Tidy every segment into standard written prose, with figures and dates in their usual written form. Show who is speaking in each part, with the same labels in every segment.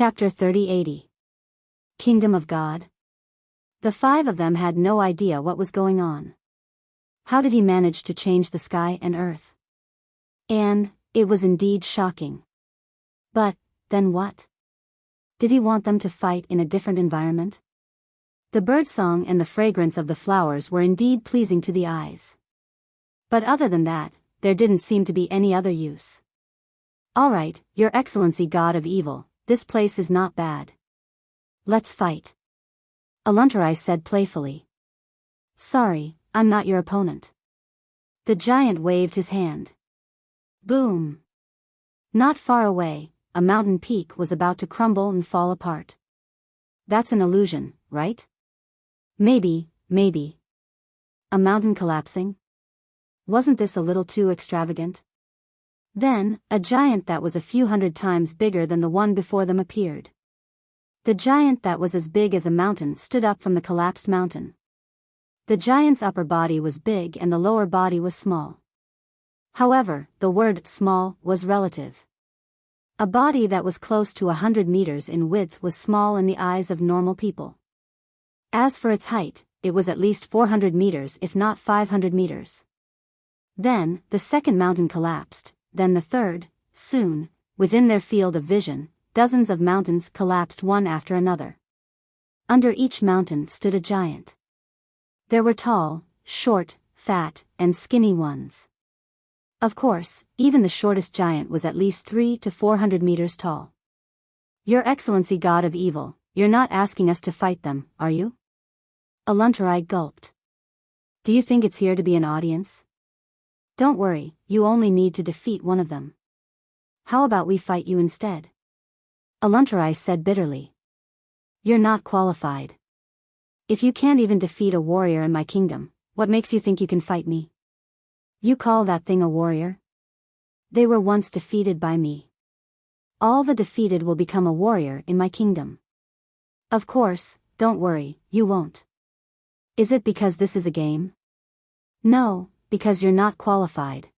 Speaker 1: Chapter 30-80. Kingdom of God? The five of them had no idea what was going on. How did he manage to change the sky and earth? And it was indeed shocking. But then what? Did he want them to fight in a different environment? The birdsong and the fragrance of the flowers were indeed pleasing to the eyes. But other than that, there didn't seem to be any other use. All right, Your Excellency, God of Evil, this place is not bad. Let's fight. Aluntarai said playfully. Sorry, I'm not your opponent. The giant waved his hand. Boom. Not far away, a mountain peak was about to crumble and fall apart. That's an illusion, right? Maybe. A mountain collapsing? Wasn't this a little too extravagant? Then, a giant that was a few hundred times bigger than the one before them appeared. The giant that was as big as a mountain stood up from the collapsed mountain. The giant's upper body was big and the lower body was small. However, the word small was relative. A body that was close to 100 meters in width was small in the eyes of normal people. As for its height, it was at least 400 meters if not 500 meters. Then, the second mountain collapsed, then the third. Soon, within their field of vision, dozens of mountains collapsed one after another. Under each mountain stood a giant. There were tall, short, fat, and skinny ones. Of course, even the shortest giant was at least 300 to 400 meters tall. Your Excellency, God of Evil, you're not asking us to fight them, are you? Aluntarai gulped. Do you think it's here to be an audience? Don't worry, you only need to defeat one of them. How about we fight you instead? Aluntarai said bitterly. You're not qualified. If you can't even defeat a warrior in my kingdom, what makes you think you can fight me? You call that thing a warrior? They were once defeated by me. All the defeated will become a warrior in my kingdom. Of course, don't worry, you won't. Is it because this is a game? No, because you're not qualified.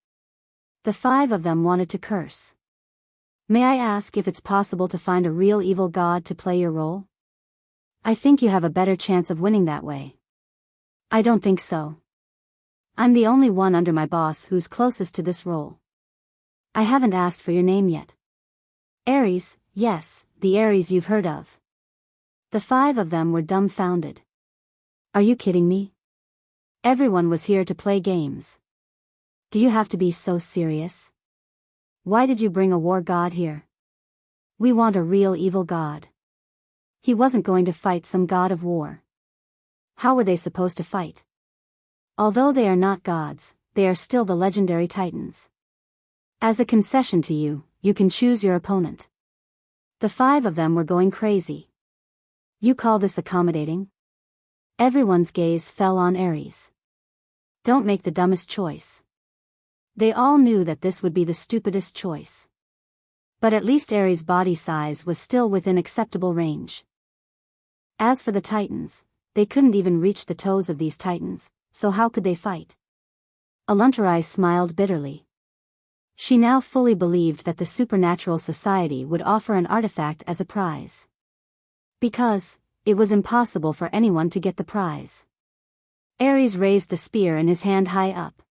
Speaker 1: The five of them wanted to curse. May I ask if it's possible to find a real evil god to play your role? I think you have a better chance of winning that way. I don't think so. I'm the only one under my boss who's closest to this role. I haven't asked for your name yet. Ares, yes, the Ares you've heard of. The five of them were dumbfounded. Are you kidding me? Everyone was here to play games. Do you have to be so serious? Why did you bring a war god here? We want a real evil god. He wasn't going to fight some god of war. How were they supposed to fight? Although they are not gods, they are still the legendary titans. As a concession to you, you can choose your opponent. The five of them were going crazy. You call this accommodating? Everyone's gaze fell on Ares. Don't make the dumbest choice. They all knew that this would be the stupidest choice. But at least Ares' body size was still within acceptable range. As for the titans, they couldn't even reach the toes of these titans, so how could they fight? Aluntarai smiled bitterly. She now fully believed that the supernatural society would offer an artifact as a prize. Because it was impossible for anyone to get the prize. Ares raised the spear in his hand high up.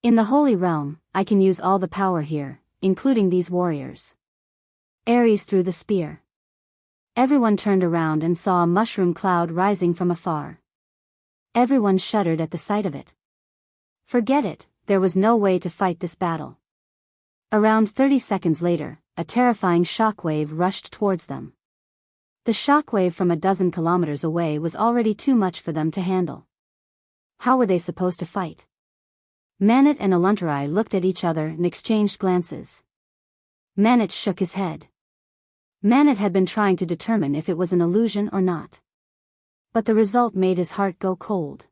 Speaker 1: In the Holy Realm, I can use all the power here, including these warriors. Ares threw the spear. Everyone turned around and saw a mushroom cloud rising from afar. Everyone shuddered at the sight of it. Forget it, there was no way to fight this battle. Around 30 seconds later, a terrifying shockwave rushed towards them. The shockwave from a dozen kilometers away was already too much for them to handle. How were they supposed to fight? Manit and Aluntarai looked at each other and exchanged glances. Manit shook his head. Manit had been trying to determine if it was an illusion or not. But the result made his heart go cold.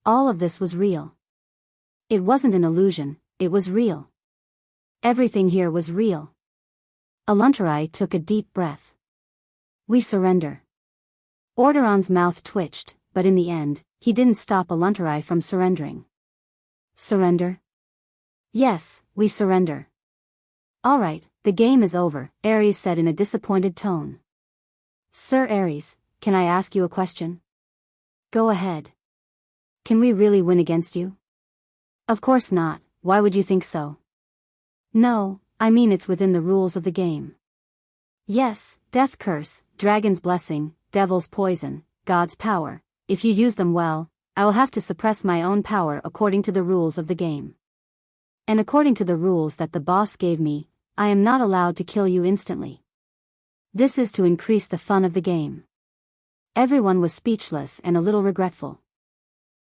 Speaker 1: All of this was real. It wasn't an illusion, it was real. Everything here was real. Aluntarai took a deep breath. We surrender. Orderon's mouth twitched, but in the end, he didn't stop Aluntarai from surrendering. Surrender? Yes, we surrender. All right, The game is over, Ares said in a disappointed tone. Sir Ares, can I ask you a question? Go ahead. Can we really win against you? Of course not, why would you think so? No, I mean it's within the rules of the game. Yes, death curse, dragon's blessing, devil's poison, God's power. If you use them well, I will have to suppress my own power according to the rules of the game. And according to the rules that the boss gave me, I am not allowed to kill you instantly. This is to increase the fun of the game. Everyone was speechless and a little regretful.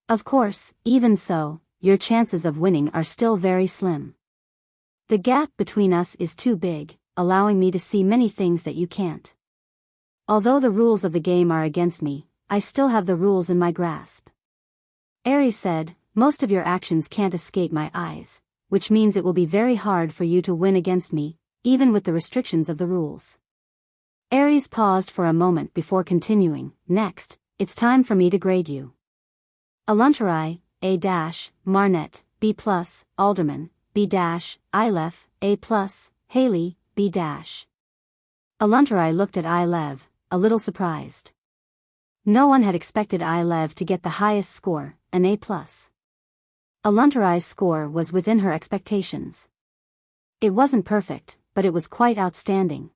Speaker 1: Of course, even so, your chances of winning are still very slim. The gap between us is too big, allowing me to see many things that you can't. Although the rules of the game are against me, I still have the rules in my grasp. Ares said, most of your actions can't escape my eyes, which means it will be very hard for you to win against me, even with the restrictions of the rules. Ares paused for a moment before continuing, next, it's time for me to grade you. Aluntarai, A-, Marnet, B+, Alderman, B-, Ilef, A+, Haley, B-. Aluntarai looked at Ilev, a little surprised. No one had expected Ilev to get the highest score, an A+. Aluntarai's score was within her expectations. It wasn't perfect, but it was quite outstanding.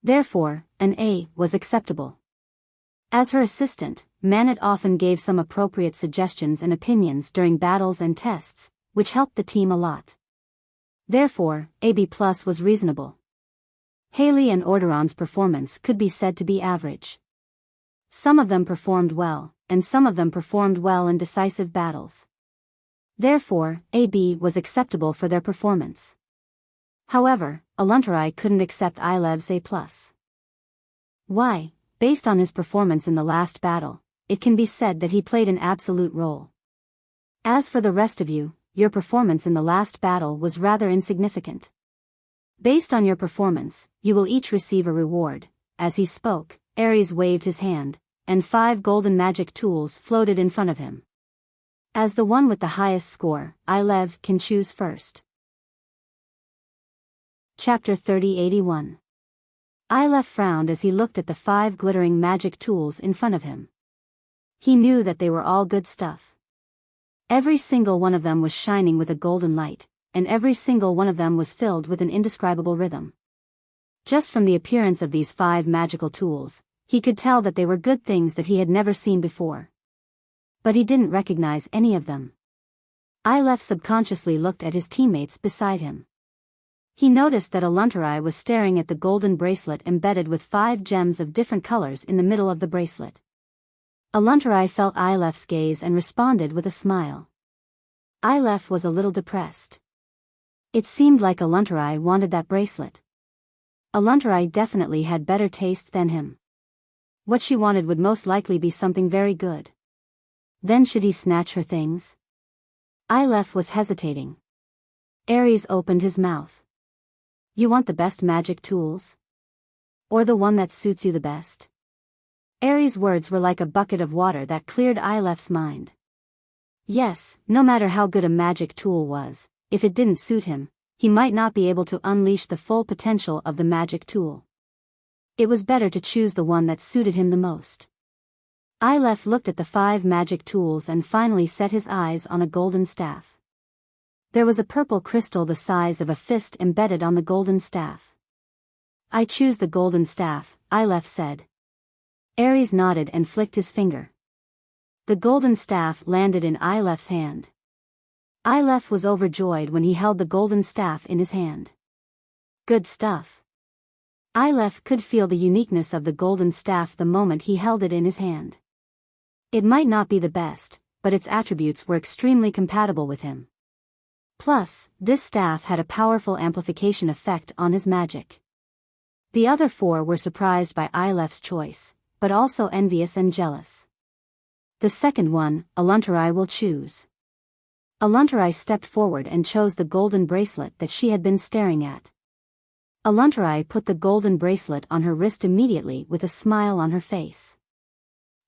Speaker 1: Therefore, an A was acceptable. As her assistant, Manet often gave some appropriate suggestions and opinions during battles and tests, which helped the team a lot. Therefore, AB+ was reasonable. Haley and Orderon's performance could be said to be average. Some of them performed well, and some of them performed well in decisive battles. Therefore, AB was acceptable for their performance. However, Aluntarai couldn't accept Ilev's A+. Why? Based on his performance in the last battle, it can be said that he played an absolute role. As for the rest of you, your performance in the last battle was rather insignificant. Based on your performance, you will each receive a reward. As he spoke, Ares waved his hand, and 5 golden magic tools floated in front of him. As the one with the highest score, Ilev can choose first. Chapter 3081. Ilev frowned as he looked at the 5 glittering magic tools in front of him. He knew that they were all good stuff. Every single one of them was shining with a golden light, and every single one of them was filled with an indescribable rhythm. Just from the appearance of these 5 magical tools, he could tell that they were good things that he had never seen before. But he didn't recognize any of them. Ilev subconsciously looked at his teammates beside him. He noticed that Aluntarai was staring at the golden bracelet embedded with 5 gems of different colors in the middle of the bracelet. Aluntarai felt Ilef's gaze and responded with a smile. Ilef was a little depressed. It seemed like Aluntarai wanted that bracelet. Aluntarai definitely had better taste than him. What she wanted would most likely be something very good. Then should he snatch her things? Ilef was hesitating. Ares opened his mouth. You want the best magic tools? Or the one that suits you the best? Ares' words were like a bucket of water that cleared Ilef's mind. Yes, no matter how good a magic tool was, if it didn't suit him, he might not be able to unleash the full potential of the magic tool. It was better to choose the one that suited him the most. Ilef looked at the 5 magic tools and finally set his eyes on a golden staff. There was a purple crystal the size of a fist embedded on the golden staff. I choose the golden staff, Ilef said. Ares nodded and flicked his finger. The golden staff landed in Ilef's hand. Ilef was overjoyed when he held the golden staff in his hand. Good stuff. Ilef could feel the uniqueness of the golden staff the moment he held it in his hand. It might not be the best, but its attributes were extremely compatible with him. Plus, this staff had a powerful amplification effect on his magic. The other 4 were surprised by Ilef's choice, but also envious and jealous. The second one, Aluntarai will choose. Aluntarai stepped forward and chose the golden bracelet that she had been staring at. Aluntarai put the golden bracelet on her wrist immediately with a smile on her face.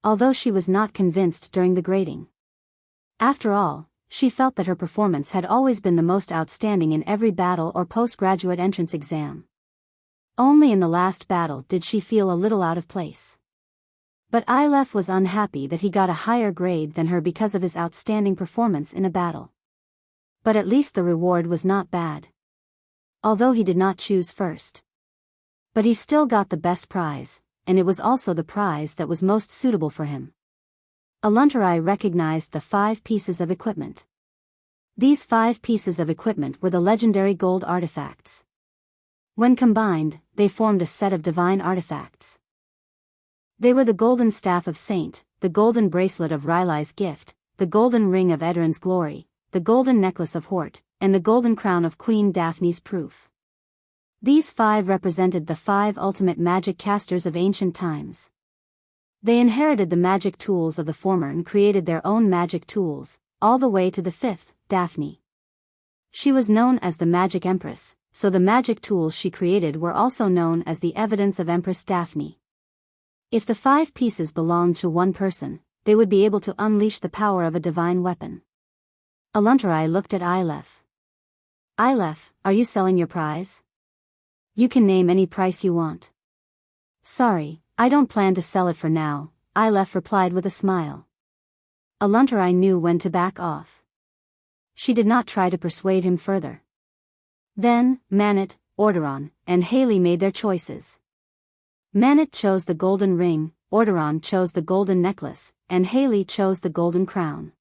Speaker 1: Although she was not convinced during the grading. After all, she felt that her performance had always been the most outstanding in every battle or postgraduate entrance exam. Only in the last battle did she feel a little out of place. But Aleph was unhappy that he got a higher grade than her because of his outstanding performance in a battle. But at least the reward was not bad. Although he did not choose first. But he still got the best prize, and it was also the prize that was most suitable for him. Aluntarai recognized the 5 pieces of equipment. These 5 pieces of equipment were the legendary gold artifacts. When combined, they formed a set of divine artifacts. They were the golden staff of Saint, the golden bracelet of Rylai's gift, the golden ring of Edrin's glory, the golden necklace of Hort, and the golden crown of Queen Daphne's proof. These 5 represented the 5 ultimate magic casters of ancient times. They inherited the magic tools of the former and created their own magic tools, all the way to the 5th, Daphne. She was known as the Magic Empress, so the magic tools she created were also known as the evidence of Empress Daphne. If the 5 pieces belonged to one person, they would be able to unleash the power of a divine weapon. Aluntarai looked at Aleph. Aleph, are you selling your prize? You can name any price you want. Sorry, I don't plan to sell it for now, Aleph replied with a smile. Aluntarai knew when to back off. She did not try to persuade him further. Then, Manit, Orderon, and Haley made their choices. Manit chose the golden ring, Orderon chose the golden necklace, and Haley chose the golden crown.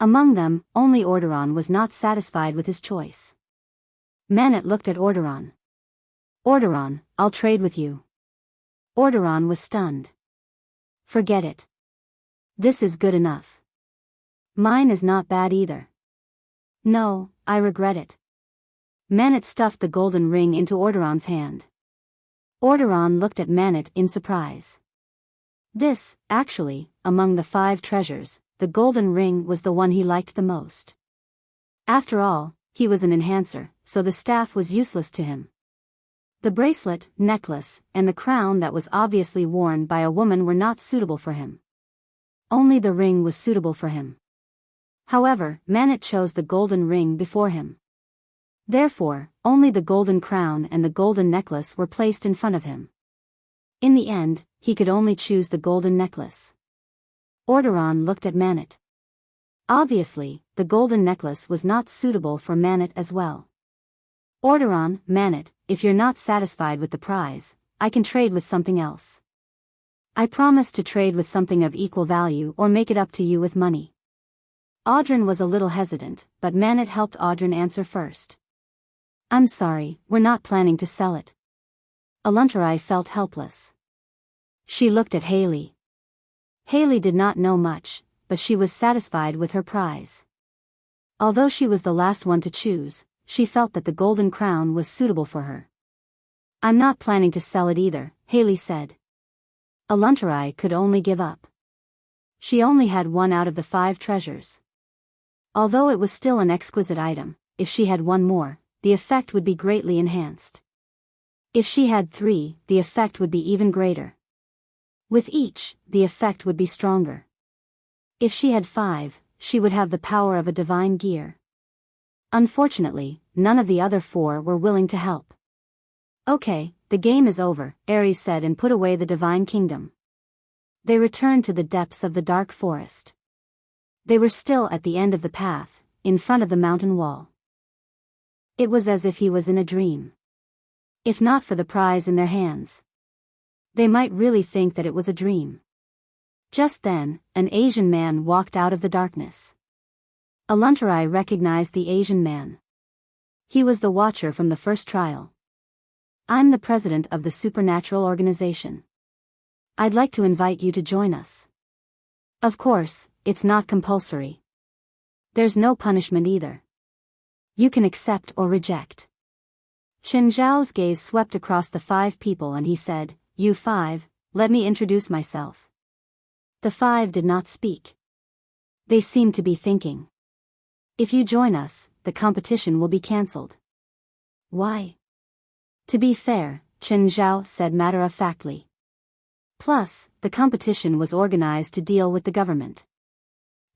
Speaker 1: Among them, only Orderon was not satisfied with his choice. Manit looked at Orderon. Orderon, I'll trade with you. Orderon was stunned. Forget it. This is good enough. Mine is not bad either. No, I regret it. Manit stuffed the golden ring into Orderon's hand. Orderon looked at Manit in surprise. This, actually, among the 5 treasures, the golden ring was the one he liked the most. After all, he was an enhancer, so the staff was useless to him. The bracelet, necklace, and the crown that was obviously worn by a woman were not suitable for him. Only the ring was suitable for him. However, Manit chose the golden ring before him. Therefore, only the golden crown and the golden necklace were placed in front of him. In the end, he could only choose the golden necklace. Orderon looked at Manit. Obviously, the golden necklace was not suitable for Manit as well. Orderon, Manit, if you're not satisfied with the prize, I can trade with something else. I promise to trade with something of equal value or make it up to you with money. Audrin was a little hesitant, but Manit helped Audrin answer first. I'm sorry, we're not planning to sell it. Aluntarai felt helpless. She looked at Haley. Haley did not know much, but she was satisfied with her prize. Although she was the last one to choose, she felt that the golden crown was suitable for her. I'm not planning to sell it either, Haley said. Aluntarai could only give up. She only had 1 out of the 5 treasures. Although it was still an exquisite item, if she had 1 more, the effect would be greatly enhanced. If she had 3, the effect would be even greater. With each, the effect would be stronger. If she had 5, she would have the power of a divine gear. Unfortunately, none of the other 4 were willing to help. Okay, the game is over, Ares said and put away the divine kingdom. They returned to the depths of the dark forest. They were still at the end of the path, in front of the mountain wall. It was as if he was in a dream. If not for the prize in their hands, they might really think that it was a dream. Just then, an Asian man walked out of the darkness. Aluntarai recognized the Asian man. He was the Watcher from the first trial. I'm the president of the supernatural organization. I'd like to invite you to join us. Of course, it's not compulsory. There's no punishment either. You can accept or reject. Chen Zhao's gaze swept across the 5 people and he said, You 5, let me introduce myself. The 5 did not speak. They seemed to be thinking. If you join us, the competition will be cancelled. Why? To be fair, Chen Zhao said matter-of-factly. Plus, the competition was organized to deal with the government.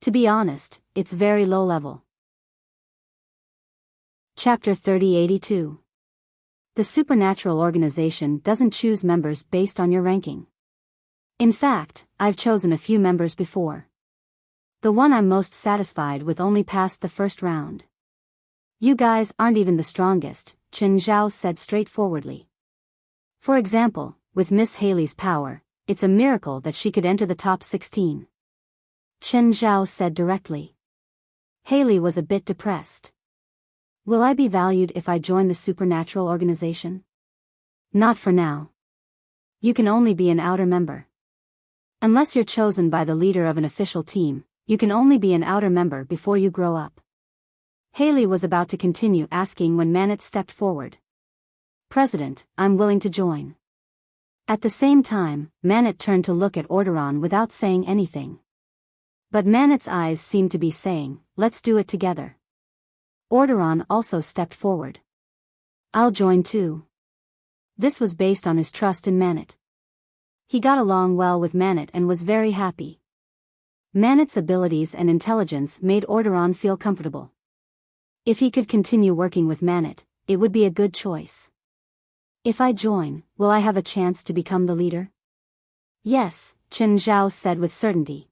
Speaker 1: To be honest, it's very low level. Chapter 3082. The supernatural organization doesn't choose members based on your ranking. In fact, I've chosen a few members before. The one I'm most satisfied with only passed the first round. You guys aren't even the strongest, Chen Zhao said straightforwardly. For example, with Miss Haley's power, it's a miracle that she could enter the top 16. Chen Zhao said directly. Haley was a bit depressed. Will I be valued if I join the supernatural organization? Not for now. You can only be an outer member. Unless you're chosen by the leader of an official team, you can only be an outer member before you grow up. Haley was about to continue asking when Manit stepped forward. President, I'm willing to join. At the same time, Manit turned to look at Orderon without saying anything. But Manit's eyes seemed to be saying, let's do it together. Orderon also stepped forward. I'll join too. This was based on his trust in Manit. He got along well with Manit and was very happy. Manit's abilities and intelligence made Orderon feel comfortable. If he could continue working with Manit, it would be a good choice. If I join, will I have a chance to become the leader? Yes, Chen Zhao said with certainty.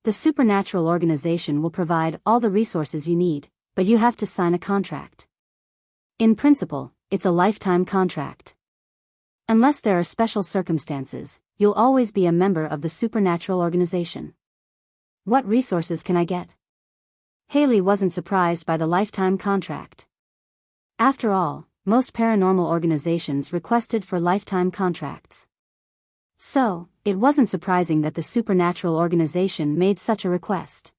Speaker 1: The supernatural organization will provide all the resources you need, but you have to sign a contract. In principle, it's a lifetime contract. Unless there are special circumstances, you'll always be a member of the supernatural organization. What resources can I get? Haley wasn't surprised by the lifetime contract. After all, most paranormal organizations requested for lifetime contracts. So, it wasn't surprising that the supernatural organization made such a request.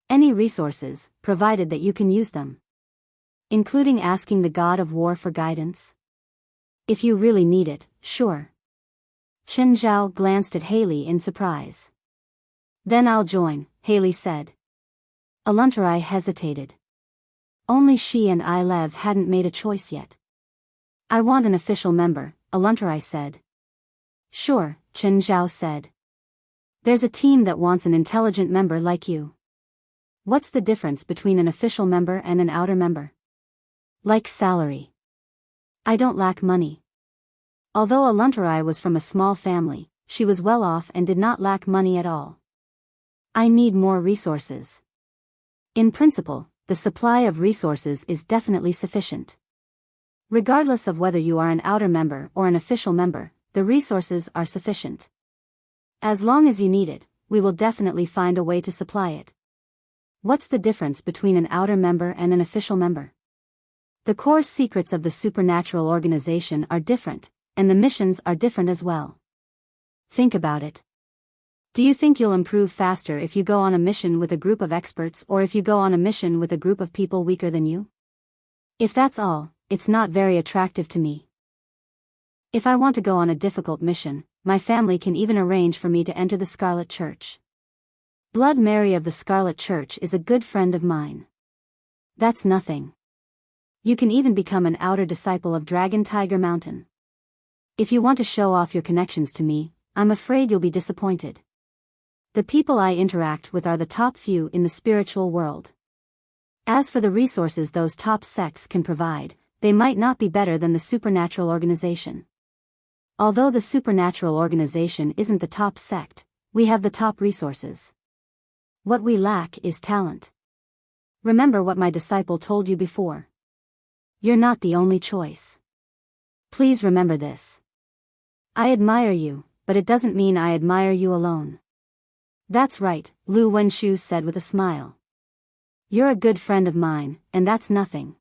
Speaker 1: Any resources, provided that you can use them. Including asking the god of war for guidance. If you really need it, sure. Chen Zhao glanced at Haley in surprise. Then I'll join, Haley said. Aluntarai hesitated. Only she and Ilev hadn't made a choice yet. I want an official member, Aluntarai said. Sure, Chen Zhao said. There's a team that wants an intelligent member like you. What's the difference between an official member and an outer member? Like salary. I don't lack money. Although Aluntarai was from a small family, she was well off and did not lack money at all. I need more resources. In principle, the supply of resources is definitely sufficient. Regardless of whether you are an outer member or an official member, the resources are sufficient. As long as you need it, we will definitely find a way to supply it. What's the difference between an outer member and an official member? The core secrets of the supernatural organization are different, and the missions are different as well. Think about it. Do you think you'll improve faster if you go on a mission with a group of experts or if you go on a mission with a group of people weaker than you? If that's all, it's not very attractive to me. If I want to go on a difficult mission, my family can even arrange for me to enter the Scarlet Church. Blood Mary of the Scarlet Church is a good friend of mine. That's nothing. You can even become an outer disciple of Dragon Tiger Mountain. If you want to show off your connections to me, I'm afraid you'll be disappointed. The people I interact with are the top few in the spiritual world. As for the resources those top sects can provide, they might not be better than the supernatural organization. Although the supernatural organization isn't the top sect, we have the top resources. What we lack is talent. Remember what my disciple told you before. You're not the only choice. Please remember this. I admire you, but it doesn't mean I admire you alone. That's right, Lu Wenshu said with a smile. You're a good friend of mine, and that's nothing.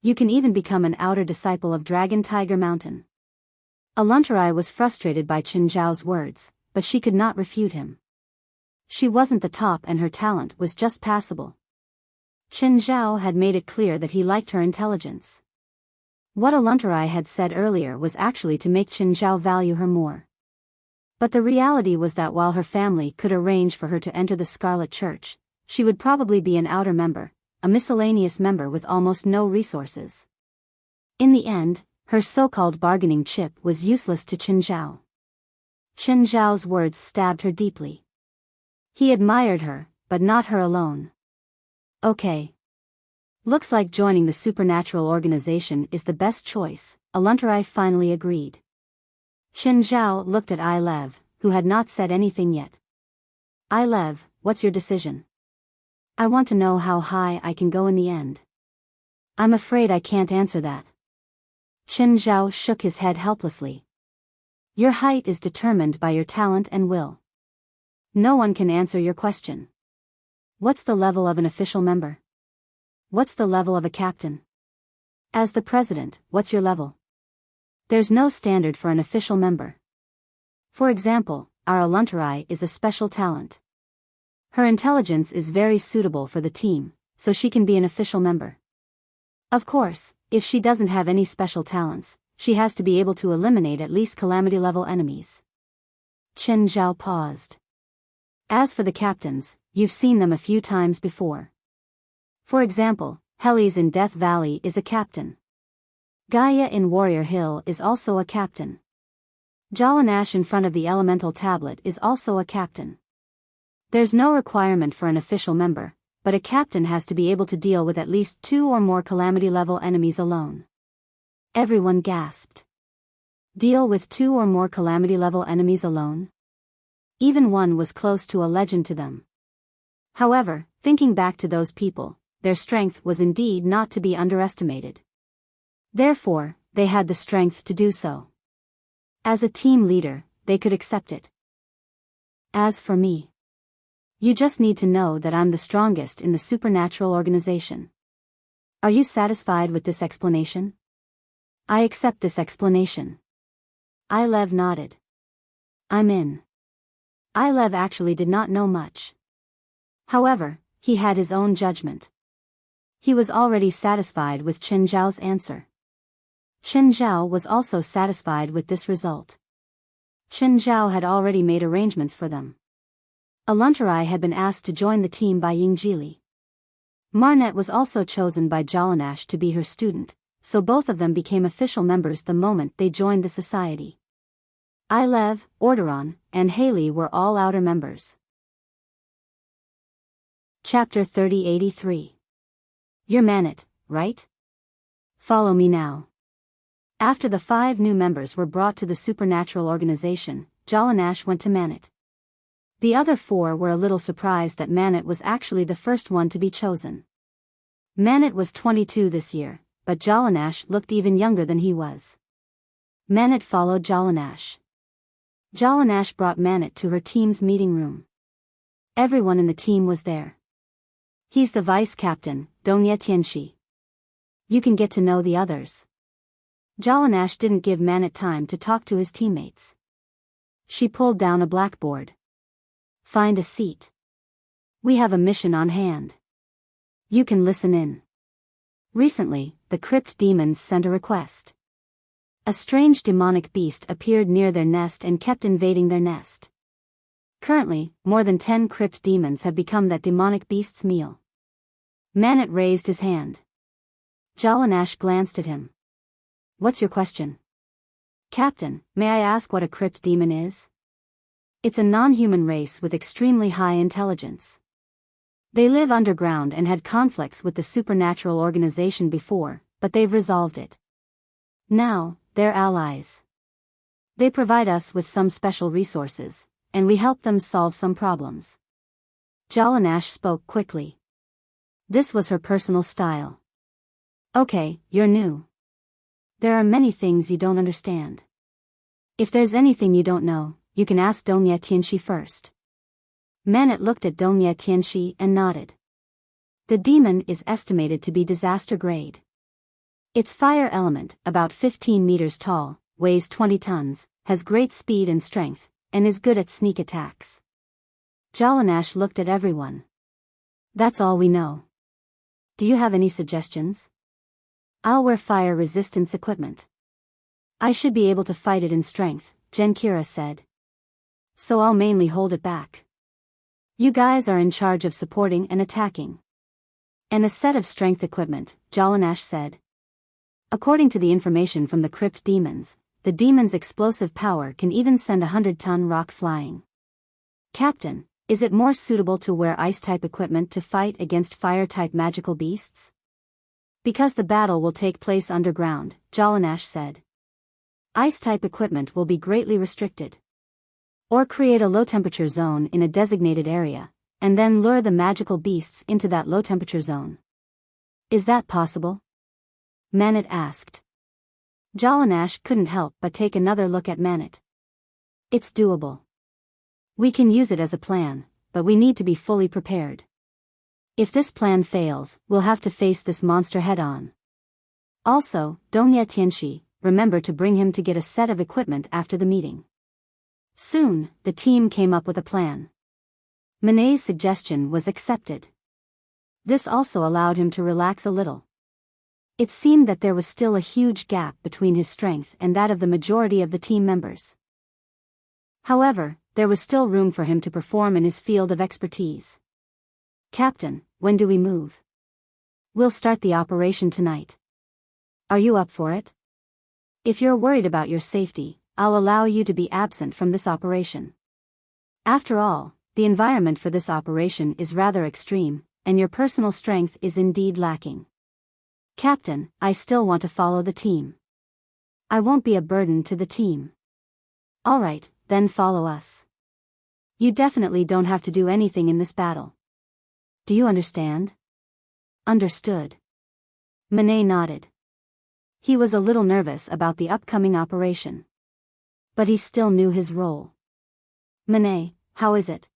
Speaker 1: You can even become an outer disciple of Dragon Tiger Mountain. Aluntarai was frustrated by Chen Zhao's words, but she could not refute him. She wasn't the top and her talent was just passable. Chen Zhao had made it clear that he liked her intelligence. What Aluntarai had said earlier was actually to make Chen Zhao value her more. But the reality was that while her family could arrange for her to enter the Scarlet Church, she would probably be an outer member, a miscellaneous member with almost no resources. In the end, her so-called bargaining chip was useless to Chen Zhao. Chen Zhao's words stabbed her deeply. He admired her, but not her alone. Okay. Looks like joining the supernatural organization is the best choice, Aluntarai finally agreed. Qin Zhao looked at Lev, who had not said anything yet. Lev, what's your decision? I want to know how high I can go in the end. I'm afraid I can't answer that. Qin Zhao shook his head helplessly. Your height is determined by your talent and will. No one can answer your question. What's the level of an official member? What's the level of a captain? As the president, what's your level? There's no standard for an official member. For example, our Aluntarai is a special talent. Her intelligence is very suitable for the team, so she can be an official member. Of course, if she doesn't have any special talents, she has to be able to eliminate at least calamity-level enemies. Qin Zhao paused. As for the captains, you've seen them a few times before. For example, Helis in Death Valley is a captain. Gaia in Warrior Hill is also a captain. Jalanash in front of the Elemental Tablet is also a captain. There's no requirement for an official member, but a captain has to be able to deal with at least 2 or more calamity-level enemies alone. Everyone gasped. Deal with 2 or more calamity-level enemies alone? Even one was close to a legend to them. However, thinking back to those people, their strength was indeed not to be underestimated. Therefore, they had the strength to do so. As a team leader, they could accept it. As for me, you just need to know that I'm the strongest in the supernatural organization. Are you satisfied with this explanation? I accept this explanation. Lev nodded. I'm in. Lev actually did not know much. However, he had his own judgment. He was already satisfied with Qin Zhao's answer. Qin Zhao was also satisfied with this result. Qin Zhao had already made arrangements for them. Aluntarai had been asked to join the team by Yingjili. Marnet was also chosen by Jalanash to be her student, so both of them became official members the moment they joined the society. Lev, Orderon, and Haley were all outer members. Chapter 3083. You're Manet, right? Follow me now. After the 5 new members were brought to the supernatural organization, Jalanash went to Manet. The other 4 were a little surprised that Manet was actually the first one to be chosen. Manet was 22 this year, but Jalanash looked even younger than he was. Manet followed Jalanash. Jalanash brought Manet to her team's meeting room. Everyone in the team was there. He's the vice captain, Dongye Tianxi. You can get to know the others. Jalanash didn't give Manet time to talk to his teammates. She pulled down a blackboard. Find a seat. We have a mission on hand. You can listen in. Recently, the crypt demons sent a request. A strange demonic beast appeared near their nest and kept invading their nest. Currently, more than 10 crypt demons have become that demonic beast's meal. Manet raised his hand. Jalanash glanced at him. What's your question? Captain, may I ask what a crypt demon is? It's a non-human race with extremely high intelligence. They live underground and had conflicts with the supernatural organization before, but they've resolved it. Now, they're allies. They provide us with some special resources, and we help them solve some problems. Jalanash spoke quickly. This was her personal style. Okay, you're new. There are many things you don't understand. If there's anything you don't know, you can ask Dongye Tianxi first. Manet looked at Dongye Tianxi and nodded. The demon is estimated to be disaster grade. Its fire element, about 15 meters tall, weighs 20 tons, has great speed and strength, and is good at sneak attacks. Jalanash looked at everyone. That's all we know. Do you have any suggestions? I'll wear fire resistance equipment. I should be able to fight it in strength, Genkira said. So I'll mainly hold it back. You guys are in charge of supporting and attacking. And a set of strength equipment, Jalanash said. According to the information from the crypt demons, the demon's explosive power can even send a 100-ton rock flying. Captain, Is it more suitable to wear ice-type equipment to fight against fire-type magical beasts? Because the battle will take place underground, Jalanash said. Ice-type equipment will be greatly restricted. Or create a low-temperature zone in a designated area, and then lure the magical beasts into that low-temperature zone. Is that possible? Manit asked. Jalanash couldn't help but take another look at Manit. It's doable. We can use it as a plan, but we need to be fully prepared. If this plan fails, we'll have to face this monster head-on. Also, Dongye Tianxi, remember to bring him to get a set of equipment after the meeting. Soon, the team came up with a plan. Manet's suggestion was accepted. This also allowed him to relax a little. It seemed that there was still a huge gap between his strength and that of the majority of the team members. However, there was still room for him to perform in his field of expertise. Captain, when do we move? We'll start the operation tonight. Are you up for it? If you're worried about your safety, I'll allow you to be absent from this operation. After all, the environment for this operation is rather extreme, and your personal strength is indeed lacking. Captain, I still want to follow the team. I won't be a burden to the team. All right, then follow us. You definitely don't have to do anything in this battle. Do you understand? Understood. Manet nodded. He was a little nervous about the upcoming operation. But he still knew his role. Manet, how is it?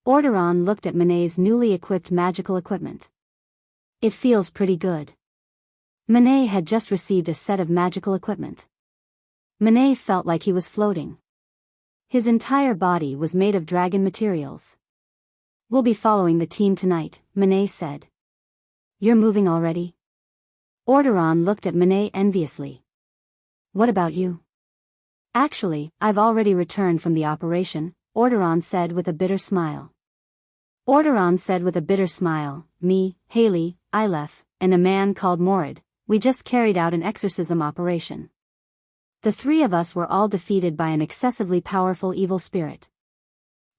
Speaker 1: Orderon looked at Manet's newly equipped magical equipment. It feels pretty good. Manet had just received a set of magical equipment. Manet felt like he was floating. His entire body was made of dragon materials. We'll be following the team tonight, Manet said. You're moving already? Orderon looked at Manet enviously. What about you? Actually, I've already returned from the operation, Orderon said with a bitter smile. Orderon said with a bitter smile, me, Haley, Ilef, and a man called Morid, we just carried out an exorcism operation. The three of us were all defeated by an excessively powerful evil spirit.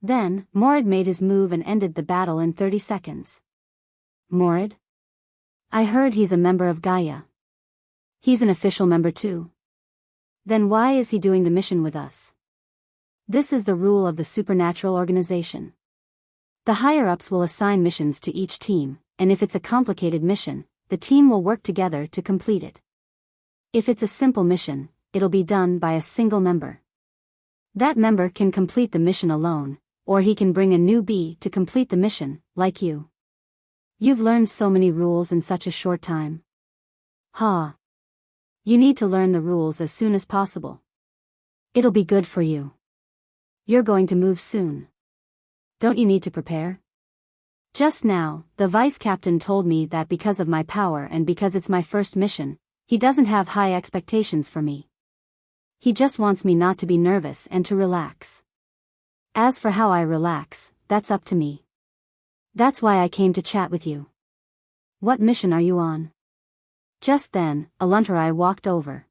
Speaker 1: Then, Morid made his move and ended the battle in 30 seconds. Morid? I heard he's a member of Gaia. He's an official member too. Then why is he doing the mission with us? This is the rule of the supernatural organization. The higher-ups will assign missions to each team, and if it's a complicated mission, the team will work together to complete it. If it's a simple mission, it'll be done by a single member. That member can complete the mission alone, or he can bring a newbie to complete the mission, like you. You've learned so many rules in such a short time. Ha! You need to learn the rules as soon as possible. It'll be good for you. You're going to move soon. Don't you need to prepare? Just now, the vice captain told me that because of my power and because it's my first mission, he doesn't have high expectations for me. He just wants me not to be nervous and to relax. As for how I relax, that's up to me. That's why I came to chat with you. What mission are you on? Just then, Aluntarai walked over.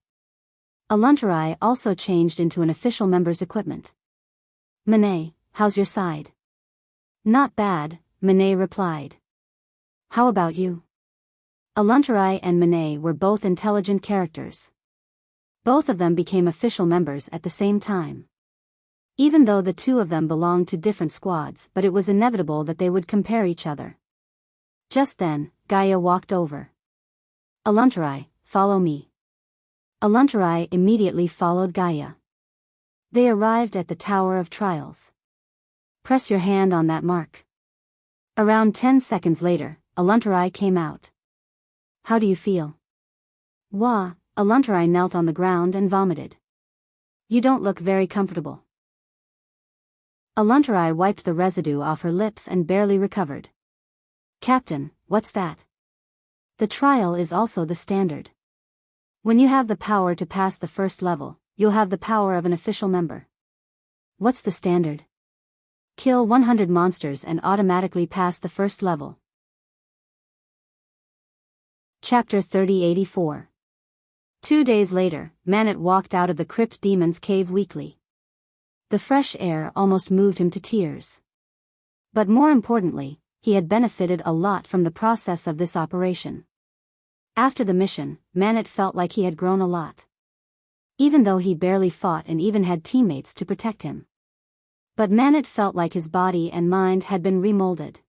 Speaker 1: Aluntarai also changed into an official member's equipment. Manet, how's your side? Not bad, Manet replied. How about you? Aluntarai and Manet were both intelligent characters. Both of them became official members at the same time. Even though the two of them belonged to different squads, but it was inevitable that they would compare each other. Just then, Gaia walked over. Aluntarai, follow me. Aluntarai immediately followed Gaia. They arrived at the Tower of Trials. Press your hand on that mark. Around 10 seconds later, Aluntarai came out. How do you feel? Wah, Aluntarai knelt on the ground and vomited. You don't look very comfortable. Aluntarai wiped the residue off her lips and barely recovered. Captain, what's that? The trial is also the standard. When you have the power to pass the first level, you'll have the power of an official member. What's the standard? Kill 100 monsters and automatically pass the first level. Chapter 3084. 2 days later, Manit walked out of the Crypt Demon's cave weekly. The fresh air almost moved him to tears. But more importantly, he had benefited a lot from the process of this operation. After the mission, Manet felt like he had grown a lot. Even though he barely fought and even had teammates to protect him. But Manet felt like his body and mind had been remolded.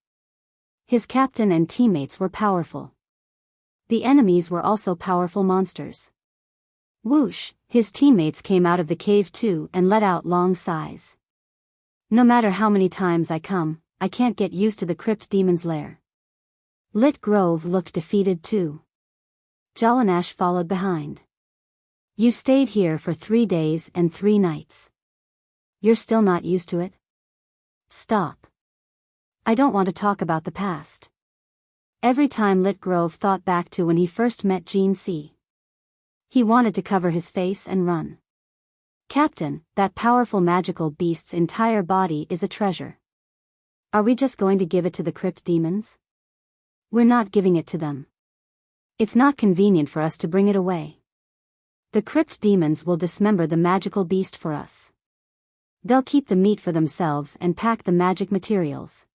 Speaker 1: His captain and teammates were powerful. The enemies were also powerful monsters. Whoosh, his teammates came out of the cave too and let out long sighs. No matter how many times I come, I can't get used to the crypt demon's lair. Lit Grove looked defeated too. Jalanash followed behind. You stayed here for 3 days and 3 nights. You're still not used to it? Stop. I don't want to talk about the past. Every time Lit Grove thought back to when he first met Gene C. He wanted to cover his face and run. Captain, that powerful magical beast's entire body is a treasure. Are we just going to give it to the crypt demons? We're not giving it to them. It's not convenient for us to bring it away. The crypt demons will dismember the magical beast for us. They'll keep the meat for themselves and pack the magic materials.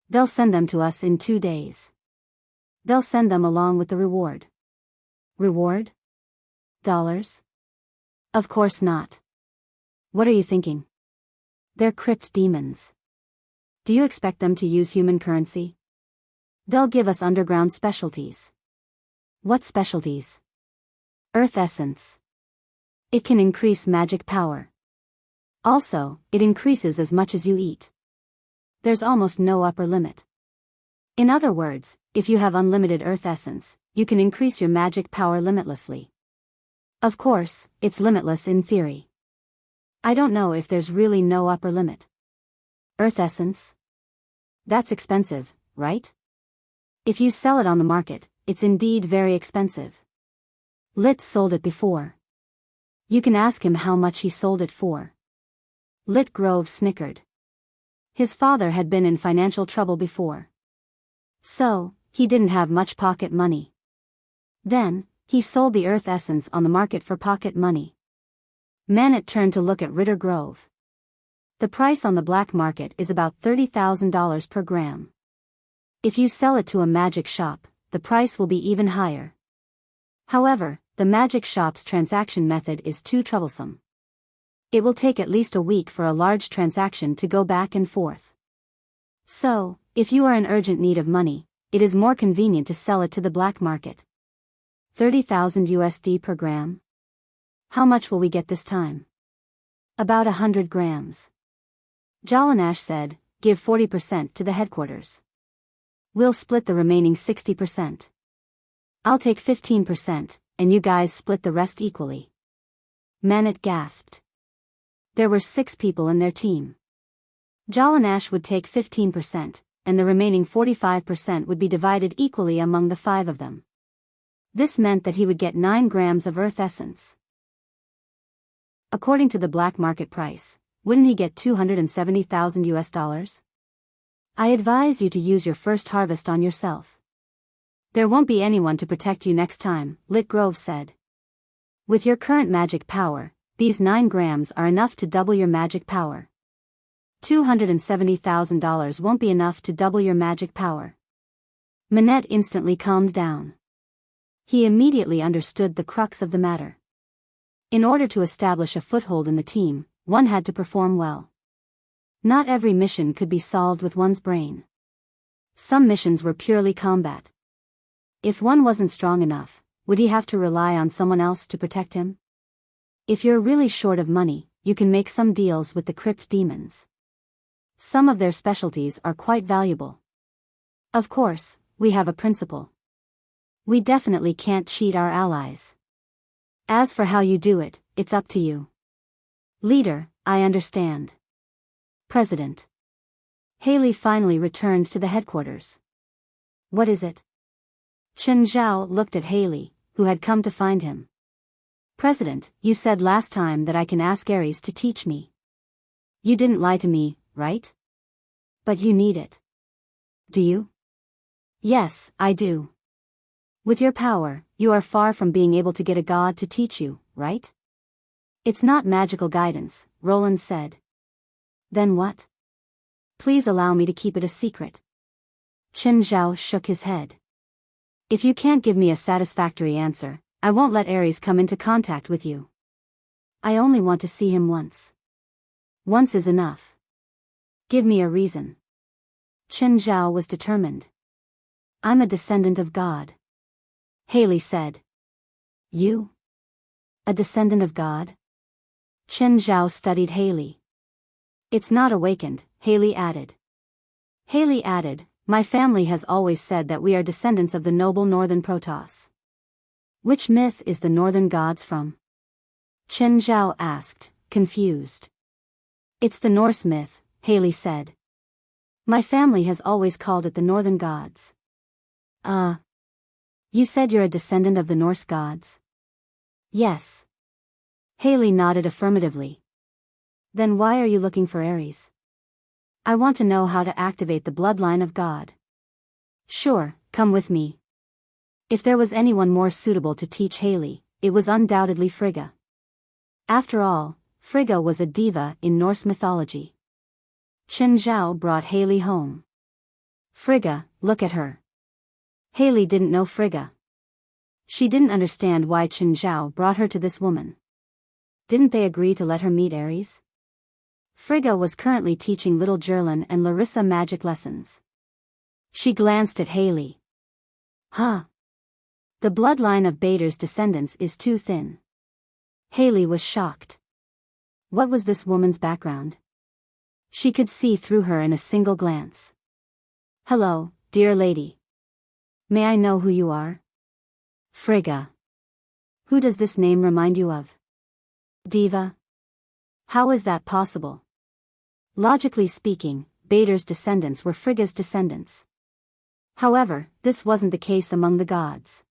Speaker 1: They'll send them to us in 2 days. They'll send them along with the reward. Reward? Dollars? Of course not. What are you thinking? They're crypt demons. Do you expect them to use human currency? They'll give us underground specialties. What specialties? Earth essence. It can increase magic power. Also, it increases as much as you eat. There's almost no upper limit. In other words, if you have unlimited earth essence, you can increase your magic power limitlessly. Of course, it's limitless in theory. I don't know if there's really no upper limit. Earth essence? That's expensive, right? If you sell it on the market, it's indeed very expensive. Lit sold it before. You can ask him how much he sold it for. Lit Grove snickered. His father had been in financial trouble before. So, he didn't have much pocket money. Then, he sold the earth essence on the market for pocket money. Manet turned to look at Ritter Grove. The price on the black market is about $30,000 per gram. If you sell it to a magic shop, the price will be even higher. However, the magic shop's transaction method is too troublesome. It will take at least a week for a large transaction to go back and forth. So, if you are in urgent need of money, it is more convenient to sell it to the black market. 30,000 USD per gram? How much will we get this time? About 100 grams. Jalanash said, give 40% to the headquarters. We'll split the remaining 60%. I'll take 15%, and you guys split the rest equally. Manet gasped. There were 6 people in their team. Jalanash would take 15%, and the remaining 45% would be divided equally among the 5 of them. This meant that he would get 9 grams of earth essence. According to the black market price, wouldn't he get 270,000 US dollars? I advise you to use your first harvest on yourself. There won't be anyone to protect you next time, Lit Grove said. With your current magic power, these 9 grams are enough to double your magic power. $270,000 won't be enough to double your magic power. Manet instantly calmed down. He immediately understood the crux of the matter. In order to establish a foothold in the team, one had to perform well. Not every mission could be solved with one's brain. Some missions were purely combat. If one wasn't strong enough, would he have to rely on someone else to protect him? If you're really short of money, you can make some deals with the crypt demons. Some of their specialties are quite valuable. Of course, we have a principle. We definitely can't cheat our allies. As for how you do it, it's up to you. Leader, I understand. President. Haley finally returned to the headquarters. What is it? Chen Zhao looked at Haley, who had come to find him. President, you said last time that I can ask Ares to teach me. You didn't lie to me, right? But you need it. Do you? Yes, I do. With your power, you are far from being able to get a god to teach you, right? It's not magical guidance, Roland said. Then what? Please allow me to keep it a secret. Qin Zhao shook his head. If you can't give me a satisfactory answer, I won't let Aries come into contact with you. I only want to see him once. Once is enough. Give me a reason. Qin Zhao was determined. I'm a descendant of God. Haley said. You? A descendant of God? Qin Zhao studied Haley. It's not awakened, Haley added. Haley added, my family has always said that we are descendants of the noble northern Protoss. Which myth is the northern gods from? Qin Zhao asked, confused. It's the Norse myth, Haley said. My family has always called it the northern gods. You said you're a descendant of the Norse gods? Yes. Haley nodded affirmatively. Then why are you looking for Aries? I want to know how to activate the bloodline of God. Sure, come with me. If there was anyone more suitable to teach Haley, it was undoubtedly Frigga. After all, Frigga was a diva in Norse mythology. Qin Zhao brought Haley home. Frigga, look at her. Haley didn't know Frigga. She didn't understand why Qin Zhao brought her to this woman. Didn't they agree to let her meet Aries? Frigga was currently teaching little Jerlin and Larissa magic lessons. She glanced at Haley. Huh. The bloodline of Bader's descendants is too thin. Haley was shocked. What was this woman's background? She could see through her in a single glance. Hello, dear lady. May I know who you are? Frigga. Who does this name remind you of? Diva? How is that possible? Logically speaking, Bader's descendants were Frigga's descendants. However, this wasn't the case among the gods.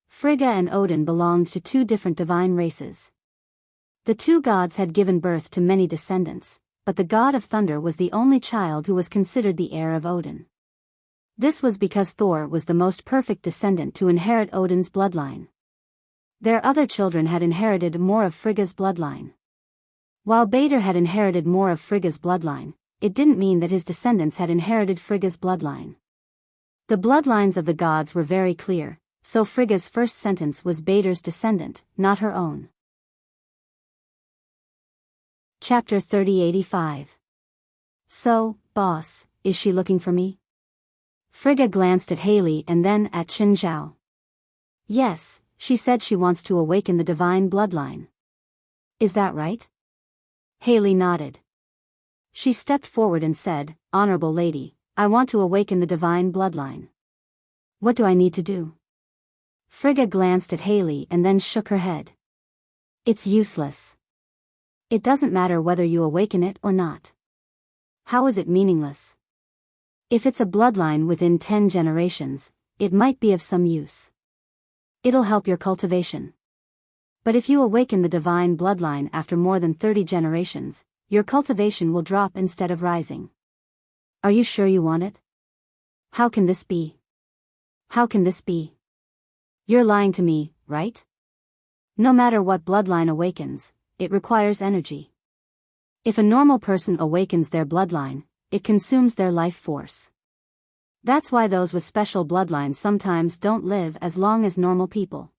Speaker 1: Frigga and Odin belonged to two different divine races. The two gods had given birth to many descendants, but the god of thunder was the only child who was considered the heir of Odin. This was because Thor was the most perfect descendant to inherit Odin's bloodline. Their other children had inherited more of Frigga's bloodline. While Bader had inherited more of Frigga's bloodline, it didn't mean that his descendants had inherited Frigga's bloodline. The bloodlines of the gods were very clear, so Frigga's first sentence was Bader's descendant, not her own. Chapter 3085. So, boss, is she looking for me? Frigga glanced at Haley and then at Qin Zhao. Yes, she said she wants to awaken the divine bloodline. Is that right? Haley nodded. She stepped forward and said, Honorable lady, I want to awaken the divine bloodline. What do I need to do? Frigga glanced at Haley and then shook her head. It's useless. It doesn't matter whether you awaken it or not. How is it meaningless? If it's a bloodline within 10 generations, it might be of some use. It'll help your cultivation. But if you awaken the divine bloodline after more than 30 generations, your cultivation will drop instead of rising. Are you sure you want it? How can this be? How can this be? You're lying to me, right? No matter what bloodline awakens, it requires energy. If a normal person awakens their bloodline, it consumes their life force. That's why those with special bloodlines sometimes don't live as long as normal people.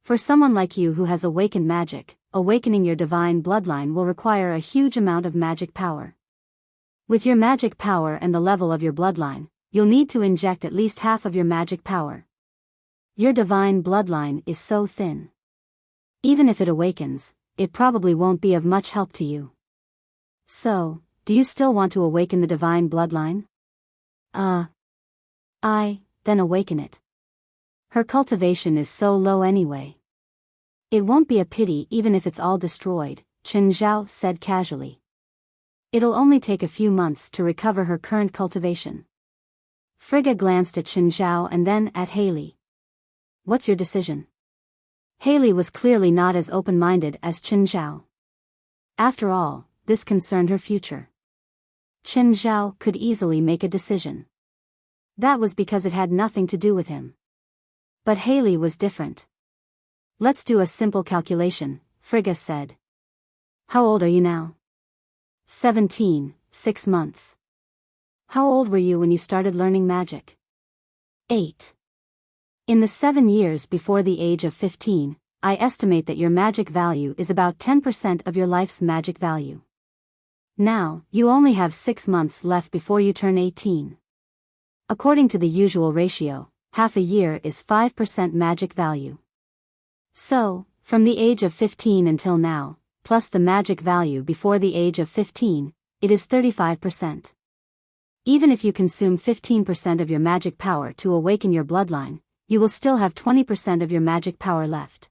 Speaker 1: For someone like you who has awakened magic, awakening your divine bloodline will require a huge amount of magic power. With your magic power and the level of your bloodline, you'll need to inject at least half of your magic power. Your divine bloodline is so thin. Even if it awakens, it probably won't be of much help to you. So, do you still want to awaken the divine bloodline? Then awaken it. Her cultivation is so low anyway. It won't be a pity even if it's all destroyed, Qin Zhao said casually. It'll only take a few months to recover her current cultivation. Frigga glanced at Qin Zhao and then at Haley. What's your decision? Haley was clearly not as open-minded as Qin Zhao. After all, this concerned her future. Qin Zhao could easily make a decision. That was because it had nothing to do with him. But Haley was different. Let's do a simple calculation, Frigga said. How old are you now? 17, 6 months. How old were you when you started learning magic? 8. In the 7 years before the age of 15, I estimate that your magic value is about 10% of your life's magic value. Now, you only have 6 months left before you turn 18. According to the usual ratio, half a year is 5% magic value. So, from the age of 15 until now, plus the magic value before the age of 15, it is 35%. Even if you consume 15% of your magic power to awaken your bloodline, you will still have 20% of your magic power left.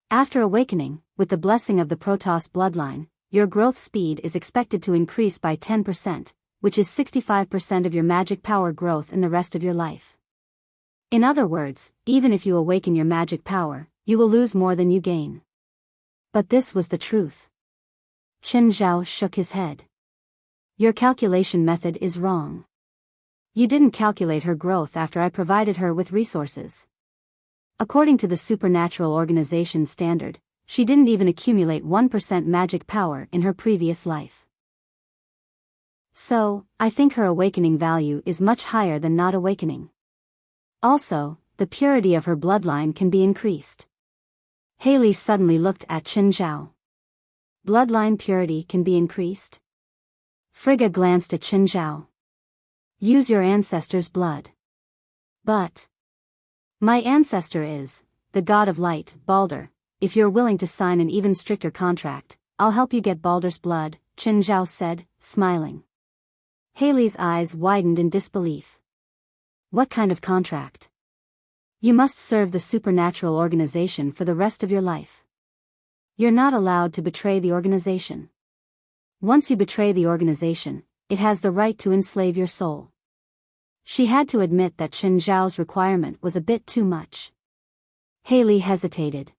Speaker 1: After awakening, with the blessing of the Protoss bloodline, your growth speed is expected to increase by 10%, which is 65% of your magic power growth in the rest of your life. In other words, even if you awaken your magic power, you will lose more than you gain. But this was the truth. Chen Zhao shook his head. Your calculation method is wrong. You didn't calculate her growth after I provided her with resources. According to the supernatural organization standard, she didn't even accumulate 1% magic power in her previous life. So, I think her awakening value is much higher than not awakening. Also, the purity of her bloodline can be increased. Haley suddenly looked at Chen Zhao. Bloodline purity can be increased? Frigga glanced at Chen Zhao. Use your ancestor's blood. But my ancestor is the god of light, Balder. If you're willing to sign an even stricter contract, I'll help you get Balder's blood, Chen Zhao said, smiling. Haley's eyes widened in disbelief. What kind of contract? You must serve the supernatural organization for the rest of your life. You're not allowed to betray the organization. Once you betray the organization, it has the right to enslave your soul. She had to admit that Chen Zhao's requirement was a bit too much. Haley hesitated.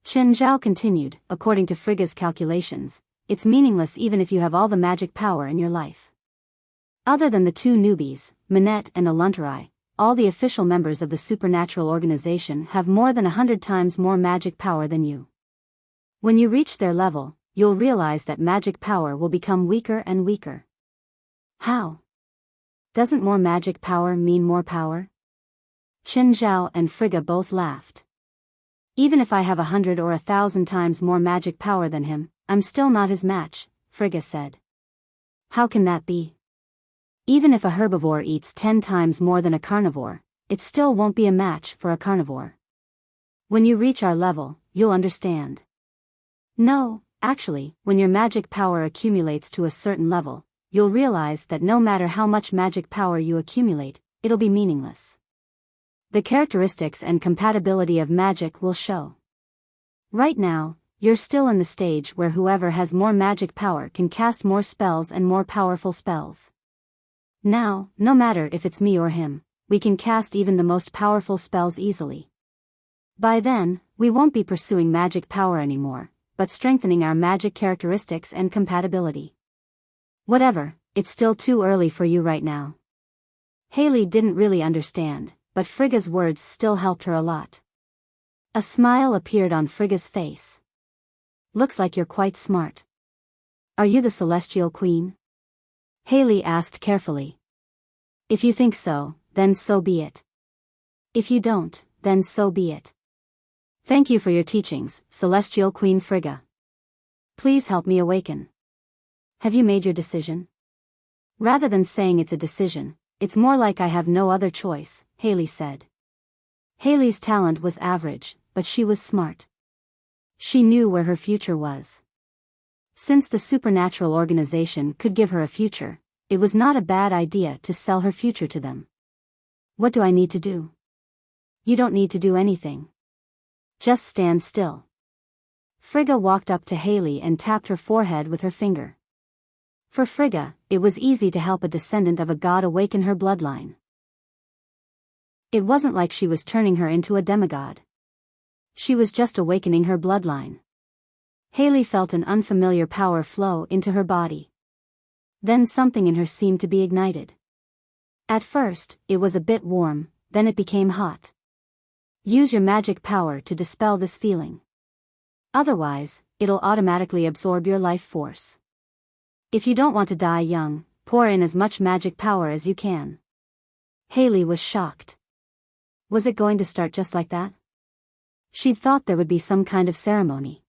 Speaker 1: Chen Zhao continued, according to Frigga's calculations, it's meaningless even if you have all the magic power in your life. Other than the 2 newbies, Minette and Aluntarai, all the official members of the supernatural organization have more than 100 times more magic power than you. When you reach their level, you'll realize that magic power will become weaker and weaker. How? Doesn't more magic power mean more power? Chen Zhao and Frigga both laughed. Even if I have 100 or 1,000 times more magic power than him, I'm still not his match, Frigga said. How can that be? Even if a herbivore eats 10 times more than a carnivore, it still won't be a match for a carnivore. When you reach our level, you'll understand. No, actually, when your magic power accumulates to a certain level, you'll realize that no matter how much magic power you accumulate, it'll be meaningless. The characteristics and compatibility of magic will show. Right now, you're still in the stage where whoever has more magic power can cast more spells and more powerful spells. Now, no matter if it's me or him, we can cast even the most powerful spells easily. By then, we won't be pursuing magic power anymore, but strengthening our magic characteristics and compatibility. Whatever, it's still too early for you right now. Haley didn't really understand, but Frigga's words still helped her a lot. A smile appeared on Frigga's face. Looks like you're quite smart. Are you the Celestial Queen? Haley asked carefully. If you think so, then so be it. If you don't, then so be it. Thank you for your teachings, Celestial Queen Frigga. Please help me awaken. Have you made your decision? Rather than saying it's a decision, it's more like I have no other choice, Haley said. Haley's talent was average, but she was smart. She knew where her future was. Since the supernatural organization could give her a future, it was not a bad idea to sell her future to them. What do I need to do? You don't need to do anything. Just stand still. Frigga walked up to Haley and tapped her forehead with her finger. For Frigga, it was easy to help a descendant of a god awaken her bloodline. It wasn't like she was turning her into a demigod. She was just awakening her bloodline. Haley felt an unfamiliar power flow into her body. Then something in her seemed to be ignited. At first, it was a bit warm, then it became hot. Use your magic power to dispel this feeling. Otherwise, it'll automatically absorb your life force. If you don't want to die young, pour in as much magic power as you can. Haley was shocked. Was it going to start just like that? She'd thought there would be some kind of ceremony.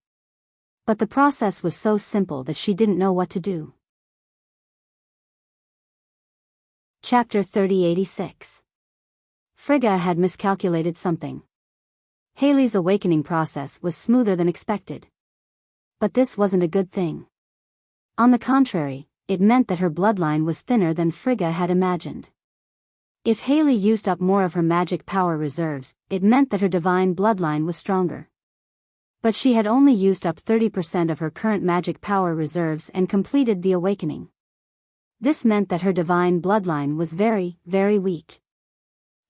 Speaker 1: But the process was so simple that she didn't know what to do. Chapter 3086. Frigga had miscalculated something. Haley's awakening process was smoother than expected. But this wasn't a good thing. On the contrary, it meant that her bloodline was thinner than Frigga had imagined. If Haley used up more of her magic power reserves, it meant that her divine bloodline was stronger. But she had only used up 30% of her current magic power reserves and completed the awakening. This meant that her divine bloodline was very, very weak.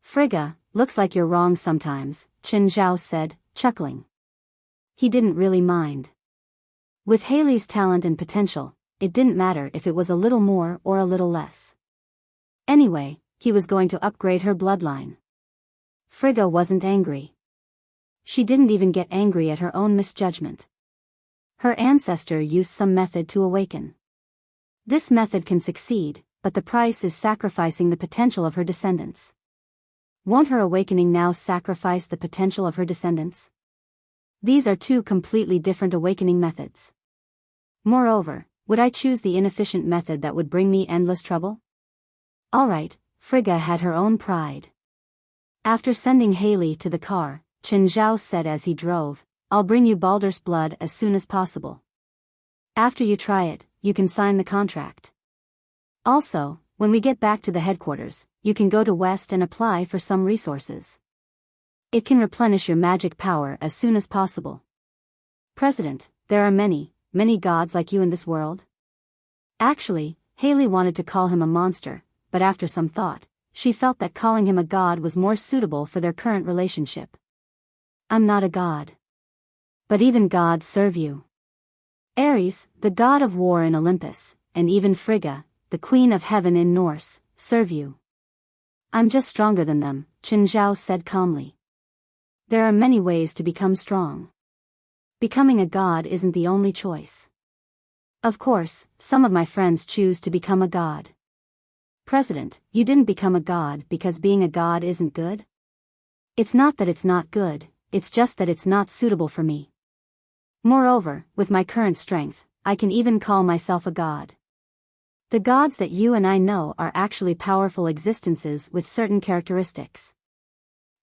Speaker 1: Frigga, looks like you're wrong sometimes, Chen Zhao said, chuckling. He didn't really mind. With Haley's talent and potential, it didn't matter if it was a little more or a little less. Anyway, he was going to upgrade her bloodline. Frigga wasn't angry. She didn't even get angry at her own misjudgment. Her ancestor used some method to awaken. This method can succeed, but the price is sacrificing the potential of her descendants. Won't her awakening now sacrifice the potential of her descendants? These are two completely different awakening methods. Moreover, would I choose the inefficient method that would bring me endless trouble? Alright, Frigga had her own pride. After sending Haley to the car, Chen Zhao said as he drove, I'll bring you Baldur's blood as soon as possible. After you try it, you can sign the contract. Also, when we get back to the headquarters, you can go to West and apply for some resources. It can replenish your magic power as soon as possible. President, there are many gods like you in this world? Actually, Haley wanted to call him a monster, but after some thought, she felt that calling him a god was more suitable for their current relationship. I'm not a god. But even gods serve you. Ares, the god of war in Olympus, and even Frigga, the queen of heaven in Norse, serve you. I'm just stronger than them, Chen Zhao said calmly. There are many ways to become strong. Becoming a god isn't the only choice. Of course, some of my friends choose to become a god. President, you didn't become a god because being a god isn't good? It's not that it's not good, it's just that it's not suitable for me. Moreover, with my current strength, I can even call myself a god. The gods that you and I know are actually powerful existences with certain characteristics.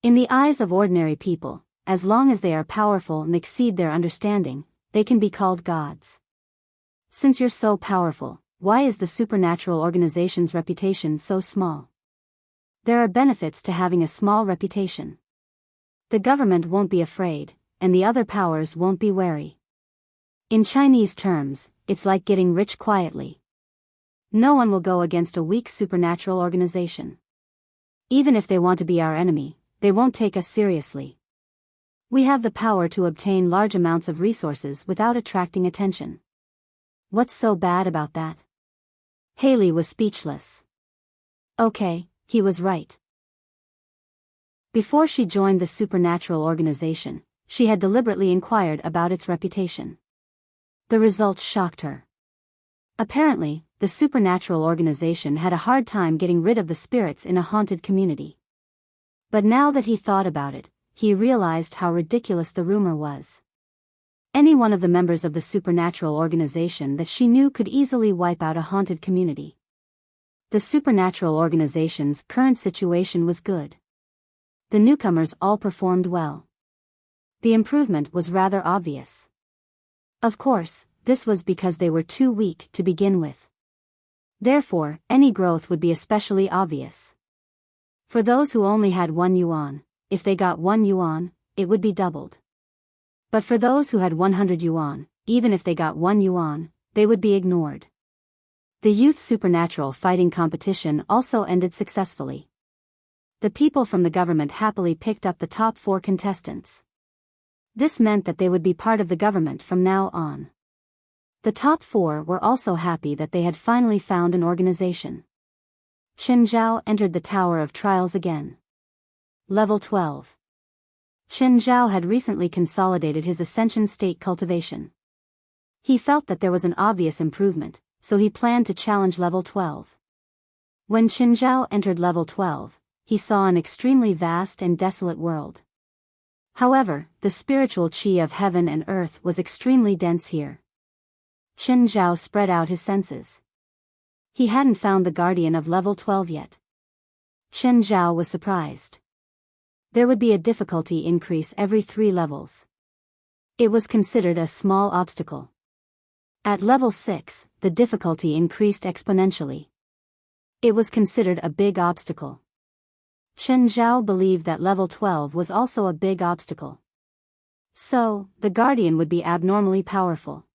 Speaker 1: In the eyes of ordinary people, as long as they are powerful and exceed their understanding, they can be called gods. Since you're so powerful, why is the supernatural organization's reputation so small? There are benefits to having a small reputation. The government won't be afraid, and the other powers won't be wary. In Chinese terms, it's like getting rich quietly. No one will go against a weak supernatural organization. Even if they want to be our enemy, they won't take us seriously. We have the power to obtain large amounts of resources without attracting attention. What's so bad about that? Haley was speechless. Okay, he was right. Before she joined the supernatural organization, she had deliberately inquired about its reputation. The results shocked her. Apparently, the supernatural organization had a hard time getting rid of the spirits in a haunted community. But now that he thought about it, he realized how ridiculous the rumor was. Any one of the members of the supernatural organization that she knew could easily wipe out a haunted community. The supernatural organization's current situation was good. The newcomers all performed well. The improvement was rather obvious. Of course, this was because they were too weak to begin with. Therefore, any growth would be especially obvious. For those who only had 1 yuan, if they got 1 yuan, it would be doubled. But for those who had 100 yuan, even if they got 1 yuan, they would be ignored. The youth supernatural fighting competition also ended successfully. The people from the government happily picked up the top 4 contestants. This meant that they would be part of the government from now on. The top 4 were also happy that they had finally found an organization. Chen Zhao entered the Tower of Trials again. Level 12. Chen Zhao had recently consolidated his Ascension state cultivation. He felt that there was an obvious improvement, so he planned to challenge level 12. When Qinzhao entered level 12, he saw an extremely vast and desolate world. However, the spiritual qi of heaven and earth was extremely dense here. Qinzhao spread out his senses. He hadn't found the guardian of level 12 yet. Qinzhao was surprised. There would be a difficulty increase every 3 levels. It was considered a small obstacle. At level 6, the difficulty increased exponentially. It was considered a big obstacle. Qinzhao believed that level 12 was also a big obstacle. So, the guardian would be abnormally powerful.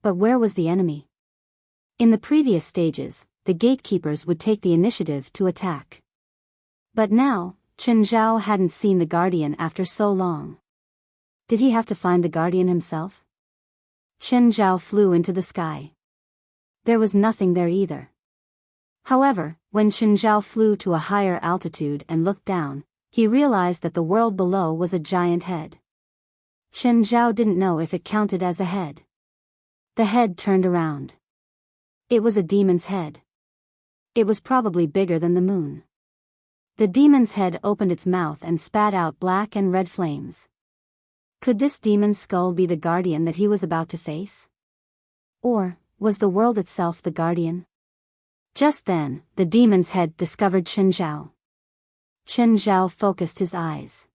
Speaker 1: But where was the enemy? In the previous stages, the gatekeepers would take the initiative to attack. But now, Qinzhao hadn't seen the guardian after so long. Did he have to find the guardian himself? Qinzhao flew into the sky. There was nothing there either. However, when Qinzhao flew to a higher altitude and looked down, he realized that the world below was a giant head. Qinzhao didn't know if it counted as a head. The head turned around. It was a demon's head. It was probably bigger than the moon. The demon's head opened its mouth and spat out black and red flames. Could this demon's skull be the guardian that he was about to face? Or, was the world itself the guardian? Just then, the demon's head discovered Qinzhao. Qinzhao focused his eyes.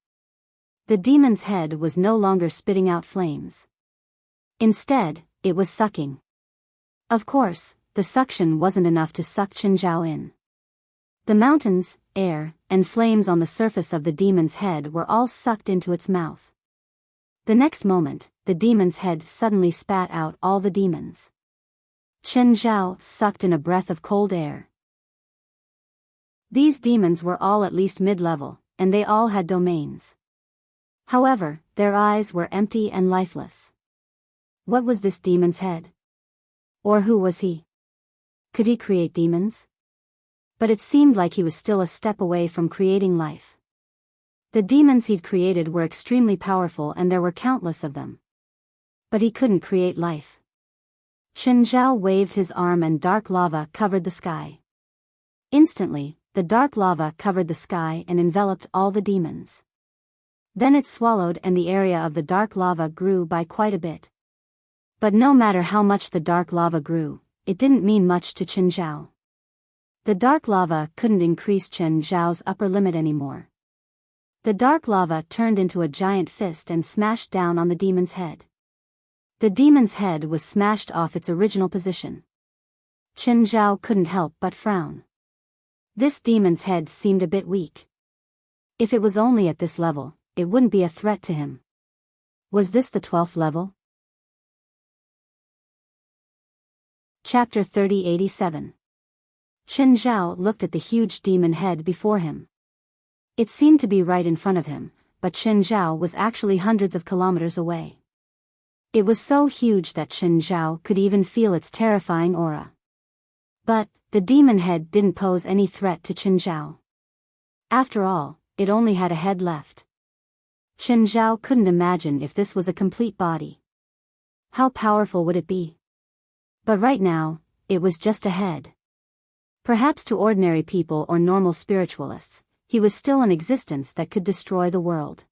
Speaker 1: The demon's head was no longer spitting out flames. Instead, it was sucking. Of course, the suction wasn't enough to suck Qinzhao in. The mountains, air, and flames on the surface of the demon's head were all sucked into its mouth. The next moment, the demon's head suddenly spat out all the demons. Qinzhao sucked in a breath of cold air. These demons were all at least mid-level, and they all had domains. However, their eyes were empty and lifeless. What was this demon's head? Or who was he? Could he create demons? But it seemed like he was still a step away from creating life. The demons he'd created were extremely powerful and there were countless of them. But he couldn't create life. Qinzhao waved his arm and dark lava covered the sky. Instantly, the dark lava covered the sky and enveloped all the demons. Then it swallowed and the area of the dark lava grew by quite a bit. But no matter how much the dark lava grew, it didn't mean much to Qinzhao. The dark lava couldn't increase Qinzhao's upper limit anymore. The dark lava turned into a giant fist and smashed down on the demon's head. The demon's head was smashed off its original position. Qinzhao couldn't help but frown. This demon's head seemed a bit weak. If it was only at this level, it wouldn't be a threat to him. Was this the 12th level? Chapter 3087. Qinzhao looked at the huge demon head before him. It seemed to be right in front of him, but Qinzhao was actually hundreds of kilometers away. It was so huge that Qinzhao could even feel its terrifying aura. But, the demon head didn't pose any threat to Qinzhao. After all, it only had a head left. Qinzhao couldn't imagine if this was a complete body. How powerful would it be? But right now, it was just a head. Perhaps to ordinary people or normal spiritualists, he was still an existence that could destroy the world.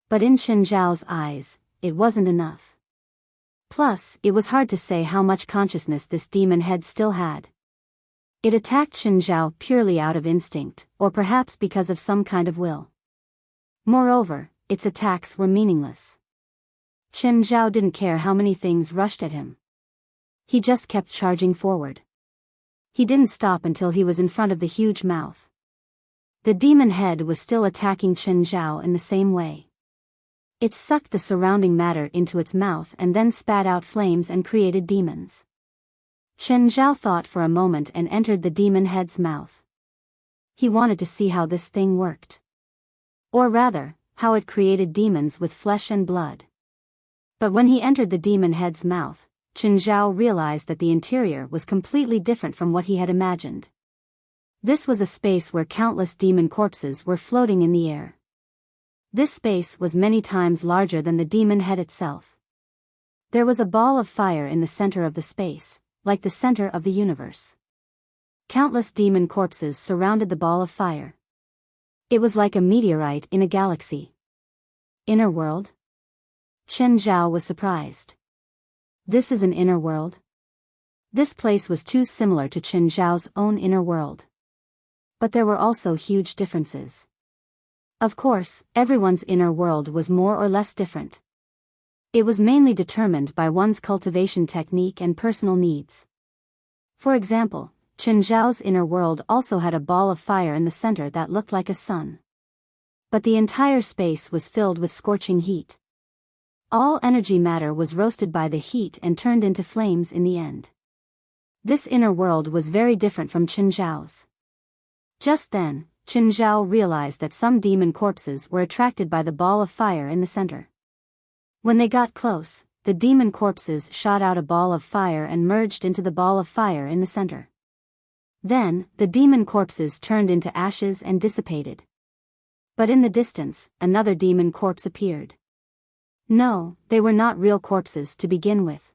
Speaker 1: But in Qinzhao's eyes, it wasn't enough. Plus, it was hard to say how much consciousness this demon head still had. It attacked Qinzhao purely out of instinct, or perhaps because of some kind of will. Moreover, its attacks were meaningless. Qinzhao didn't care how many things rushed at him. He just kept charging forward. He didn't stop until he was in front of the huge mouth. The demon head was still attacking Qinzhao in the same way. It sucked the surrounding matter into its mouth and then spat out flames and created demons. Qinzhao thought for a moment and entered the demon head's mouth. He wanted to see how this thing worked. Or rather, how it created demons with flesh and blood. But when he entered the demon head's mouth, Qinzhao realized that the interior was completely different from what he had imagined. This was a space where countless demon corpses were floating in the air. This space was many times larger than the demon head itself. There was a ball of fire in the center of the space, like the center of the universe. Countless demon corpses surrounded the ball of fire. It was like a meteorite in a galaxy. Inner world? Chen Zhao was surprised. This is an inner world? This place was too similar to Chen Zhao's own inner world. But there were also huge differences. Of course, everyone's inner world was more or less different. It was mainly determined by one's cultivation technique and personal needs. For example, Chen Zhao's inner world also had a ball of fire in the center that looked like a sun. But the entire space was filled with scorching heat. All energy matter was roasted by the heat and turned into flames in the end. This inner world was very different from Chen Zhao's. Just then, Chen Zhao realized that some demon corpses were attracted by the ball of fire in the center. When they got close, the demon corpses shot out a ball of fire and merged into the ball of fire in the center. Then, the demon corpses turned into ashes and dissipated. But in the distance, another demon corpse appeared. No, they were not real corpses to begin with.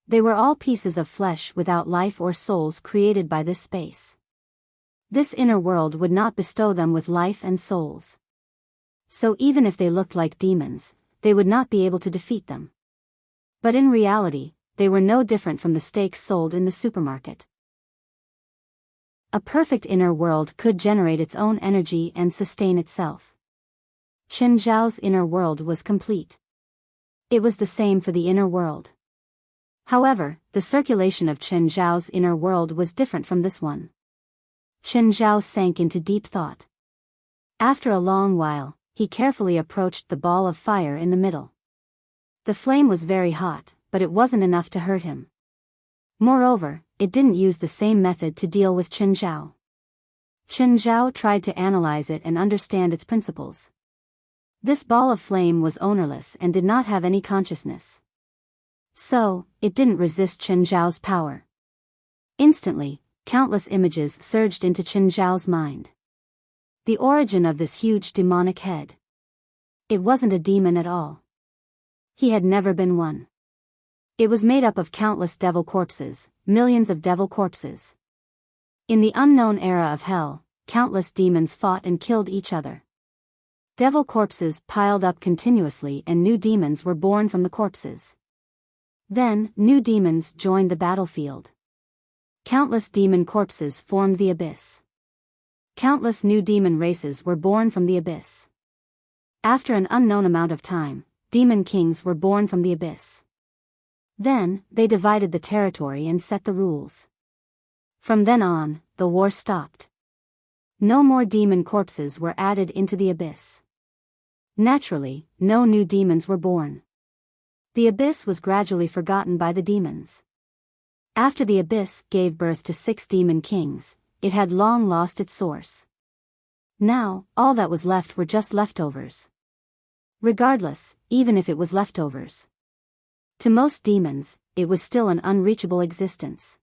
Speaker 1: They were all pieces of flesh without life or souls created by this space. This inner world would not bestow them with life and souls. So even if they looked like demons, they would not be able to defeat them. But in reality, they were no different from the steaks sold in the supermarket. A perfect inner world could generate its own energy and sustain itself. Chen Zhao's inner world was complete. It was the same for the inner world. However, the circulation of Chen Zhao's inner world was different from this one. Chen Zhao sank into deep thought. After a long while, he carefully approached the ball of fire in the middle. The flame was very hot, but it wasn't enough to hurt him. Moreover, it didn't use the same method to deal with Chen Zhao. Chen Zhao tried to analyze it and understand its principles. This ball of flame was ownerless and did not have any consciousness. So, it didn't resist Chen Zhao's power. Instantly, countless images surged into Chen Zhao's mind. The origin of this huge demonic head. It wasn't a demon at all. He had never been one. It was made up of countless devil corpses, millions of devil corpses. In the unknown era of hell, countless demons fought and killed each other. Devil corpses piled up continuously and new demons were born from the corpses. Then, new demons joined the battlefield. Countless demon corpses formed the abyss. Countless new demon races were born from the abyss. After an unknown amount of time, demon kings were born from the abyss. Then, they divided the territory and set the rules. From then on, the war stopped. No more demon corpses were added into the abyss. Naturally, no new demons were born. The abyss was gradually forgotten by the demons. After the abyss gave birth to 6 demon kings, it had long lost its source. Now, all that was left were just leftovers. Regardless, even if it was leftovers. To most demons, it was still an unreachable existence.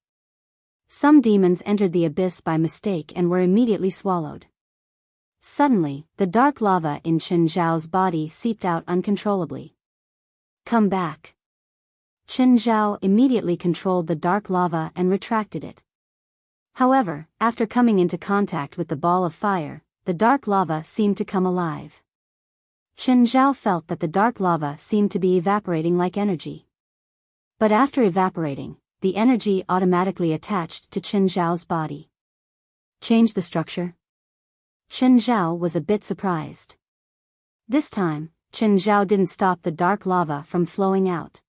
Speaker 1: Some demons entered the abyss by mistake and were immediately swallowed. Suddenly, the dark lava in Chen Zhao's body seeped out uncontrollably. Come back. Chen Zhao immediately controlled the dark lava and retracted it. However, after coming into contact with the ball of fire, the dark lava seemed to come alive. Chen Zhao felt that the dark lava seemed to be evaporating like energy. But after evaporating, the energy automatically attached to Chen Zhao's body. Change the structure? Chen Zhao was a bit surprised. This time, Chen Zhao didn't stop the dark lava from flowing out.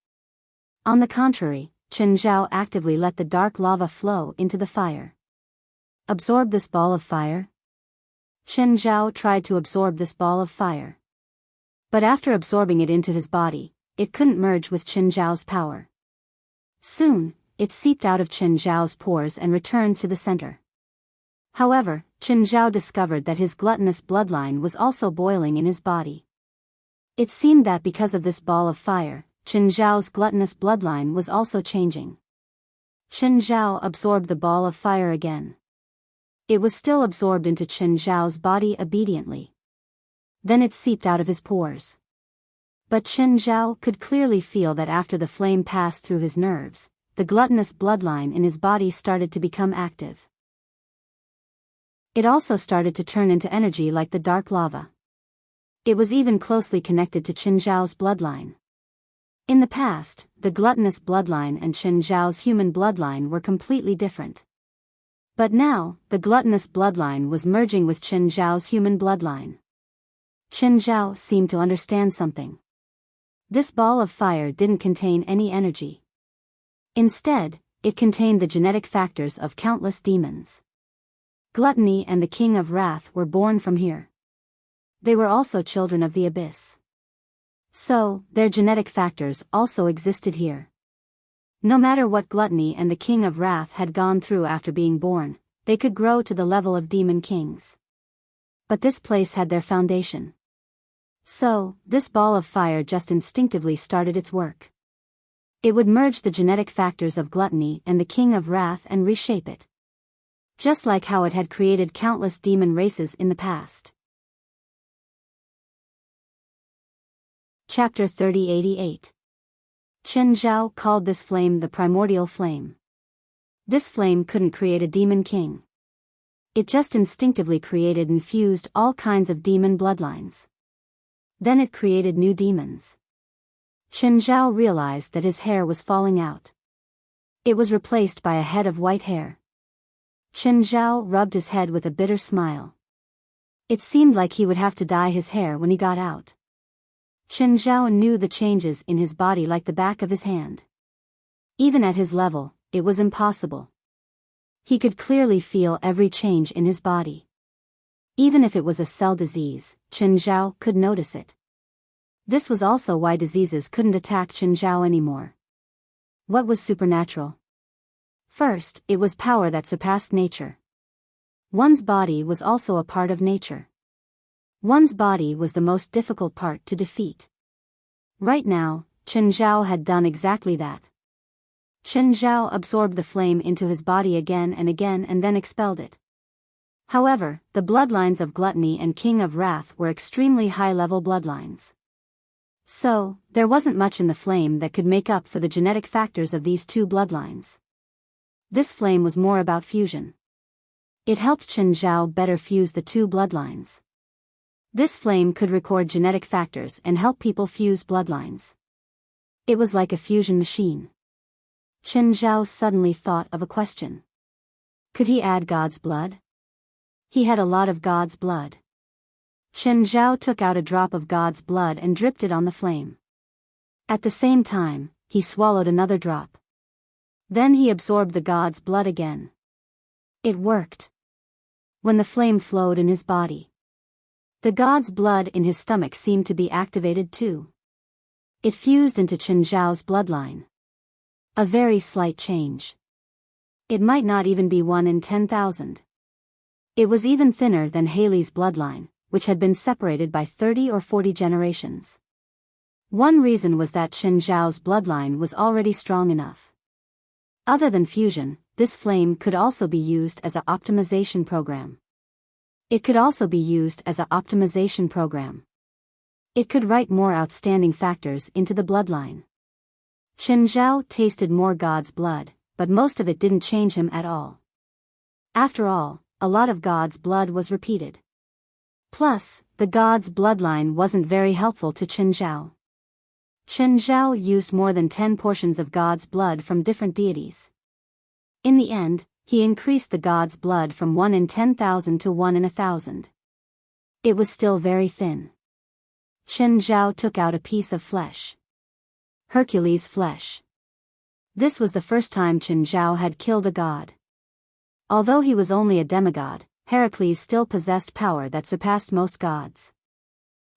Speaker 1: On the contrary, Chen Zhao actively let the dark lava flow into the fire. Absorb this ball of fire? Chen Zhao tried to absorb this ball of fire. But after absorbing it into his body, it couldn't merge with Chen Zhao's power. Soon, it seeped out of Chen Zhao's pores and returned to the center. However, Chen Zhao discovered that his gluttonous bloodline was also boiling in his body. It seemed that because of this ball of fire, Chen Zhao's gluttonous bloodline was also changing. Chen Zhao absorbed the ball of fire again. It was still absorbed into Chen Zhao's body obediently. Then it seeped out of his pores. But Chen Zhao could clearly feel that after the flame passed through his nerves, the gluttonous bloodline in his body started to become active. It also started to turn into energy like the dark lava. It was even closely connected to Qin Zhao's bloodline. In the past, the gluttonous bloodline and Qin Zhao's human bloodline were completely different. But now, the gluttonous bloodline was merging with Qin Zhao's human bloodline. Qin Zhao seemed to understand something. This ball of fire didn't contain any energy. Instead, it contained the genetic factors of countless demons. Gluttony and the King of Wrath were born from here. They were also children of the abyss. So, their genetic factors also existed here. No matter what Gluttony and the King of Wrath had gone through after being born, they could grow to the level of demon kings. But this place had their foundation. So, this ball of fire just instinctively started its work. It would merge the genetic factors of Gluttony and the King of Wrath and reshape it. Just like how it had created countless demon races in the past. Chapter 3088. Qin Zhao called this flame the primordial flame. This flame couldn't create a demon king. It just instinctively created and fused all kinds of demon bloodlines. Then it created new demons. Qin Zhao realized that his hair was falling out. It was replaced by a head of white hair. Qin Zhao rubbed his head with a bitter smile. It seemed like he would have to dye his hair when he got out. Qin Zhao knew the changes in his body like the back of his hand. Even at his level, it was impossible. He could clearly feel every change in his body. Even if it was a cell disease, Qin Zhao could notice it. This was also why diseases couldn't attack Qin Zhao anymore. What was supernatural? First, it was power that surpassed nature. One's body was also a part of nature. One's body was the most difficult part to defeat. Right now, Qin Zhao had done exactly that. Qin Zhao absorbed the flame into his body again and then expelled it. However, the bloodlines of Gluttony and King of Wrath were extremely high-level bloodlines. So, there wasn't much in the flame that could make up for the genetic factors of these two bloodlines. This flame was more about fusion. It helped Qin Zhao better fuse the two bloodlines. This flame could record genetic factors and help people fuse bloodlines. It was like a fusion machine. Qin Zhao suddenly thought of a question. Could he add God's blood? He had a lot of God's blood. Qin Zhao took out a drop of God's blood and dripped it on the flame. At the same time, he swallowed another drop. Then he absorbed the God's blood again. It worked. When the flame flowed in his body, the God's blood in his stomach seemed to be activated too. It fused into Qin Zhao's bloodline. A very slight change. It might not even be 1 in 10,000. It was even thinner than Haley's bloodline, which had been separated by 30 or 40 generations. One reason was that Qin Zhao's bloodline was already strong enough. Other than fusion, this flame could also be used as an optimization program. It could also be used as an optimization program. It could write more outstanding factors into the bloodline. Qin Zhao tasted more God's blood, but most of it didn't change him at all. After all, a lot of God's blood was repeated. Plus, the God's bloodline wasn't very helpful to Qin Zhao. Qin Zhao used more than 10 portions of God's blood from different deities. In the end, he increased the God's blood from 1 in 10,000 to 1 in 1,000. It was still very thin. Qin Zhao took out a piece of flesh. Hercules' flesh. This was the first time Qin Zhao had killed a god. Although he was only a demigod, Heracles still possessed power that surpassed most gods.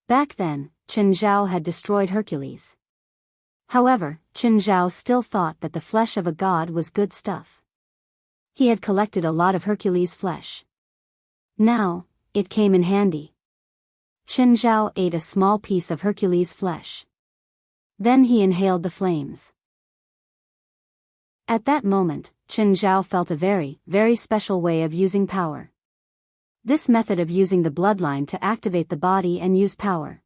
Speaker 1: Back then, Qin Zhao had destroyed Hercules. However, Qin Zhao still thought that the flesh of a god was good stuff. He had collected a lot of Hercules' flesh. Now, it came in handy. Qin Zhao ate a small piece of Hercules' flesh. Then he inhaled the flames. At that moment, Qin Zhao felt a very, very special way of using power. This method of using the bloodline to activate the body and use power.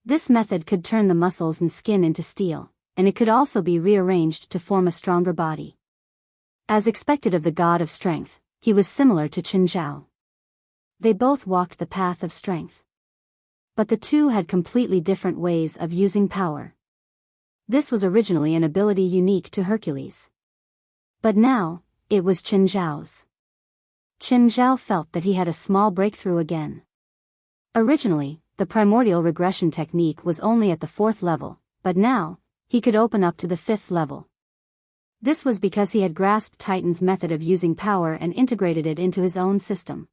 Speaker 1: This method could turn the muscles and skin into steel, and it could also be rearranged to form a stronger body. As expected of the god of strength, he was similar to Chen Zhao. They both walked the path of strength. But the two had completely different ways of using power. This was originally an ability unique to Hercules. But now, it was Chen Zhao's. Chen Zhao felt that he had a small breakthrough again. Originally, the primordial regression technique was only at the 4th level, but now, he could open up to the 5th level. This was because he had grasped Titan's method of using power and integrated it into his own system.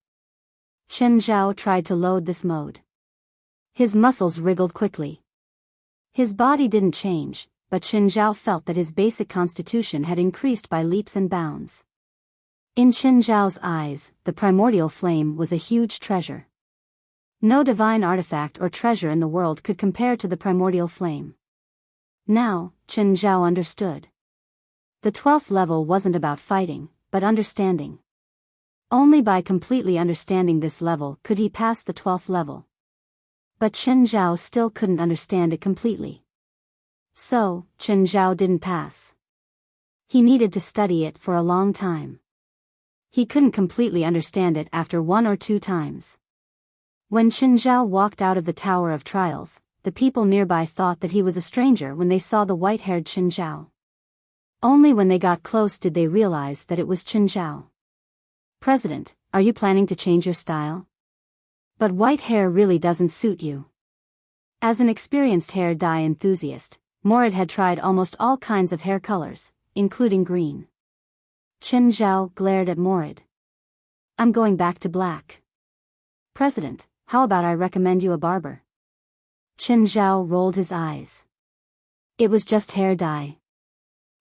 Speaker 1: Chen Zhao tried to load this mode. His muscles wriggled quickly. His body didn't change, but Chen Zhao felt that his basic constitution had increased by leaps and bounds. In Chen Zhao's eyes, the primordial flame was a huge treasure. No divine artifact or treasure in the world could compare to the primordial flame. Now, Chen Zhao understood. The 12th level wasn't about fighting, but understanding. Only by completely understanding this level could he pass the 12th level. But Chen Zhao still couldn't understand it completely. So, Chen Zhao didn't pass. He needed to study it for a long time. He couldn't completely understand it after 1 or 2 times. When Chen Zhao walked out of the Tower of Trials, the people nearby thought that he was a stranger when they saw the white-haired Chen Zhao. Only when they got close did they realize that it was Chen Zhao. "President, are you planning to change your style? But white hair really doesn't suit you." As an experienced hair dye enthusiast, Morid had tried almost all kinds of hair colors, including green. Chen Zhao glared at Morid. "I'm going back to black." "President, how about I recommend you a barber?" Chen Zhao rolled his eyes. It was just hair dye.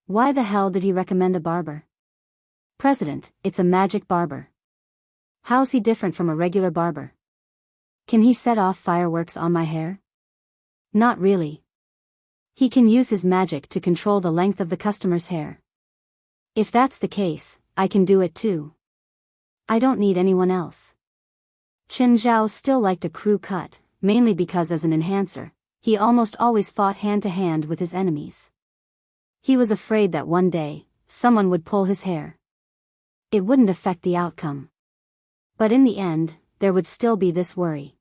Speaker 1: Why the hell did he recommend a barber? "President, it's a magic barber." "How's he different from a regular barber? Can he set off fireworks on my hair?" "Not really. He can use his magic to control the length of the customer's hair." "If that's the case, I can do it too. I don't need anyone else." Chen Zhao still liked a crew cut, mainly because as an enhancer, he almost always fought hand-to-hand with his enemies. He was afraid that one day, someone would pull his hair. It wouldn't affect the outcome. But in the end, there would still be this worry.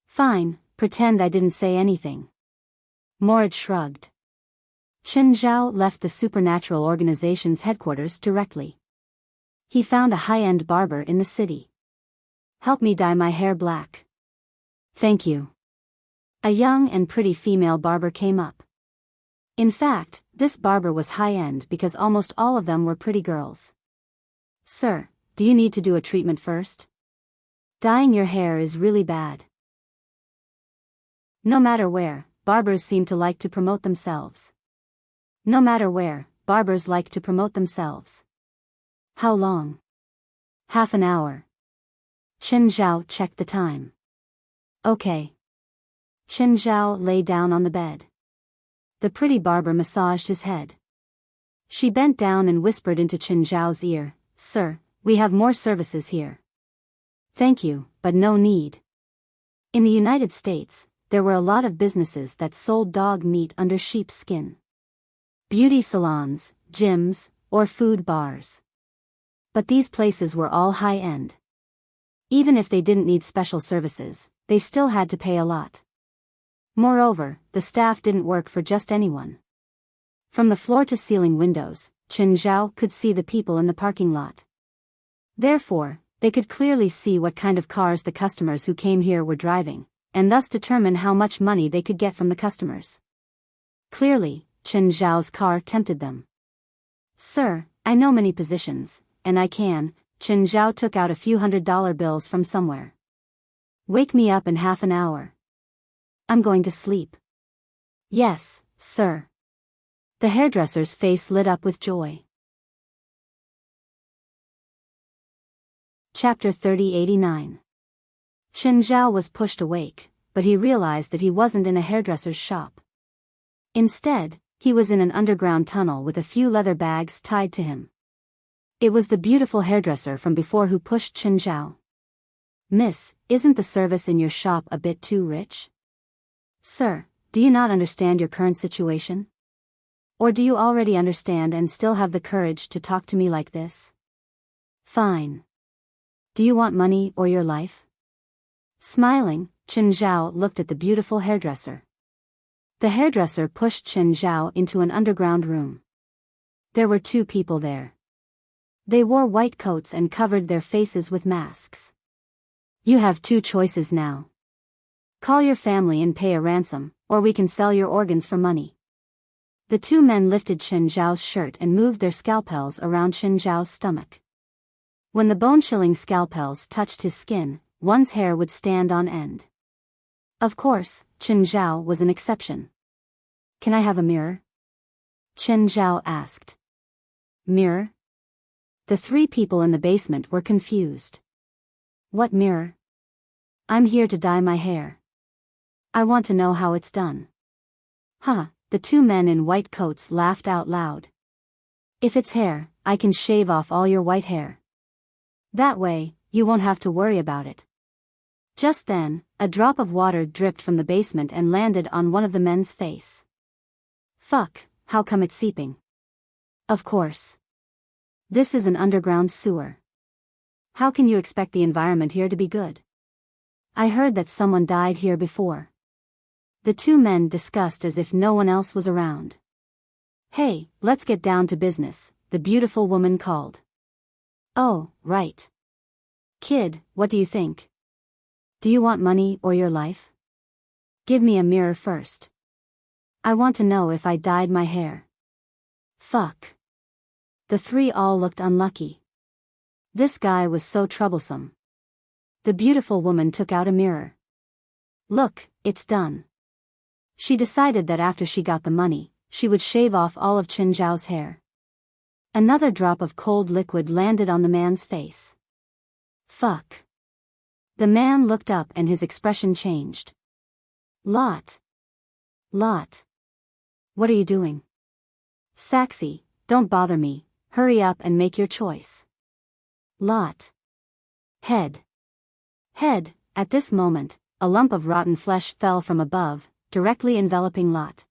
Speaker 1: "Fine, pretend I didn't say anything." Morid shrugged. Chen Zhao left the supernatural organization's headquarters directly. He found a high-end barber in the city. "Help me dye my hair black." "Thank you." A young and pretty female barber came up. In fact, this barber was high-end because almost all of them were pretty girls. "Sir, do you need to do a treatment first? Dyeing your hair is really bad." No matter where, barbers seem to like to promote themselves. No matter where, barbers like to promote themselves. "How long?" "Half an hour." Chen Zhao checked the time. "Okay." Chen Zhao lay down on the bed. The pretty barber massaged his head. She bent down and whispered into Chen Zhao's ear, "Sir, we have more services here." "Thank you, but no need." In the United States, there were a lot of businesses that sold dog meat under sheep's skin. Beauty salons, gyms, or food bars. But these places were all high-end. Even if they didn't need special services, they still had to pay a lot. Moreover, the staff didn't work for just anyone. From the floor-to-ceiling windows, Chen Zhao could see the people in the parking lot. Therefore, they could clearly see what kind of cars the customers who came here were driving, and thus determine how much money they could get from the customers. Clearly, Chen Zhao's car tempted them. "Sir, I know many positions, and I can." Chen Zhao took out a few $100 bills from somewhere. "Wake me up in half an hour. I'm going to sleep." "Yes, sir." The hairdresser's face lit up with joy. Chapter 3089. Chen Zhao was pushed awake, but he realized that he wasn't in a hairdresser's shop. Instead, he was in an underground tunnel with a few leather bags tied to him. It was the beautiful hairdresser from before who pushed Chen Zhao. "Miss, isn't the service in your shop a bit too rich?" "Sir, do you not understand your current situation? Or do you already understand and still have the courage to talk to me like this? Fine. Do you want money or your life? Smiling, Chen Zhao looked at the beautiful hairdresser. The hairdresser pushed Chen Zhao into an underground room. There were 2 people there. They wore white coats and covered their faces with masks. You have 2 choices now. Call your family and pay a ransom, or we can sell your organs for money. The 2 men lifted Chen Zhao's shirt and moved their scalpels around Chen Zhao's stomach. When the bone-chilling scalpels touched his skin, one's hair would stand on end. Of course, Chen Zhao was an exception. Can I have a mirror? Chen Zhao asked. Mirror? The 3 people in the basement were confused. What mirror? I'm here to dye my hair. I want to know how it's done. Huh, the 2 men in white coats laughed out loud. If it's hair, I can shave off all your white hair. That way, you won't have to worry about it. Just then, a drop of water dripped from the basement and landed on one of the men's face. Fuck, how come it's seeping? Of course. This is an underground sewer. How can you expect the environment here to be good? I heard that someone died here before. The 2 men discussed as if no one else was around. Hey, let's get down to business, the beautiful woman called. Oh, right. Kid, what do you think? Do you want money or your life? Give me a mirror first. I want to know if I dyed my hair. Fuck. The 3 all looked unlucky. This guy was so troublesome. The beautiful woman took out a mirror. Look, it's done. She decided that after she got the money, she would shave off all of Chen Zhao's hair. Another drop of cold liquid landed on the man's face. Fuck. The man looked up and his expression changed. Lot. What are you doing? Saxy, don't bother me, hurry up and make your choice. Lot. Head. At this moment, a lump of rotten flesh fell from above, directly enveloping Lot.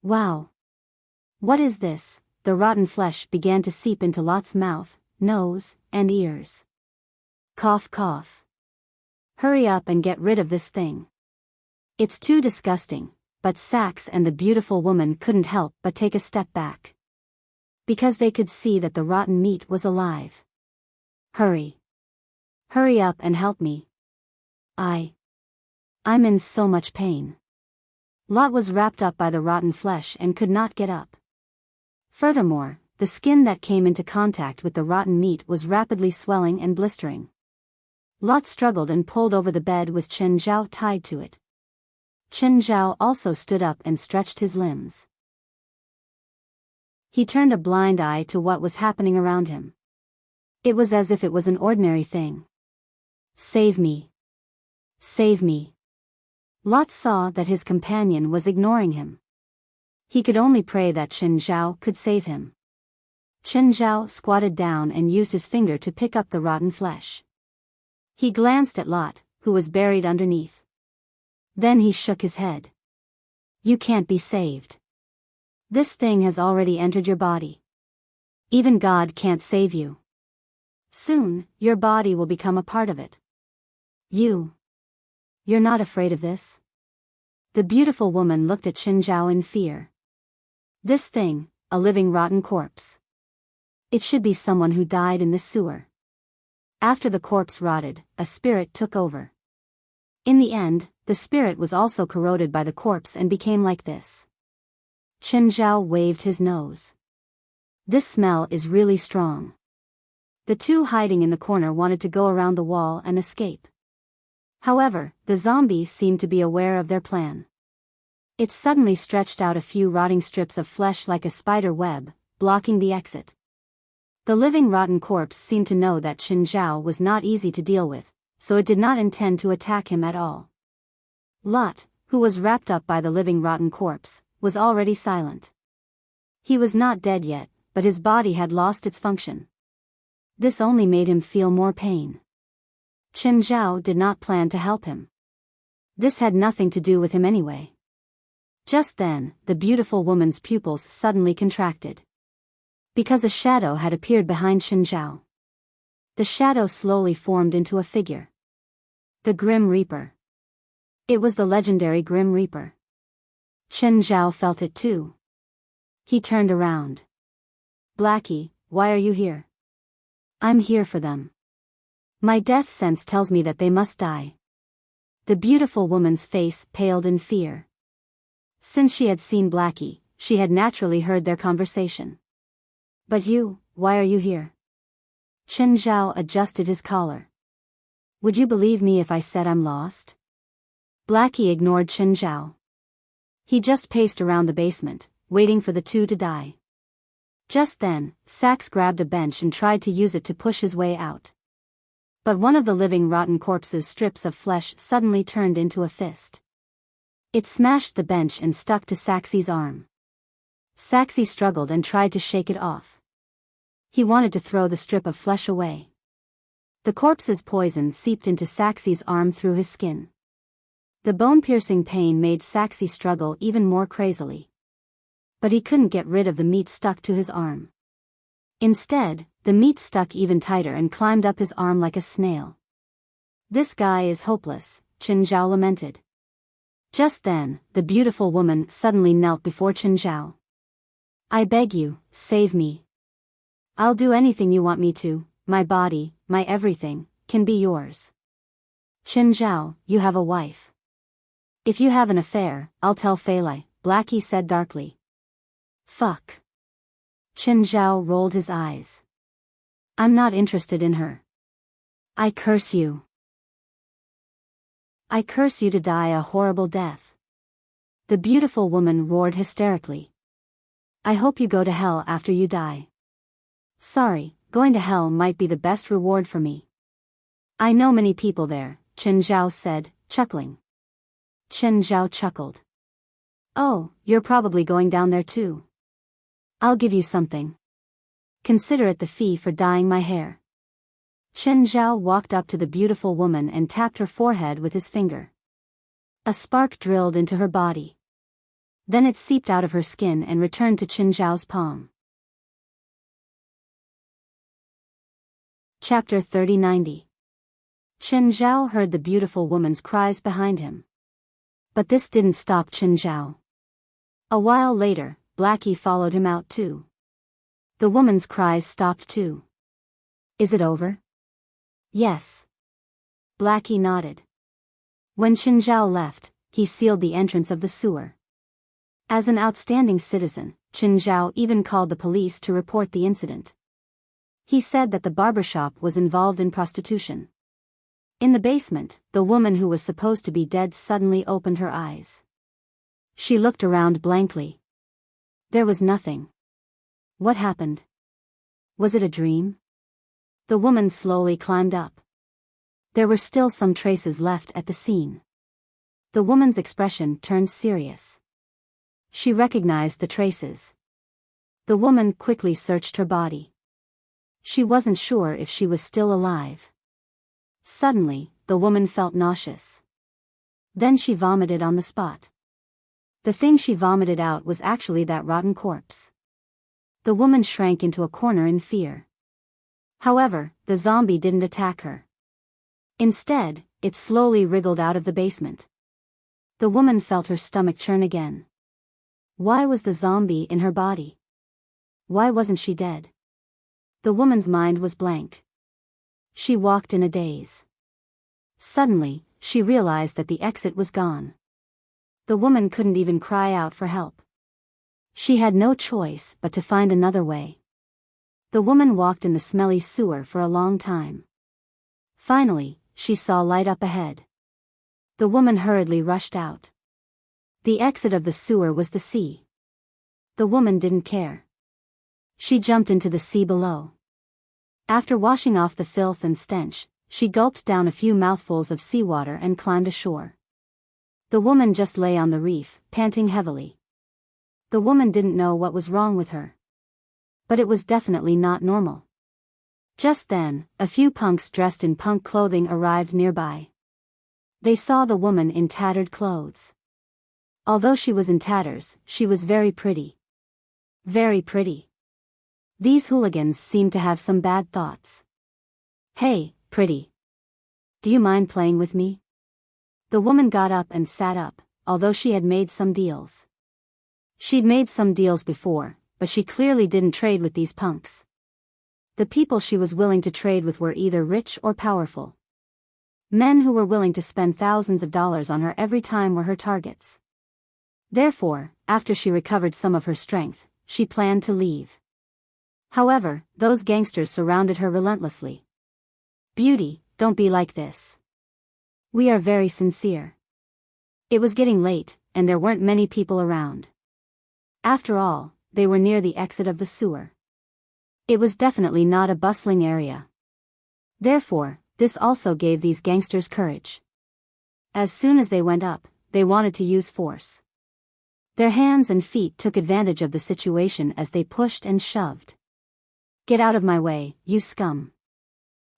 Speaker 1: Wow. What is this? The rotten flesh began to seep into Lot's mouth, nose, and ears. Cough cough. Hurry up and get rid of this thing. It's too disgusting, but Sax and the beautiful woman couldn't help but take a step back. Because they could see that the rotten meat was alive. Hurry up and help me. I'm in so much pain. Lot was wrapped up by the rotten flesh and could not get up. Furthermore, the skin that came into contact with the rotten meat was rapidly swelling and blistering. Lot struggled and pulled over the bed with Chen Zhao tied to it. Chen Zhao also stood up and stretched his limbs. He turned a blind eye to what was happening around him. It was as if it was an ordinary thing. Save me. Save me. Lot saw that his companion was ignoring him. He could only pray that Chen Zhao could save him. Chen Zhao squatted down and used his finger to pick up the rotten flesh. He glanced at Lot, who was buried underneath. Then he shook his head. You can't be saved. This thing has already entered your body. Even God can't save you. Soon, your body will become a part of it. You're not afraid of this? The beautiful woman looked at Chen Zhao in fear. This thing, a living rotten corpse. It should be someone who died in this sewer. After the corpse rotted, a spirit took over. In the end, the spirit was also corroded by the corpse and became like this. Chen Zhao waved his nose. This smell is really strong. The 2 hiding in the corner wanted to go around the wall and escape. However, the zombie seemed to be aware of their plan. It suddenly stretched out a few rotting strips of flesh like a spider web, blocking the exit. The living rotten corpse seemed to know that Chen Zhao was not easy to deal with, so it did not intend to attack him at all. Lot, who was wrapped up by the living rotten corpse, was already silent. He was not dead yet, but his body had lost its function. This only made him feel more pain. Chen Zhao did not plan to help him. This had nothing to do with him anyway. Just then, the beautiful woman's pupils suddenly contracted. Because a shadow had appeared behind Chenzhao. The shadow slowly formed into a figure. The Grim Reaper. It was the legendary Grim Reaper. Chenzhao felt it too. He turned around. Blackie, why are you here? I'm here for them. My death sense tells me that they must die. The beautiful woman's face paled in fear. Since she had seen Blackie, she had naturally heard their conversation. But you, why are you here? Chenzhao adjusted his collar. Would you believe me if I said I'm lost? Blackie ignored Chenzhao. He just paced around the basement, waiting for the two to die. Just then, Sax grabbed a bench and tried to use it to push his way out. But one of the living rotten corpse's strips of flesh suddenly turned into a fist. It smashed the bench and stuck to Saxy's arm. Saxy struggled and tried to shake it off. He wanted to throw the strip of flesh away. The corpse's poison seeped into Saxy's arm through his skin. The bone-piercing pain made Saxy struggle even more crazily. But he couldn't get rid of the meat stuck to his arm. Instead, the meat stuck even tighter and climbed up his arm like a snail. This guy is hopeless, Chenzhao lamented. Just then, the beautiful woman suddenly knelt before Chenzhao. I beg you, save me. I'll do anything you want me to, my body, my everything, can be yours. Chenzhao, you have a wife. If you have an affair, I'll tell Feilai, Blackie said darkly. Fuck. Chenzhao rolled his eyes. I'm not interested in her. I curse you. I curse you to die a horrible death. The beautiful woman roared hysterically. I hope you go to hell after you die. Sorry, going to hell might be the best reward for me. I know many people there, Chenzhao said, chuckling. Chenzhao chuckled. Oh, you're probably going down there too. I'll give you something. Consider it the fee for dyeing my hair. Chenzhao walked up to the beautiful woman and tapped her forehead with his finger. A spark drilled into her body. Then it seeped out of her skin and returned to Chenzhao's palm. Chapter 30-90. Chenzhao heard the beautiful woman's cries behind him. But this didn't stop Chenzhao. A while later, Blackie followed him out too. The woman's cries stopped too. Is it over? Yes. Blackie nodded. When Chenzhao left, he sealed the entrance of the sewer. As an outstanding citizen, Chenzhao even called the police to report the incident. He said that the barbershop was involved in prostitution. In the basement, the woman who was supposed to be dead suddenly opened her eyes. She looked around blankly. There was nothing. What happened? Was it a dream? The woman slowly climbed up. There were still some traces left at the scene. The woman's expression turned serious. She recognized the traces. The woman quickly searched her body. She wasn't sure if she was still alive. Suddenly, the woman felt nauseous. Then she vomited on the spot. The thing she vomited out was actually that rotten corpse. The woman shrank into a corner in fear. However, the zombie didn't attack her. Instead, it slowly wriggled out of the basement. The woman felt her stomach churn again. Why was the zombie in her body? Why wasn't she dead? The woman's mind was blank. She walked in a daze. Suddenly, she realized that the exit was gone. The woman couldn't even cry out for help. She had no choice but to find another way. The woman walked in the smelly sewer for a long time. Finally, she saw light up ahead. The woman hurriedly rushed out. The exit of the sewer was the sea. The woman didn't care. She jumped into the sea below. After washing off the filth and stench, she gulped down a few mouthfuls of seawater and climbed ashore. The woman just lay on the reef, panting heavily. The woman didn't know what was wrong with her. But it was definitely not normal. Just then, a few punks dressed in punk clothing arrived nearby. They saw the woman in tattered clothes. Although she was in tatters, she was very pretty. Very pretty. These hooligans seemed to have some bad thoughts. "Hey, pretty. Do you mind playing with me?" The woman got up and sat up, although she had made some deals. She'd made some deals before, but she clearly didn't trade with these punks. The people she was willing to trade with were either rich or powerful. Men who were willing to spend thousands of dollars on her every time were her targets. Therefore, after she recovered some of her strength, she planned to leave. However, those gangsters surrounded her relentlessly. "Beauty, don't be like this. We are very sincere." It was getting late, and there weren't many people around. After all, they were near the exit of the sewer. It was definitely not a bustling area. Therefore, this also gave these gangsters courage. As soon as they went up, they wanted to use force. Their hands and feet took advantage of the situation as they pushed and shoved. "Get out of my way, you scum."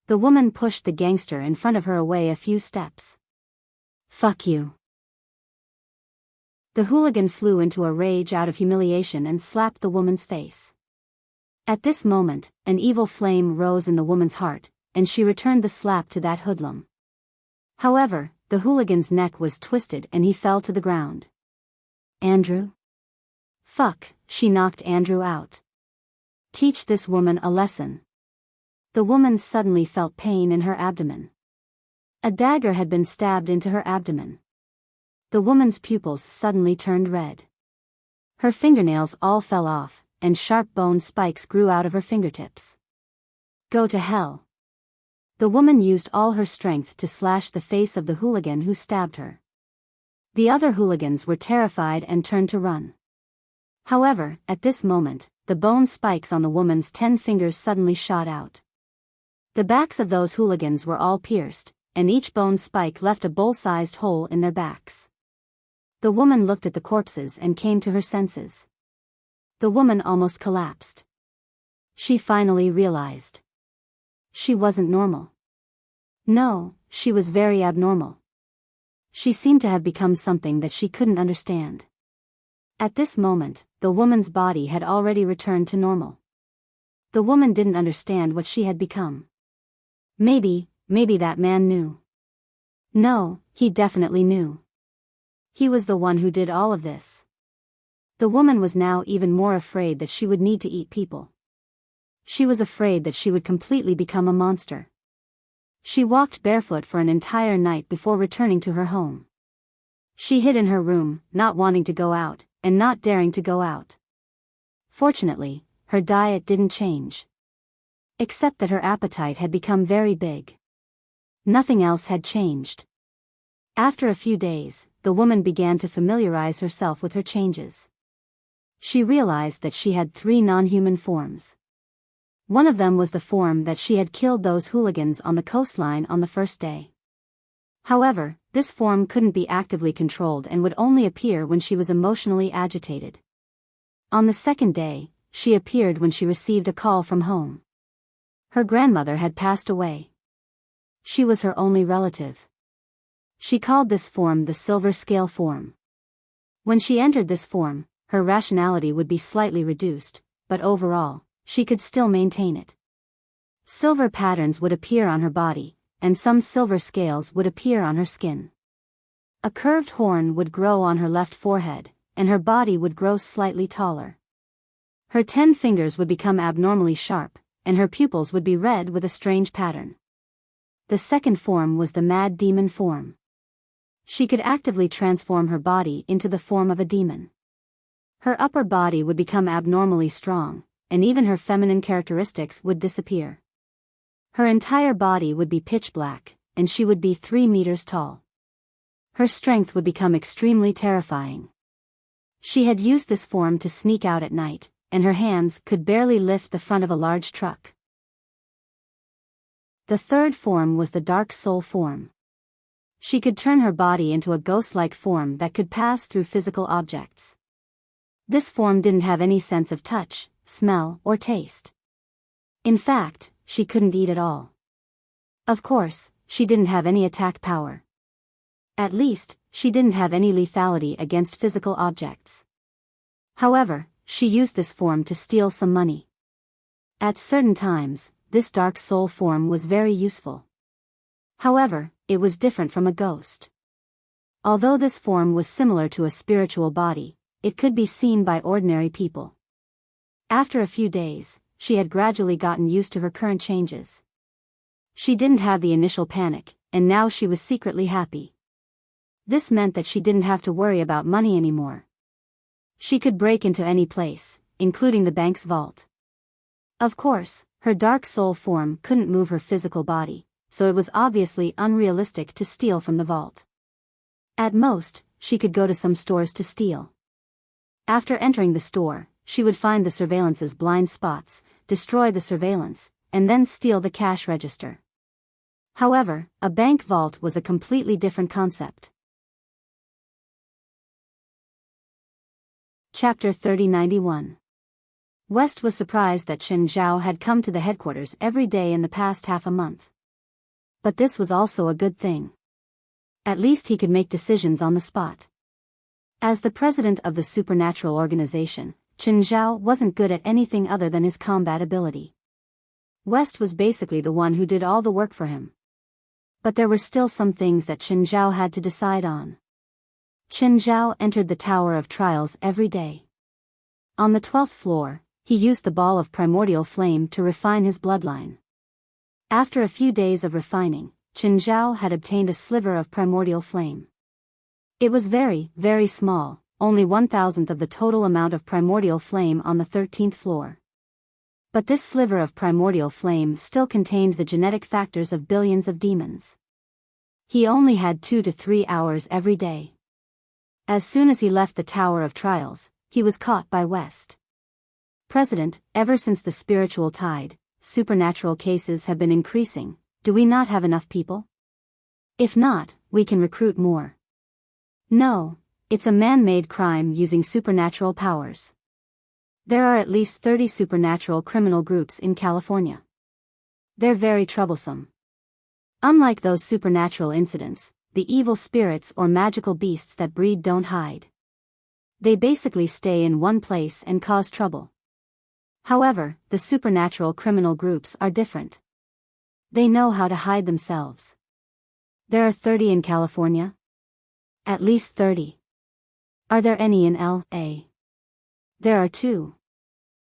Speaker 1: The woman pushed the gangster in front of her away a few steps. "Fuck you." The hooligan flew into a rage out of humiliation and slapped the woman's face. At this moment, an evil flame rose in the woman's heart, and she returned the slap to that hoodlum. However, the hooligan's neck was twisted and he fell to the ground. "Andrew?" "Fuck," she knocked Andrew out. "Teach this woman a lesson." The woman suddenly felt pain in her abdomen. A dagger had been stabbed into her abdomen. The woman's pupils suddenly turned red. Her fingernails all fell off, and sharp bone spikes grew out of her fingertips. "Go to hell." The woman used all her strength to slash the face of the hooligan who stabbed her. The other hooligans were terrified and turned to run. However, at this moment, the bone spikes on the woman's 10 fingers suddenly shot out. The backs of those hooligans were all pierced, and each bone spike left a bowl-sized hole in their backs. The woman looked at the corpses and came to her senses. The woman almost collapsed. She finally realized. She wasn't normal. No, she was very abnormal. She seemed to have become something that she couldn't understand. At this moment, the woman's body had already returned to normal. The woman didn't understand what she had become. Maybe that man knew. No, he definitely knew. He was the one who did all of this. The woman was now even more afraid that she would need to eat people. She was afraid that she would completely become a monster. She walked barefoot for an entire night before returning to her home. She hid in her room, not wanting to go out, and not daring to go out. Fortunately, her diet didn't change. Except that her appetite had become very big. Nothing else had changed. After a few days, the woman began to familiarize herself with her changes. She realized that she had 3 non-human forms. One of them was the form that she had killed those hooligans on the coastline on the first day. However, this form couldn't be actively controlled and would only appear when she was emotionally agitated. On the second day, she appeared when she received a call from home. Her grandmother had passed away. She was her only relative. She called this form the silver scale form. When she entered this form, her rationality would be slightly reduced, but overall, she could still maintain it. Silver patterns would appear on her body, and some silver scales would appear on her skin. A curved horn would grow on her left forehead, and her body would grow slightly taller. Her 10 fingers would become abnormally sharp, and her pupils would be red with a strange pattern. The second form was the mad demon form. She could actively transform her body into the form of a demon. Her upper body would become abnormally strong, and even her feminine characteristics would disappear. Her entire body would be pitch black, and she would be 3 meters tall. Her strength would become extremely terrifying. She had used this form to sneak out at night, and her hands could barely lift the front of a large truck. The third form was the dark soul form. She could turn her body into a ghost-like form that could pass through physical objects. This form didn't have any sense of touch, smell, or taste. In fact, she couldn't eat at all. Of course, she didn't have any attack power. At least, she didn't have any lethality against physical objects. However, she used this form to steal some money. At certain times, this dark soul form was very useful. However, it was different from a ghost. Although this form was similar to a spiritual body, it could be seen by ordinary people. After a few days, she had gradually gotten used to her current changes. She didn't have the initial panic, and now she was secretly happy. This meant that she didn't have to worry about money anymore. She could break into any place, including the bank's vault. Of course, her dark soul form couldn't move her physical body, so it was obviously unrealistic to steal from the vault. At most, she could go to some stores to steal. After entering the store, she would find the surveillance's blind spots, destroy the surveillance, and then steal the cash register. However, a bank vault was a completely different concept. Chapter 3091. West was surprised that Chen Zhao had come to the headquarters every day in the past half a month. But this was also a good thing. At least he could make decisions on the spot. As the president of the supernatural organization, Chen Zhao wasn't good at anything other than his combat ability. West was basically the one who did all the work for him. But there were still some things that Chen Zhao had to decide on. Chen Zhao entered the Tower of Trials every day. On the 12th floor, he used the ball of primordial flame to refine his bloodline. After a few days of refining, Chen Zhao had obtained a sliver of primordial flame. It was very, very small, only 1,000th of the total amount of primordial flame on the 13th floor. But this sliver of primordial flame still contained the genetic factors of billions of demons. He only had 2 to 3 hours every day. As soon as he left the Tower of Trials, he was caught by West. President, ever since the spiritual tide, supernatural cases have been increasing. Do we not have enough people? If not, we can recruit more. No, it's a man-made crime using supernatural powers. There are at least 30 supernatural criminal groups in California. They're very troublesome. Unlike those supernatural incidents, the evil spirits or magical beasts that breed don't hide. They basically stay in one place and cause trouble. However, the supernatural criminal groups are different. They know how to hide themselves. There are 30 in California? At least 30. Are there any in L.A.? There are 2.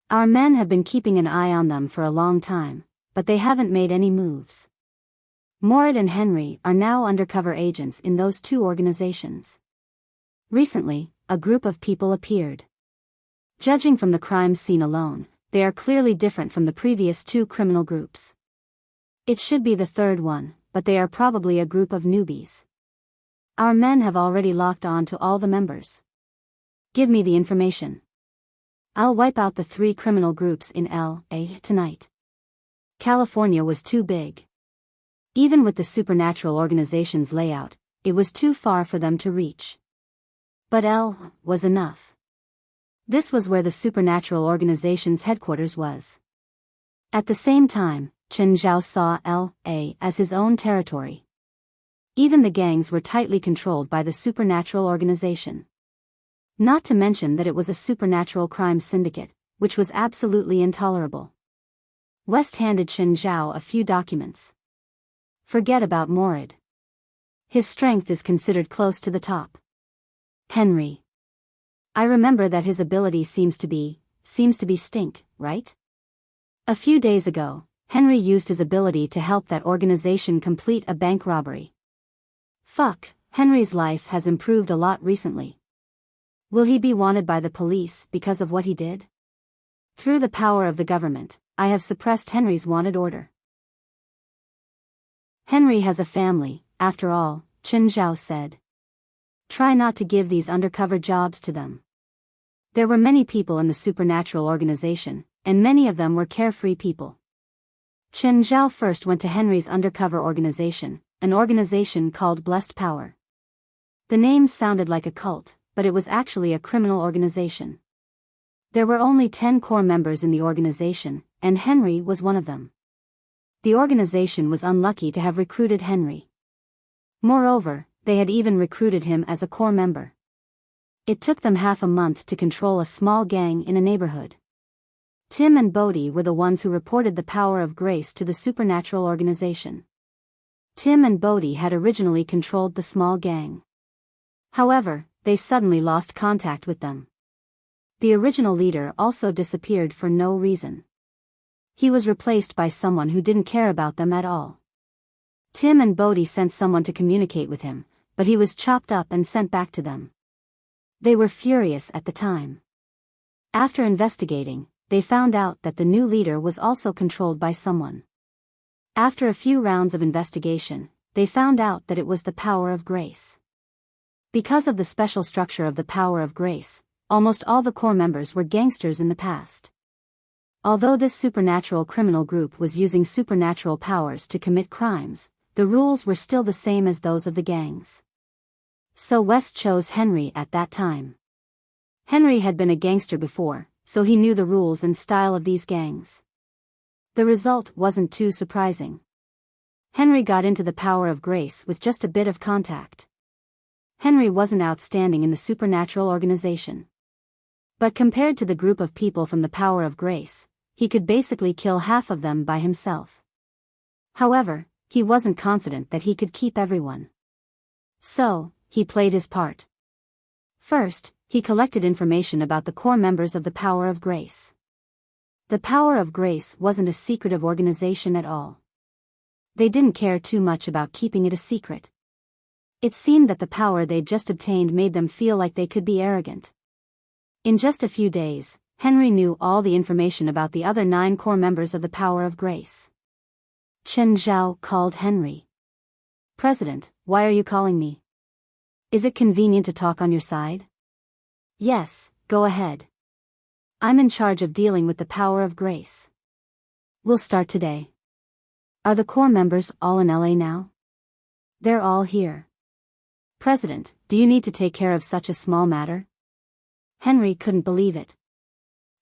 Speaker 1: Our men have been keeping an eye on them for a long time, but they haven't made any moves. Morid and Henry are now undercover agents in those 2 organizations. Recently, a group of people appeared. Judging from the crime scene alone, they are clearly different from the previous 2 criminal groups. It should be the third one, but they are probably a group of newbies. Our men have already locked on to all the members. Give me the information. I'll wipe out the 3 criminal groups in L.A. tonight. California was too big. Even with the supernatural organization's layout, it was too far for them to reach. But L was enough. This was where the supernatural organization's headquarters was. At the same time, Chen Zhao saw L.A. as his own territory. Even the gangs were tightly controlled by the supernatural organization. Not to mention that it was a supernatural crime syndicate, which was absolutely intolerable. West handed Chen Zhao a few documents. Forget about Morid. His strength is considered close to the top. Henry. I remember that his ability seems to be stink, right? A few days ago, Henry used his ability to help that organization complete a bank robbery. Fuck, Henry's life has improved a lot recently. Will he be wanted by the police because of what he did? Through the power of the government, I have suppressed Henry's wanted order. Henry has a family, after all, Chen Zhao said. Try not to give these undercover jobs to them. There were many people in the supernatural organization, and many of them were carefree people. Chen Zhao first went to Henry's undercover organization, an organization called Blessed Power. The name sounded like a cult, but it was actually a criminal organization. There were only 10 core members in the organization, and Henry was one of them. The organization was unlucky to have recruited Henry. Moreover, they had even recruited him as a core member. It took them half a month to control a small gang in a neighborhood. Tim and Bodhi were the ones who reported the power of grace to the supernatural organization. Tim and Bodhi had originally controlled the small gang. However, they suddenly lost contact with them. The original leader also disappeared for no reason. He was replaced by someone who didn't care about them at all. Tim and Bodhi sent someone to communicate with him, but he was chopped up and sent back to them. They were furious at the time. After investigating, they found out that the new leader was also controlled by someone. After a few rounds of investigation, they found out that it was the power of grace. Because of the special structure of the power of grace, almost all the core members were gangsters in the past. Although this supernatural criminal group was using supernatural powers to commit crimes, the rules were still the same as those of the gangs. So West chose Henry at that time. Henry had been a gangster before, so he knew the rules and style of these gangs. The result wasn't too surprising. Henry got into the power of grace with just a bit of contact. Henry wasn't outstanding in the supernatural organization. But compared to the group of people from the power of grace, he could basically kill half of them by himself. However, he wasn't confident that he could keep everyone. So, he played his part. First, he collected information about the core members of the power of grace. The power of grace wasn't a secretive organization at all. They didn't care too much about keeping it a secret. It seemed that the power they'd just obtained made them feel like they could be arrogant. In just a few days, Henry knew all the information about the other 9 core members of the power of grace. Chen Zhao called Henry. "President, why are you calling me? Is it convenient to talk on your side?" "Yes, go ahead. I'm in charge of dealing with the power of grace. We'll start today." "Are the core members all in LA now?" "They're all here." "President, do you need to take care of such a small matter?" Henry couldn't believe it.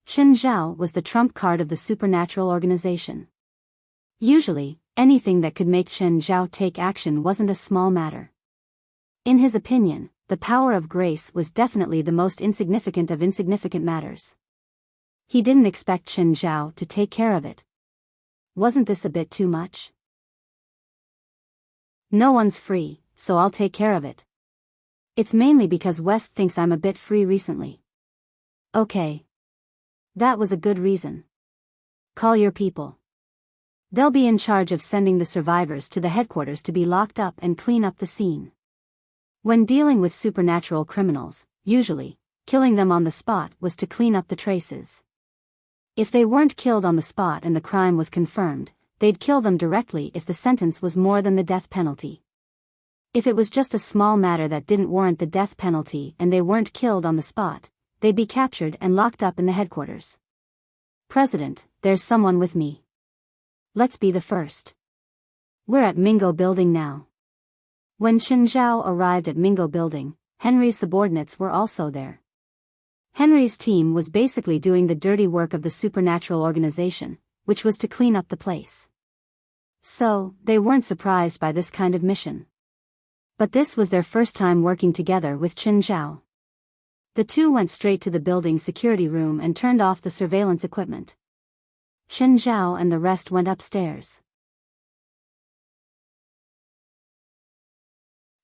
Speaker 1: Chen Zhao was the trump card of the supernatural organization. Usually, anything that could make Chen Zhao take action wasn't a small matter. In his opinion, the power of grace was definitely the most insignificant of insignificant matters. He didn't expect Chen Zhao to take care of it. Wasn't this a bit too much? "No one's free, so I'll take care of it. It's mainly because West thinks I'm a bit free recently." "Okay. That was a good reason. Call your people. They'll be in charge of sending the survivors to the headquarters to be locked up and clean up the scene." When dealing with supernatural criminals, usually, killing them on the spot was to clean up the traces. If they weren't killed on the spot and the crime was confirmed, they'd kill them directly if the sentence was more than the death penalty. If it was just a small matter that didn't warrant the death penalty and they weren't killed on the spot, they'd be captured and locked up in the headquarters. "President, there's someone with me. Let's be the first. We're at Mingo Building now." When Chen Zhao arrived at Mingo Building, Henry's subordinates were also there. Henry's team was basically doing the dirty work of the supernatural organization, which was to clean up the place. So, they weren't surprised by this kind of mission. But this was their first time working together with Chen Zhao. The two went straight to the building security room and turned off the surveillance equipment. Chen Zhao and the rest went upstairs.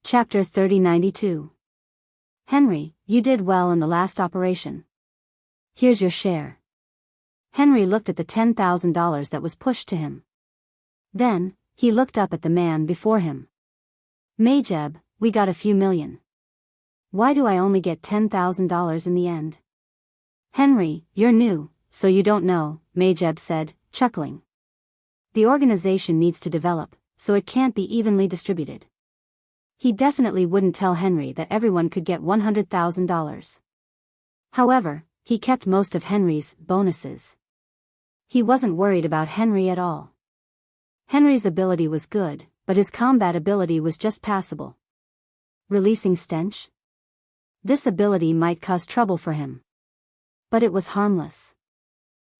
Speaker 1: Chapter 3092. "Henry, you did well in the last operation. Here's your share." Henry looked at the $10,000 that was pushed to him. Then, he looked up at the man before him. "Majeb, we got a few million. Why do I only get $10,000 in the end?" "Henry, you're new, so you don't know," Majeb said, chuckling. "The organization needs to develop, so it can't be evenly distributed." He definitely wouldn't tell Henry that everyone could get $100,000. However, he kept most of Henry's bonuses. He wasn't worried about Henry at all. Henry's ability was good, but his combat ability was just passable. Releasing stench? This ability might cause trouble for him. But it was harmless.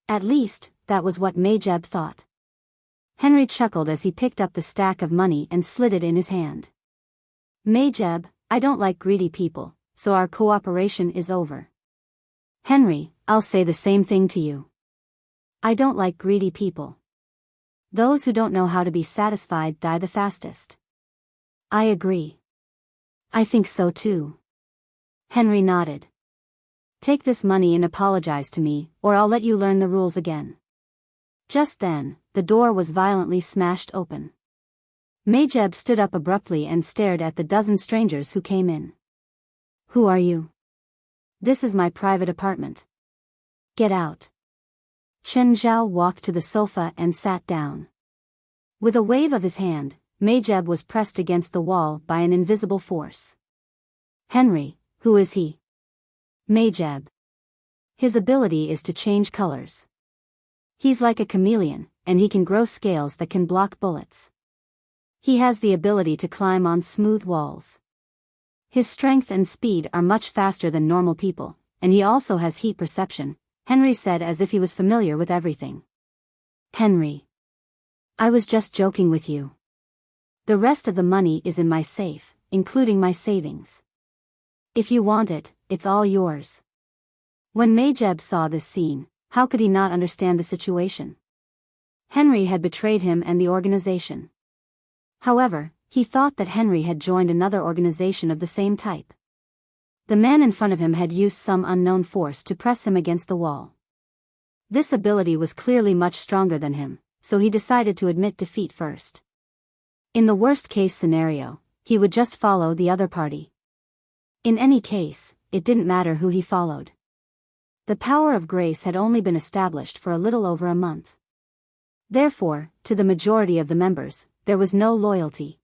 Speaker 1: At least, that was what Majeb thought. Henry chuckled as he picked up the stack of money and slid it in his hand. Majeb, I don't like greedy people, so our cooperation is over. Henry, I'll say the same thing to you. I don't like greedy people. Those who don't know how to be satisfied die the fastest. I agree. I think so too. Henry nodded. Take this money and apologize to me, or I'll let you learn the rules again. Just then, the door was violently smashed open. Majeb stood up abruptly and stared at the dozen strangers who came in. Who are you? This is my private apartment. Get out. Chen Zhao walked to the sofa and sat down. With a wave of his hand, Majeb was pressed against the wall by an invisible force. Henry, who is he? Majeb. His ability is to change colors. He's like a chameleon, and he can grow scales that can block bullets. He has the ability to climb on smooth walls. His strength and speed are much faster than normal people, and he also has heat perception, Henry said as if he was familiar with everything. Henry. I was just joking with you. The rest of the money is in my safe, including my savings. If you want it, it's all yours. When Majeb saw this scene, how could he not understand the situation? Henry had betrayed him and the organization. However, he thought that Henry had joined another organization of the same type. The man in front of him had used some unknown force to press him against the wall. This ability was clearly much stronger than him, so he decided to admit defeat first. In the worst-case scenario, he would just follow the other party. In any case, it didn't matter who he followed. The power of grace had only been established for a little over a month. Therefore, to the majority of the members, there was no loyalty.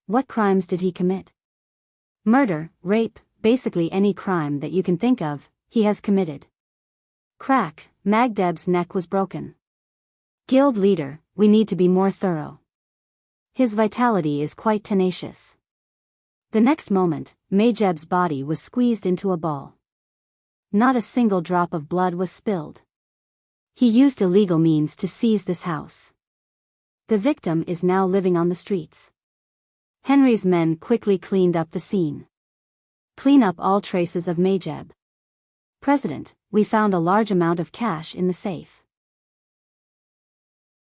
Speaker 1: What crimes did he commit? Murder, rape, basically any crime that you can think of, he has committed. Crack, Magdeb's neck was broken. Guild leader, we need to be more thorough. His vitality is quite tenacious. The next moment, Majeb's body was squeezed into a ball. Not a single drop of blood was spilled. He used illegal means to seize this house. The victim is now living on the streets. Henry's men quickly cleaned up the scene. Clean up all traces of Majeb. President, we found a large amount of cash in the safe.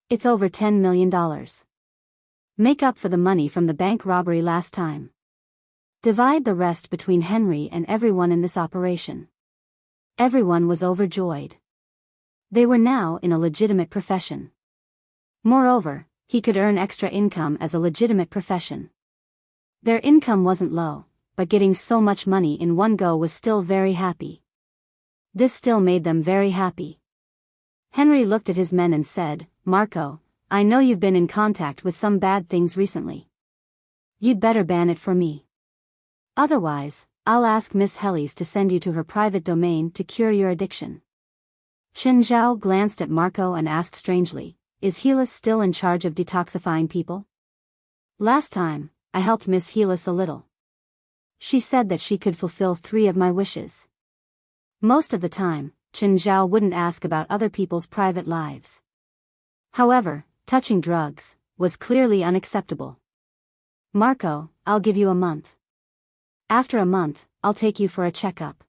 Speaker 1: It's over $10 million. Make up for the money from the bank robbery last time. Divide the rest between Henry and everyone in this operation. Everyone was overjoyed. They were now in a legitimate profession. Moreover, he could earn extra income as a legitimate profession. Their income wasn't low, but getting so much money in one go was still very happy. This still made them very happy. Henry looked at his men and said, Marco, I know you've been in contact with some bad things recently. You'd better ban it for me. Otherwise, I'll ask Miss Hellies to send you to her private domain to cure your addiction. Chen Zhao glanced at Marco and asked strangely, is Helis still in charge of detoxifying people? Last time, I helped Miss Helis a little. She said that she could fulfill 3 of my wishes. Most of the time, Chen Zhao wouldn't ask about other people's private lives. However, touching drugs was clearly unacceptable. Marco, I'll give you a month. After a month, I'll take you for a checkup.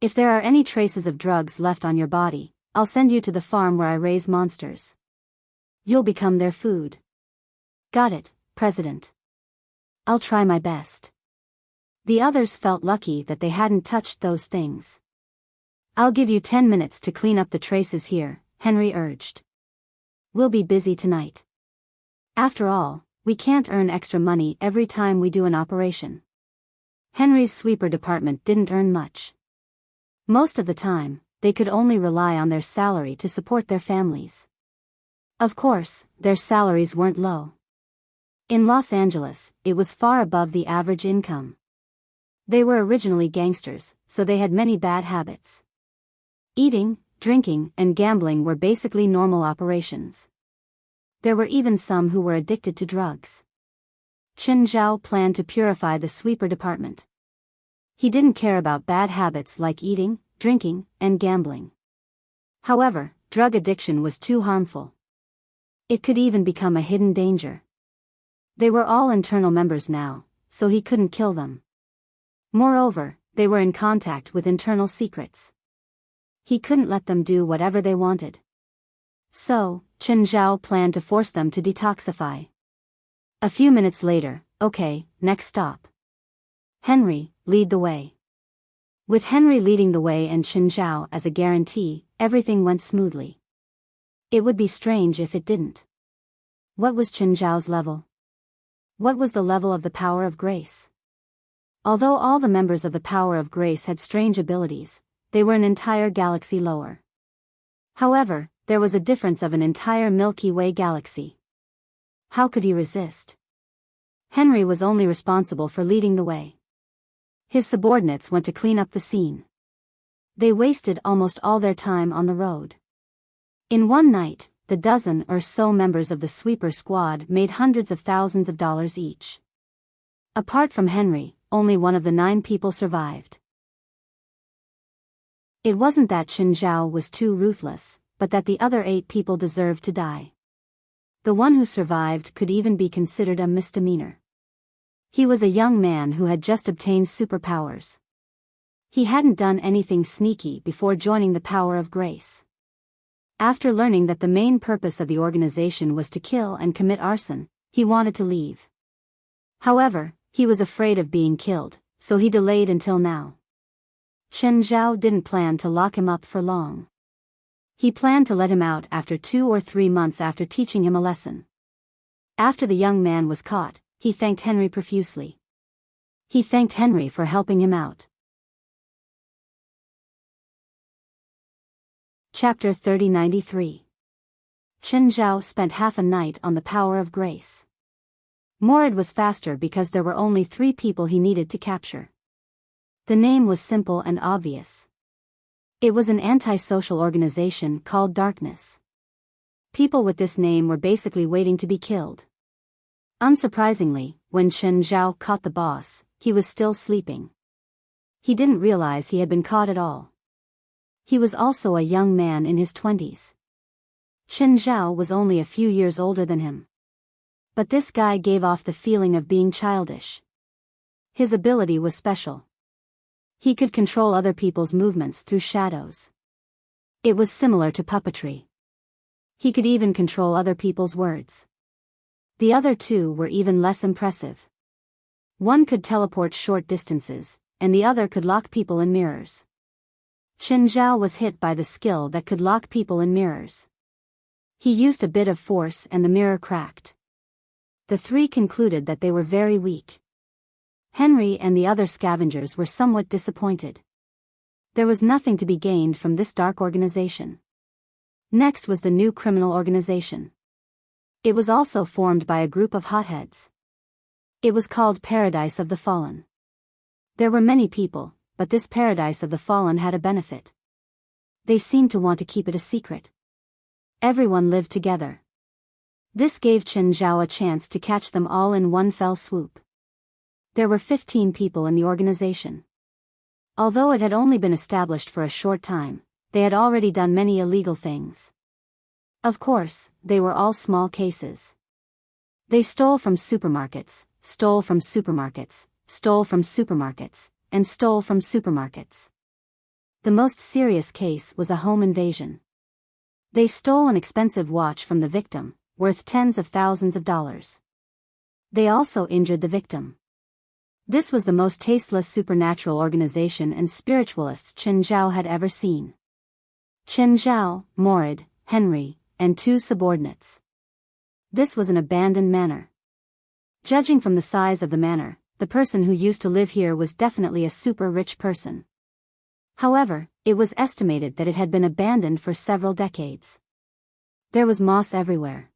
Speaker 1: If there are any traces of drugs left on your body, I'll send you to the farm where I raise monsters. You'll become their food. Got it, President. I'll try my best. The others felt lucky that they hadn't touched those things. I'll give you 10 minutes to clean up the traces here, Henry urged. We'll be busy tonight. After all, we can't earn extra money every time we do an operation. Henry's sweeper department didn't earn much. Most of the time, they could only rely on their salary to support their families. Of course, their salaries weren't low. In Los Angeles, it was far above the average income. They were originally gangsters, so they had many bad habits. Eating, drinking, and gambling were basically normal operations. There were even some who were addicted to drugs. Chen Zhao planned to purify the sweeper department. He didn't care about bad habits like eating, drinking, and gambling. However, drug addiction was too harmful. It could even become a hidden danger. They were all internal members now, so he couldn't kill them. Moreover, they were in contact with internal secrets. He couldn't let them do whatever they wanted. So, Chen Zhao planned to force them to detoxify. A few minutes later, okay, next stop. Henry, lead the way. With Henry leading the way and Chen Zhao as a guarantee, everything went smoothly. It would be strange if it didn't. What was Chen Zhao's level? What was the level of the power of grace? Although all the members of the power of grace had strange abilities, they were an entire galaxy lower. However, there was a difference of an entire Milky Way galaxy. How could he resist? Henry was only responsible for leading the way. His subordinates went to clean up the scene. They wasted almost all their time on the road. In one night, the dozen or so members of the sweeper squad made hundreds of thousands of dollars each. Apart from Henry, only one of the 9 people survived. It wasn't that Chen Zhao was too ruthless, but that the other 8 people deserved to die. The one who survived could even be considered a misdemeanor. He was a young man who had just obtained superpowers. He hadn't done anything sneaky before joining the power of grace. After learning that the main purpose of the organization was to kill and commit arson, he wanted to leave. However, he was afraid of being killed, so he delayed until now. Chen Zhao didn't plan to lock him up for long. He planned to let him out after 2 or 3 months after teaching him a lesson. After the young man was caught, he thanked Henry profusely. He thanked Henry for helping him out. Chapter 3093. Chen Zhao spent half a night on the power of grace. Morid was faster because there were only 3 people he needed to capture. The name was simple and obvious. It was an antisocial organization called Darkness. People with this name were basically waiting to be killed. Unsurprisingly, when Chen Zhao caught the boss, he was still sleeping. He didn't realize he had been caught at all. He was also a young man in his 20s. Chen Zhao was only a few years older than him. But this guy gave off the feeling of being childish. His ability was special. He could control other people's movements through shadows. It was similar to puppetry. He could even control other people's words. The other 2 were even less impressive. One could teleport short distances, and the other could lock people in mirrors. Chen Zhao was hit by the skill that could lock people in mirrors. He used a bit of force and the mirror cracked. The 3 concluded that they were very weak. Henry and the other scavengers were somewhat disappointed. There was nothing to be gained from this dark organization. Next was the new criminal organization. It was also formed by a group of hotheads. It was called Paradise of the Fallen. There were many people, but this Paradise of the Fallen had a benefit. They seemed to want to keep it a secret. Everyone lived together. This gave Chen Zhao a chance to catch them all in one fell swoop. There were 15 people in the organization. Although it had only been established for a short time, they had already done many illegal things. Of course, they were all small cases. They stole from supermarkets, stole from supermarkets, stole from supermarkets, and stole from supermarkets. The most serious case was a home invasion. They stole an expensive watch from the victim, worth tens of thousands of dollars. They also injured the victim. This was the most tasteless supernatural organization and spiritualists Chen Zhao had ever seen. Chen Zhao, Morid, Henry, and 2 subordinates. This was an abandoned manor. Judging from the size of the manor, the person who used to live here was definitely a super rich person. However, it was estimated that it had been abandoned for several decades. There was moss everywhere.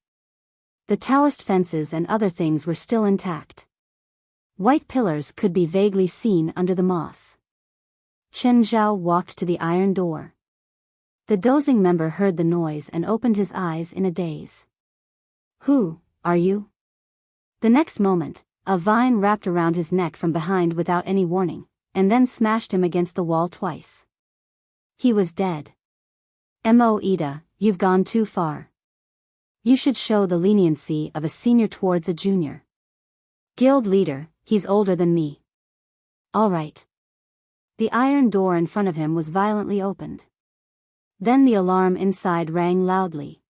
Speaker 1: The Taoist fences and other things were still intact. White pillars could be vaguely seen under the moss. Chen Zhao walked to the iron door. The dozing member heard the noise and opened his eyes in a daze. "Who are you?" The next moment, a vine wrapped around his neck from behind without any warning, and then smashed him against the wall twice. He was dead. "Mo Ida, you've gone too far. You should show the leniency of a senior towards a junior." Guild leader, he's older than me. All right. The iron door in front of him was violently opened. Then the alarm inside rang loudly.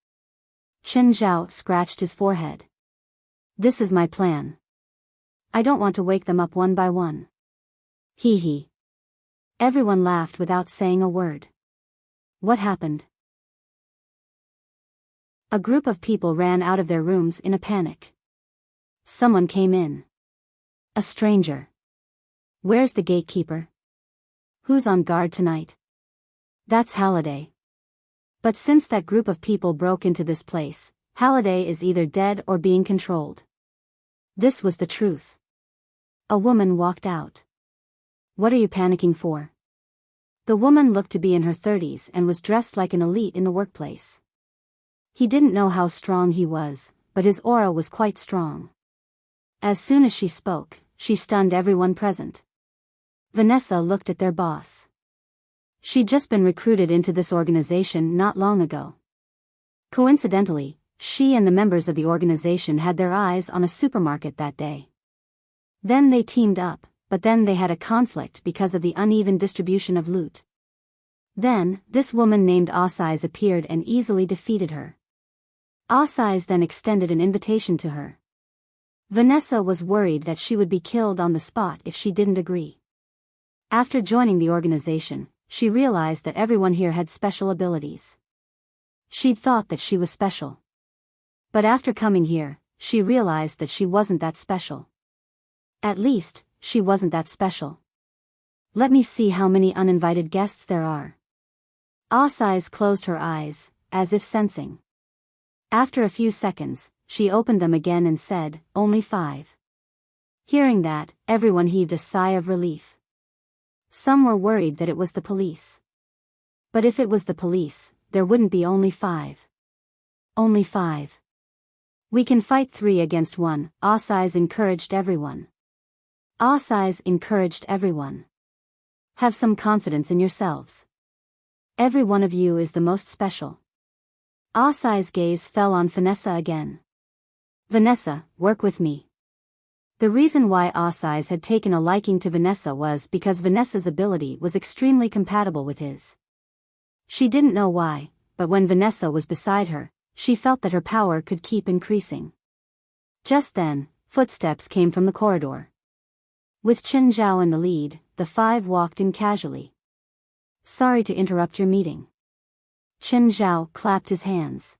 Speaker 1: Chen Zhao scratched his forehead. This is my plan. I don't want to wake them up one by one. Hee hee. Everyone laughed without saying a word. What happened? A group of people ran out of their rooms in a panic. Someone came in. A stranger. Where's the gatekeeper? Who's on guard tonight? That's Halliday. But since that group of people broke into this place, Halliday is either dead or being controlled. This was the truth. A woman walked out. What are you panicking for? The woman looked to be in her 30s and was dressed like an elite in the workplace. He didn't know how strong he was, but his aura was quite strong. As soon as she spoke, she stunned everyone present. Vanessa looked at their boss. She'd just been recruited into this organization not long ago. Coincidentally, she and the members of the organization had their eyes on a supermarket that day. Then they teamed up, but then they had a conflict because of the uneven distribution of loot. Then, this woman named Osais appeared and easily defeated her. Osais then extended an invitation to her. Vanessa was worried that she would be killed on the spot if she didn't agree. After joining the organization, she realized that everyone here had special abilities. She'd thought that she was special. But after coming here, she realized that she wasn't that special. At least, she wasn't that special. Let me see how many uninvited guests there are. Osais closed her eyes, as if sensing. After a few seconds, she opened them again and said, only 5. Hearing that, everyone heaved a sigh of relief. Some were worried that it was the police. But if it was the police, there wouldn't be only 5. Only 5. We can fight 3 against 1, Osais encouraged everyone. Osais encouraged everyone. Have some confidence in yourselves. Every one of you is the most special. Osai's gaze fell on Vanessa again. Vanessa, work with me. The reason why Osais had taken a liking to Vanessa was because Vanessa's ability was extremely compatible with his. She didn't know why, but when Vanessa was beside her, she felt that her power could keep increasing. Just then, footsteps came from the corridor. With Chen Zhao in the lead, the 5 walked in casually. Sorry to interrupt your meeting. Chen Zhao clapped his hands.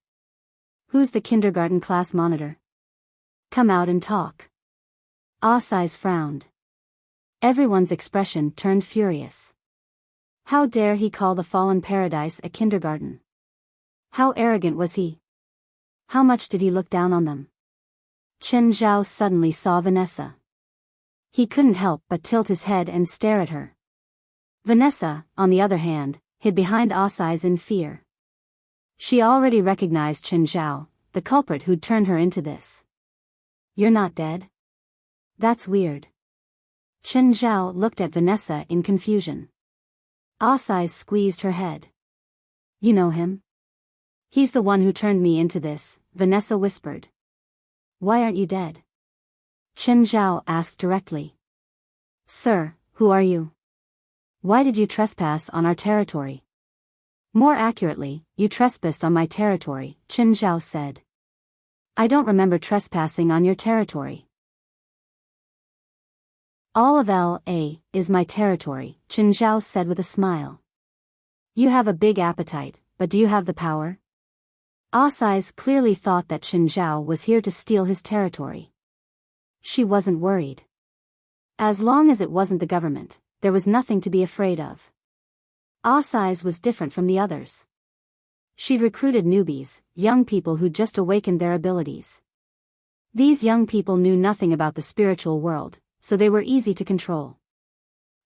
Speaker 1: Who's the kindergarten class monitor? Come out and talk. Osais frowned. Everyone's expression turned furious. How dare he call the fallen paradise a kindergarten? How arrogant was he? How much did he look down on them? Chen Zhao suddenly saw Vanessa. He couldn't help but tilt his head and stare at her. Vanessa, on the other hand, hid behind Osais in fear. She already recognized Chen Zhao, the culprit who'd turned her into this. You're not dead? That's weird. Chen Zhao looked at Vanessa in confusion. Osais squeezed her head. You know him? He's the one who turned me into this, Vanessa whispered. Why aren't you dead? Chen Zhao asked directly. Sir, who are you? Why did you trespass on our territory? More accurately, you trespassed on my territory, Chen Zhao said. I don't remember trespassing on your territory. All of L.A. is my territory, Chen Zhao said with a smile. You have a big appetite, but do you have the power? Osais clearly thought that Chen Zhao was here to steal his territory. She wasn't worried. As long as it wasn't the government, there was nothing to be afraid of. Osais was different from the others. She'd recruited newbies, young people who'd just awakened their abilities. These young people knew nothing about the spiritual world, so they were easy to control.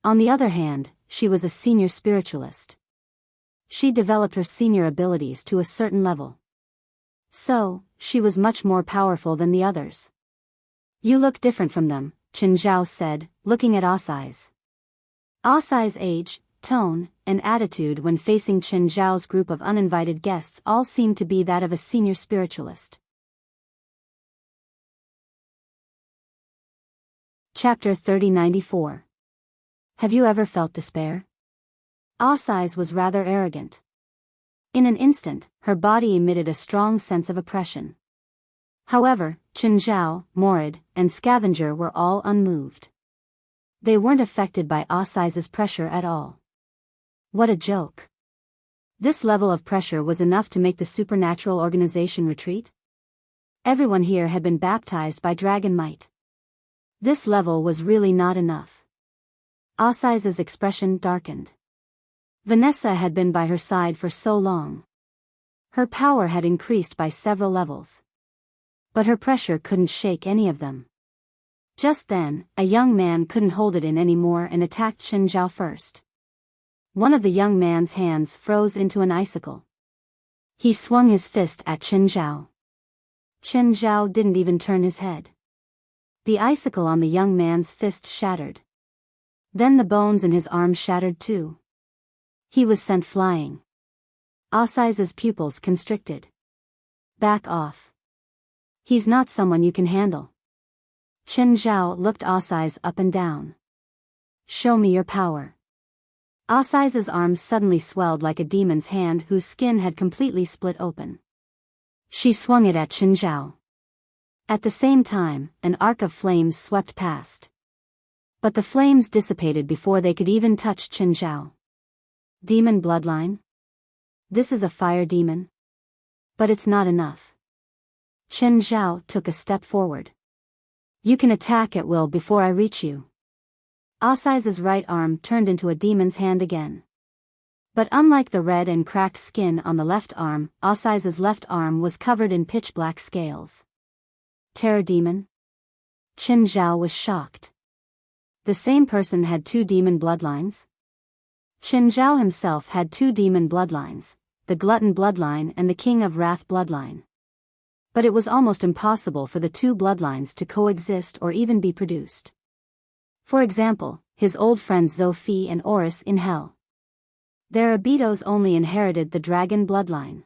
Speaker 1: On the other hand, she was a senior spiritualist. She developed her senior abilities to a certain level. So, she was much more powerful than the others. You look different from them, Chen Zhao said, looking at Osais. Osais' age, tone, and attitude when facing Chen Zhao's group of uninvited guests all seemed to be that of a senior spiritualist. Chapter 3094. Have you ever felt despair? Asai's was rather arrogant. In an instant, her body emitted a strong sense of oppression. However, Chenzhao, Morid, and Scavenger were all unmoved. They weren't affected by Asai's pressure at all. What a joke. This level of pressure was enough to make the supernatural organization retreat? Everyone here had been baptized by dragon might. This level was really not enough. Asai's expression darkened. Vanessa had been by her side for so long. Her power had increased by several levels. But her pressure couldn't shake any of them. Just then, a young man couldn't hold it in anymore and attacked Chenzhao first. One of the young man's hands froze into an icicle. He swung his fist at Chenzhao. Chenzhao didn't even turn his head. The icicle on the young man's fist shattered. Then the bones in his arm shattered too. He was sent flying. Asai's pupils constricted. Back off. He's not someone you can handle. Chenzhao looked Asai's up and down. Show me your power. Asai's arms suddenly swelled like a demon's hand whose skin had completely split open. She swung it at Chenzhao. At the same time, an arc of flames swept past. But the flames dissipated before they could even touch Chenzhao. Demon bloodline? This is a fire demon? But it's not enough. Chenzhao took a step forward. You can attack at will before I reach you. Asai's right arm turned into a demon's hand again. But unlike the red and cracked skin on the left arm, Asai's left arm was covered in pitch-black scales. Terror demon? Chenzhao was shocked. The same person had two demon bloodlines? Chenzhao himself had two demon bloodlines, the Glutton bloodline and the King of Wrath bloodline. But it was almost impossible for the two bloodlines to coexist or even be produced. For example, his old friends Zophi and Oris in Hell. Their abitos only inherited the dragon bloodline.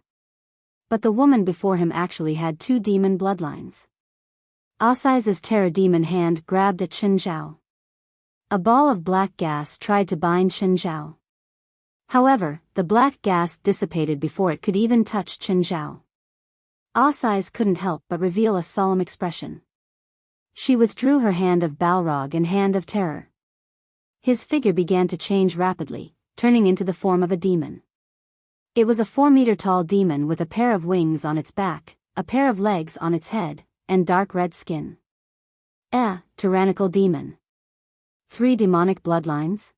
Speaker 1: But the woman before him actually had two demon bloodlines. Asai's terror demon hand grabbed at Chenzhao. A ball of black gas tried to bind Chenzhao. However, the black gas dissipated before it could even touch Chenzhao. Asai's couldn't help but reveal a solemn expression. She withdrew her hand of Balrog and hand of terror. His figure began to change rapidly, turning into the form of a demon. It was a 4-meter-tall demon with a pair of wings on its back, a pair of legs on its head, and dark red skin. Tyrannical demon. 3 demonic bloodlines?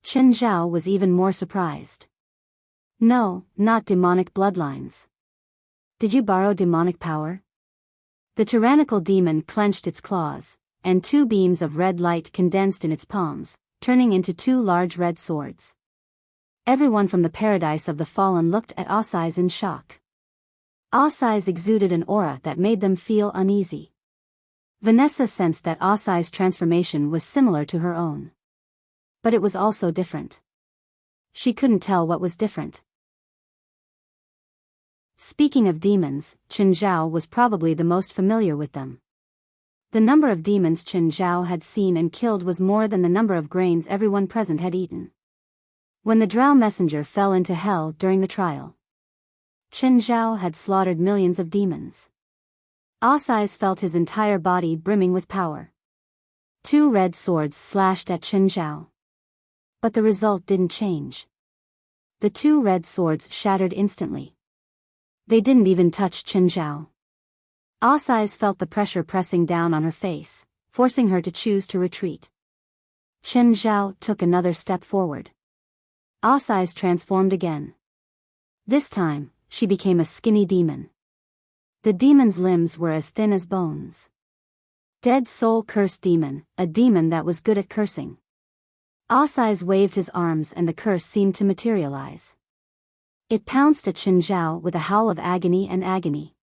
Speaker 1: Chenzhao was even more surprised. No, not demonic bloodlines. Did you borrow demonic power? The tyrannical demon clenched its claws, and 2 beams of red light condensed in its palms, turning into 2 large red swords. Everyone from the paradise of the fallen looked at Asai's in shock. Asai's exuded an aura that made them feel uneasy. Vanessa sensed that Asai's transformation was similar to her own. But it was also different. She couldn't tell what was different. Speaking of demons, Chenzhao was probably the most familiar with them. The number of demons Chenzhao had seen and killed was more than the number of grains everyone present had eaten. When the Drow messenger fell into hell during the trial, Chenzhao had slaughtered millions of demons. Asai's felt his entire body brimming with power. 2 red swords slashed at Chenzhao. But the result didn't change. The 2 red swords shattered instantly. They didn't even touch Chenzhao. Asai's felt the pressure pressing down on her face, forcing her to choose to retreat. Chenzhao took another step forward. Asai's transformed again. This time, she became a skinny demon. The demon's limbs were as thin as bones. Dead soul curse demon, a demon that was good at cursing. Asai's waved his arms and the curse seemed to materialize. It pounced at Chenzhao with a howl of agony and agony.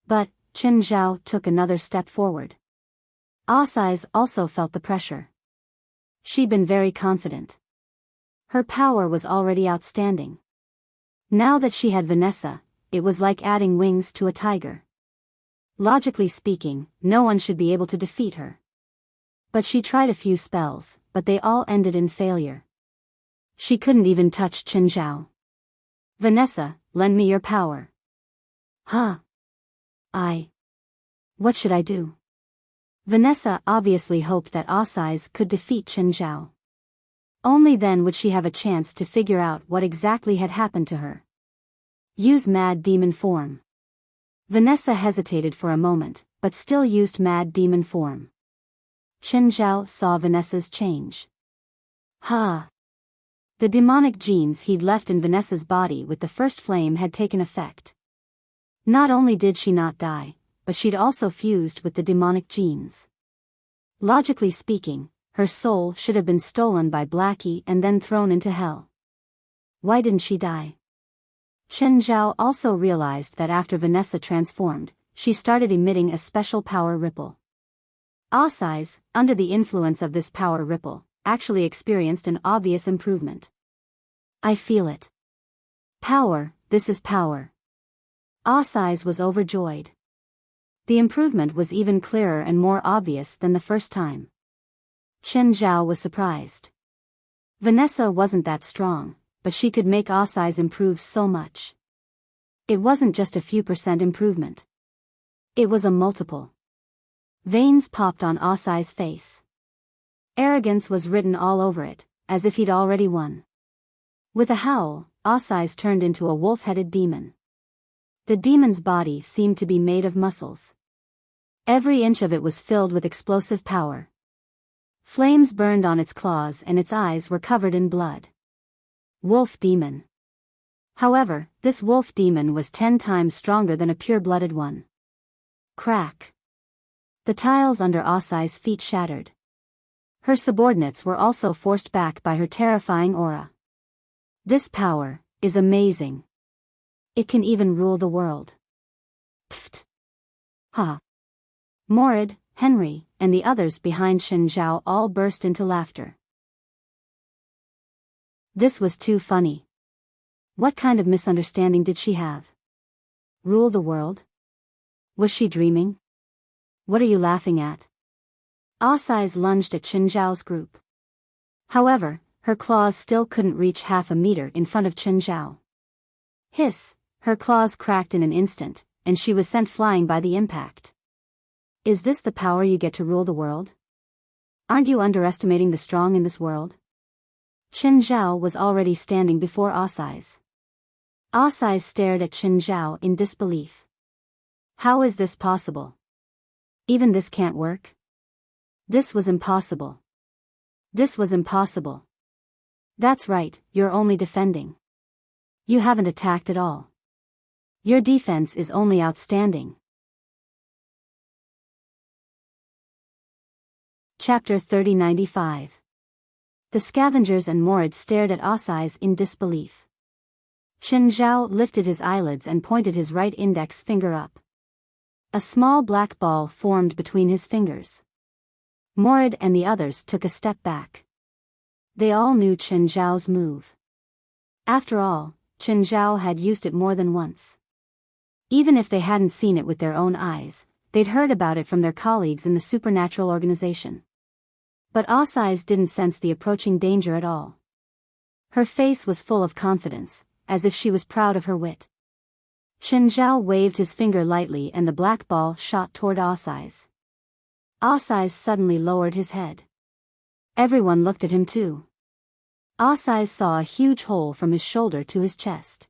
Speaker 1: But, Chenzhao took another step forward. Asai's also felt the pressure. She'd been very confident. Her power was already outstanding. Now that she had Vanessa, it was like adding wings to a tiger. Logically speaking, no one should be able to defeat her. But she tried a few spells, but they all ended in failure. She couldn't even touch Chen Zhao. Vanessa, lend me your power. Huh? What should I do? Vanessa obviously hoped that Asai's could defeat Chen Zhao. Only then would she have a chance to figure out what exactly had happened to her. Use Mad Demon form. Vanessa hesitated for a moment, but still used Mad Demon form. Chen Zhao saw Vanessa's change. Ha! The demonic genes he'd left in Vanessa's body with the first flame had taken effect. Not only did she not die, but she'd also fused with the demonic genes. Logically speaking, her soul should have been stolen by Blackie and then thrown into hell. Why didn't she die? Chen Zhao also realized that after Vanessa transformed, she started emitting a special power ripple. Asai's, under the influence of this power ripple, actually experienced an obvious improvement. I feel it. Power, this is power. Asai's was overjoyed. The improvement was even clearer and more obvious than the first time. Chen Zhao was surprised. Vanessa wasn't that strong, but she could make Asai's improve so much. It wasn't just a few % improvement. It was a multiple. Veins popped on Asai's face. Arrogance was written all over it, as if he'd already won. With a howl, Asai's turned into a wolf-headed demon. The demon's body seemed to be made of muscles. Every inch of it was filled with explosive power. Flames burned on its claws and its eyes were covered in blood. Wolf demon. However, this wolf demon was 10 times stronger than a pure-blooded one. Crack. The tiles under Asai's feet shattered. Her subordinates were also forced back by her terrifying aura. This power is amazing. It can even rule the world. Pfft. Ha. Morid, Henry, and the others behind Chen Zhao all burst into laughter. This was too funny. What kind of misunderstanding did she have? Rule the world? Was she dreaming? What are you laughing at? Asai's lunged at Chen Zhao's group. However, her claws still couldn't reach half a meter in front of Chen Zhao. Hiss, her claws cracked in an instant, and she was sent flying by the impact. Is this the power you get to rule the world? Aren't you underestimating the strong in this world? Chen Zhao was already standing before Asai's. Asai's stared at Chen Zhao in disbelief. How is this possible? Even this can't work? This was impossible. This was impossible. That's right, you're only defending. You haven't attacked at all. Your defense is only outstanding. Chapter 3095. The scavengers and Morid stared at Asai's in disbelief. Chen Zhao lifted his eyelids and pointed his right index finger up. A small black ball formed between his fingers. Morid and the others took a step back. They all knew Chen Zhao's move. After all, Chen Zhao had used it more than once. Even if they hadn't seen it with their own eyes, they'd heard about it from their colleagues in the supernatural organization. But Asai's didn't sense the approaching danger at all. Her face was full of confidence, as if she was proud of her wit. Chen Zhao waved his finger lightly and the black ball shot toward Asai's. Asai's suddenly lowered his head. Everyone looked at him too. Asai's saw a huge hole from his shoulder to his chest.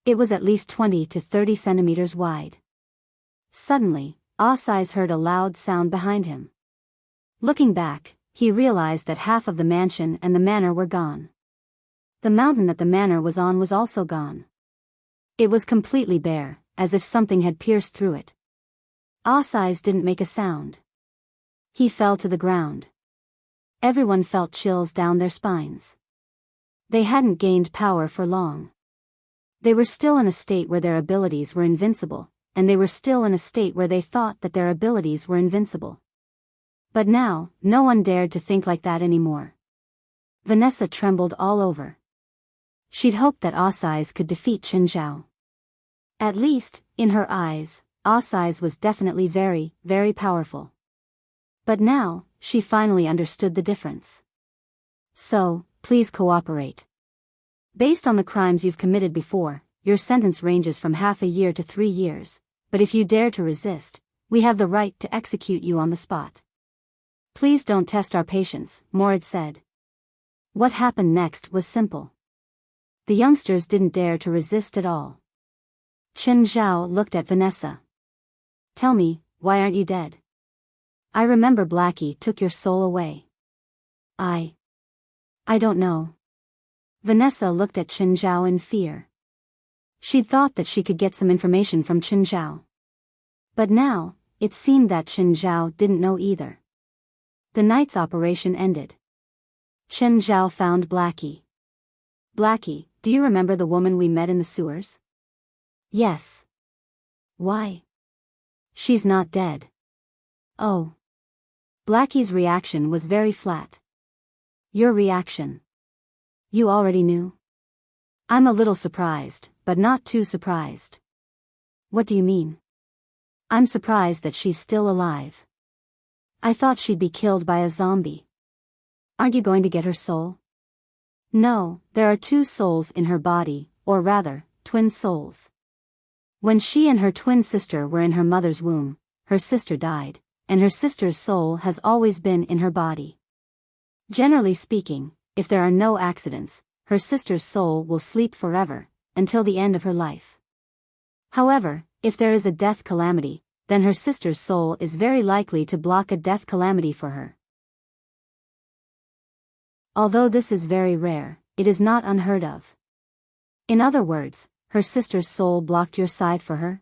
Speaker 1: It was at least 20 to 30 centimeters wide. Suddenly, Asai's heard a loud sound behind him. Looking back, he realized that half of the mansion and the manor were gone. The mountain that the manor was on was also gone. It was completely bare, as if something had pierced through it. Asai's didn't make a sound. He fell to the ground. Everyone felt chills down their spines. They hadn't gained power for long. They were still in a state where their abilities were invincible, and they were still in a state where they thought that their abilities were invincible. But now, no one dared to think like that anymore. Vanessa trembled all over. She'd hoped that Asai's could defeat Chen Zhao. At least, in her eyes, Asai's was definitely very, very powerful. But now, she finally understood the difference. So, please cooperate. Based on the crimes you've committed before, your sentence ranges from half a year to 3 years, but if you dare to resist, we have the right to execute you on the spot. Please don't test our patience, Morid said. What happened next was simple. The youngsters didn't dare to resist at all. Chen Zhao looked at Vanessa. Tell me, why aren't you dead? I remember Blackie took your soul away. I don't know. Vanessa looked at Chen Zhao in fear. She'd thought that she could get some information from Chen Zhao. But now, it seemed that Chen Zhao didn't know either. The night's operation ended. Chen Zhao found Blackie. Blackie, do you remember the woman we met in the sewers? Yes. Why? She's not dead. Oh. Blackie's reaction was very flat. Your reaction. You already knew? I'm a little surprised, but not too surprised. What do you mean? I'm surprised that she's still alive. I thought she'd be killed by a zombie. Aren't you going to get her soul? No, there are 2 souls in her body, or rather, twin souls. When she and her twin sister were in her mother's womb, her sister died, and her sister's soul has always been in her body. Generally speaking, if there are no accidents, her sister's soul will sleep forever, until the end of her life. However, if there is a death calamity, then her sister's soul is very likely to block a death calamity for her. Although this is very rare, it is not unheard of. In other words, her sister's soul blocked your side for her?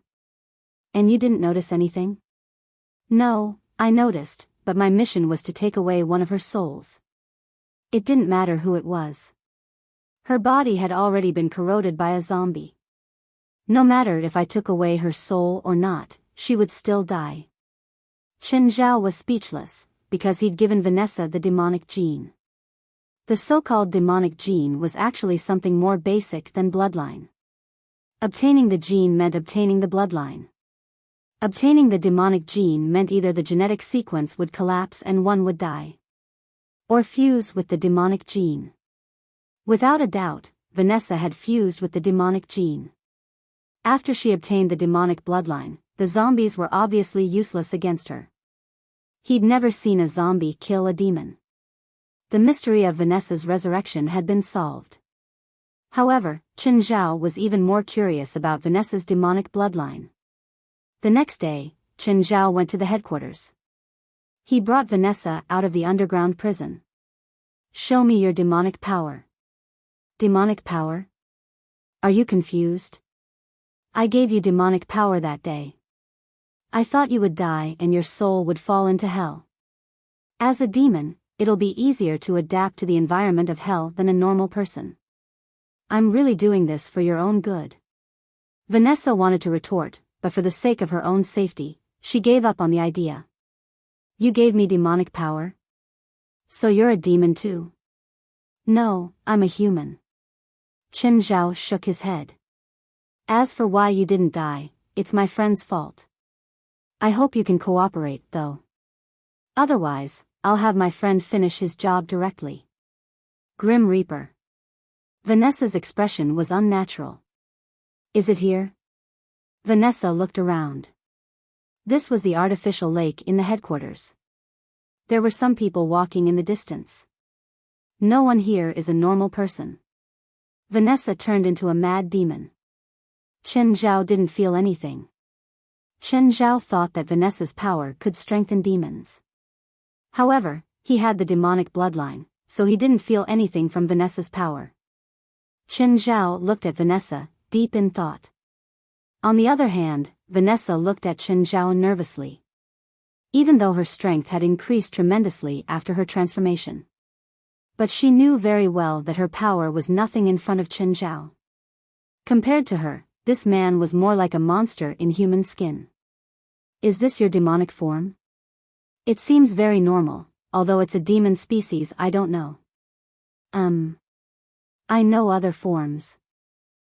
Speaker 1: And you didn't notice anything? No, I noticed, but my mission was to take away one of her souls. It didn't matter who it was. Her body had already been corroded by a zombie. No matter if I took away her soul or not, she would still die. Chen Zhao was speechless, because he'd given Vanessa the demonic gene. The so-called demonic gene was actually something more basic than bloodline. Obtaining the gene meant obtaining the bloodline. Obtaining the demonic gene meant either the genetic sequence would collapse and one would die, or fuse with the demonic gene. Without a doubt, Vanessa had fused with the demonic gene. After she obtained the demonic bloodline, the zombies were obviously useless against her. He'd never seen a zombie kill a demon. The mystery of Vanessa's resurrection had been solved. However, Chen Zhao was even more curious about Vanessa's demonic bloodline. The next day, Chen Zhao went to the headquarters. He brought Vanessa out of the underground prison. Show me your demonic power. Demonic power? Are you confused? I gave you demonic power that day. I thought you would die and your soul would fall into hell. As a demon, it'll be easier to adapt to the environment of hell than a normal person. I'm really doing this for your own good. Vanessa wanted to retort, but for the sake of her own safety, she gave up on the idea. You gave me demonic power? So you're a demon too? No, I'm a human. Chen Zhao shook his head. As for why you didn't die, it's my friend's fault. I hope you can cooperate, though. Otherwise, I'll have my friend finish his job directly. Grim Reaper. Vanessa's expression was unnatural. Is it here? Vanessa looked around. This was the artificial lake in the headquarters. There were some people walking in the distance. No one here is a normal person. Vanessa turned into a mad demon. Chen Zhao didn't feel anything. Chen Zhao thought that Vanessa's power could strengthen demons. However, he had the demonic bloodline, so he didn't feel anything from Vanessa's power. Chen Zhao looked at Vanessa, deep in thought. On the other hand, Vanessa looked at Chen Zhao nervously. Even though her strength had increased tremendously after her transformation. But she knew very well that her power was nothing in front of Chen Zhao. Compared to her, this man was more like a monster in human skin. Is this your demonic form? It seems very normal, although it's a demon species I don't know. I know other forms.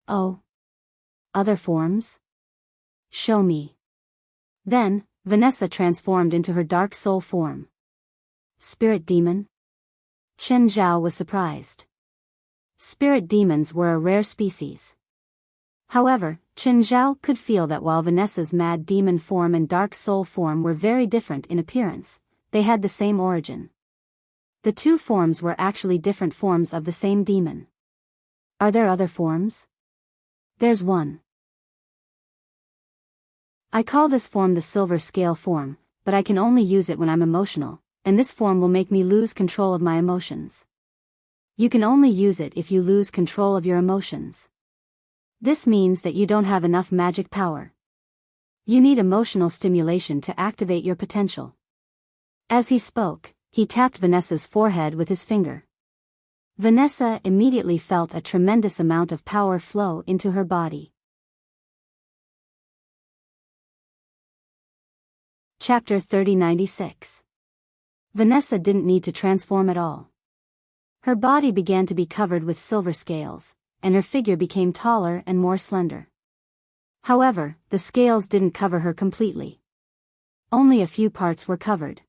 Speaker 1: Oh. Other forms? Show me. Then, Vanessa transformed into her dark soul form. Spirit demon? Chen Zhao was surprised. Spirit demons were a rare species. However, Chen Zhao could feel that while Vanessa's mad demon form and dark soul form were very different in appearance, they had the same origin. The two forms were actually different forms of the same demon. Are there other forms? There's one. I call this form the silver scale form, but I can only use it when I'm emotional, and this form will make me lose control of my emotions. You can only use it if you lose control of your emotions. This means that you don't have enough magic power. You need emotional stimulation to activate your potential. As he spoke, he tapped Vanessa's forehead with his finger. Vanessa immediately felt a tremendous amount of power flow into her body. Chapter 3096. Vanessa didn't need to transform at all. Her body began to be covered with silver scales, and her figure became taller and more slender. However, the scales didn't cover her completely. Only a few parts were covered.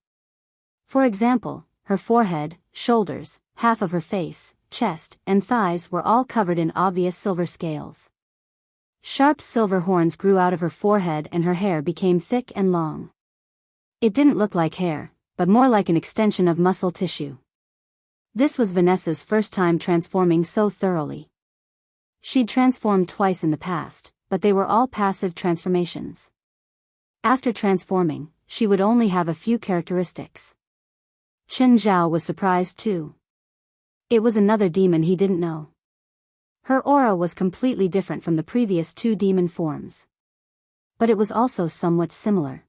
Speaker 1: For example, her forehead, shoulders, half of her face, chest, and thighs were all covered in obvious silver scales. Sharp silver horns grew out of her forehead and her hair became thick and long. It didn't look like hair, but more like an extension of muscle tissue. This was Vanessa's first time transforming so thoroughly. She'd transformed twice in the past, but they were all passive transformations. After transforming, she would only have a few characteristics. Chen Zhao was surprised too. It was another demon he didn't know. Her aura was completely different from the previous two demon forms. But it was also somewhat similar.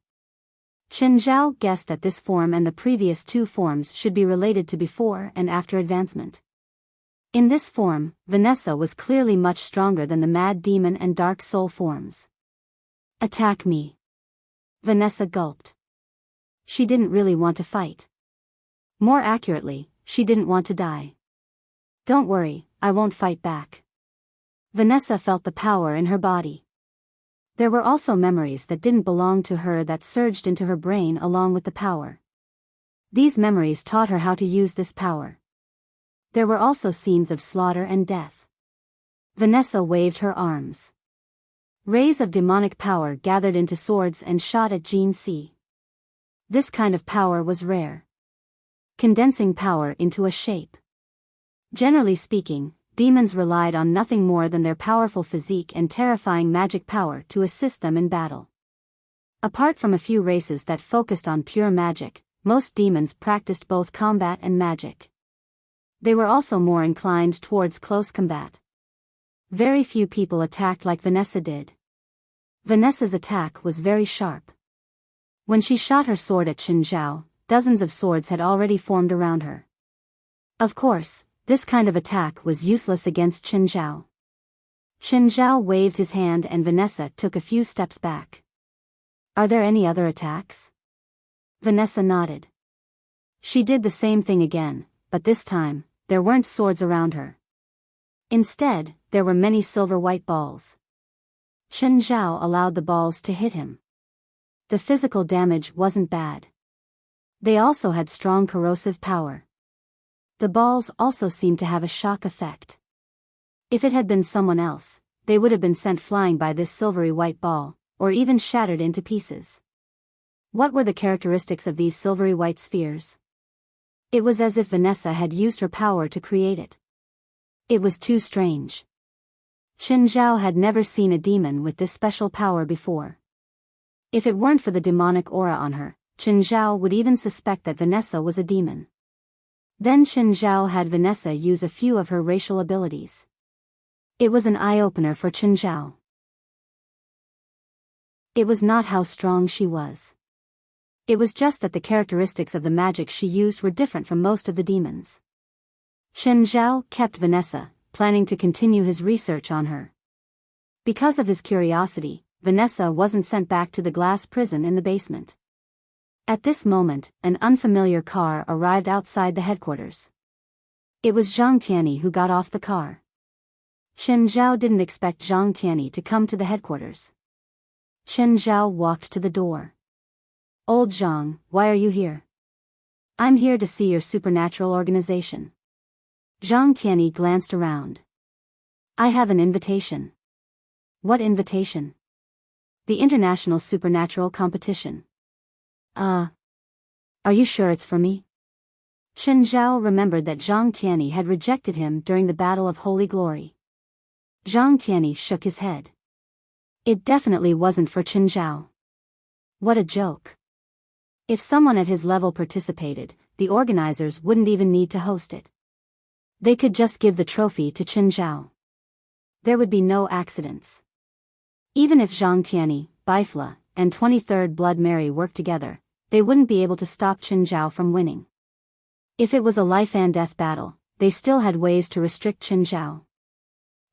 Speaker 1: Chen Zhao guessed that this form and the previous two forms should be related to before and after advancement. In this form, Vanessa was clearly much stronger than the mad demon and dark soul forms. Attack me. Vanessa gulped. She didn't really want to fight. More accurately, she didn't want to die. Don't worry, I won't fight back. Vanessa felt the power in her body. There were also memories that didn't belong to her that surged into her brain along with the power. These memories taught her how to use this power. There were also scenes of slaughter and death. Vanessa waved her arms. Rays of demonic power gathered into swords and shot at Jean C. This kind of power was rare. Condensing power into a shape. Generally speaking, demons relied on nothing more than their powerful physique and terrifying magic power to assist them in battle. Apart from a few races that focused on pure magic, most demons practiced both combat and magic. They were also more inclined towards close combat. Very few people attacked like Vanessa did. Vanessa's attack was very sharp. When she shot her sword at Chen Zhao, dozens of swords had already formed around her. Of course, this kind of attack was useless against Chen Zhao. Chen Zhao waved his hand and Vanessa took a few steps back. Are there any other attacks? Vanessa nodded. She did the same thing again, but this time, there weren't swords around her. Instead, there were many silver white balls. Chen Zhao allowed the balls to hit him. The physical damage wasn't bad. They also had strong corrosive power. The balls also seemed to have a shock effect. If it had been someone else, they would have been sent flying by this silvery white ball, or even shattered into pieces. What were the characteristics of these silvery white spheres? It was as if Vanessa had used her power to create it. It was too strange. Chen Zhao had never seen a demon with this special power before. If it weren't for the demonic aura on her, Chen Zhao would even suspect that Vanessa was a demon. Then Chen Zhao had Vanessa use a few of her racial abilities. It was an eye-opener for Chen Zhao. It was not how strong she was. It was just that the characteristics of the magic she used were different from most of the demons. Chen Zhao kept Vanessa, planning to continue his research on her. Because of his curiosity, Vanessa wasn't sent back to the glass prison in the basement. At this moment, an unfamiliar car arrived outside the headquarters. It was Zhang Tianyi who got off the car. Chen Zhao didn't expect Zhang Tianyi to come to the headquarters. Chen Zhao walked to the door. Old Zhang, why are you here? I'm here to see your supernatural organization. Zhang Tianyi glanced around. I have an invitation. What invitation? The International Supernatural Competition. Are you sure it's for me? Chen Zhao remembered that Zhang Tianyi had rejected him during the Battle of Holy Glory. Zhang Tianyi shook his head. It definitely wasn't for Chen Zhao. What a joke. If someone at his level participated, the organizers wouldn't even need to host it. They could just give the trophy to Chen Zhao. There would be no accidents. Even if Zhang Tianyi, Bifla, and 23rd Blood Mary worked together, they wouldn't be able to stop Chen Zhao from winning. If it was a life-and-death battle, they still had ways to restrict Chen Zhao.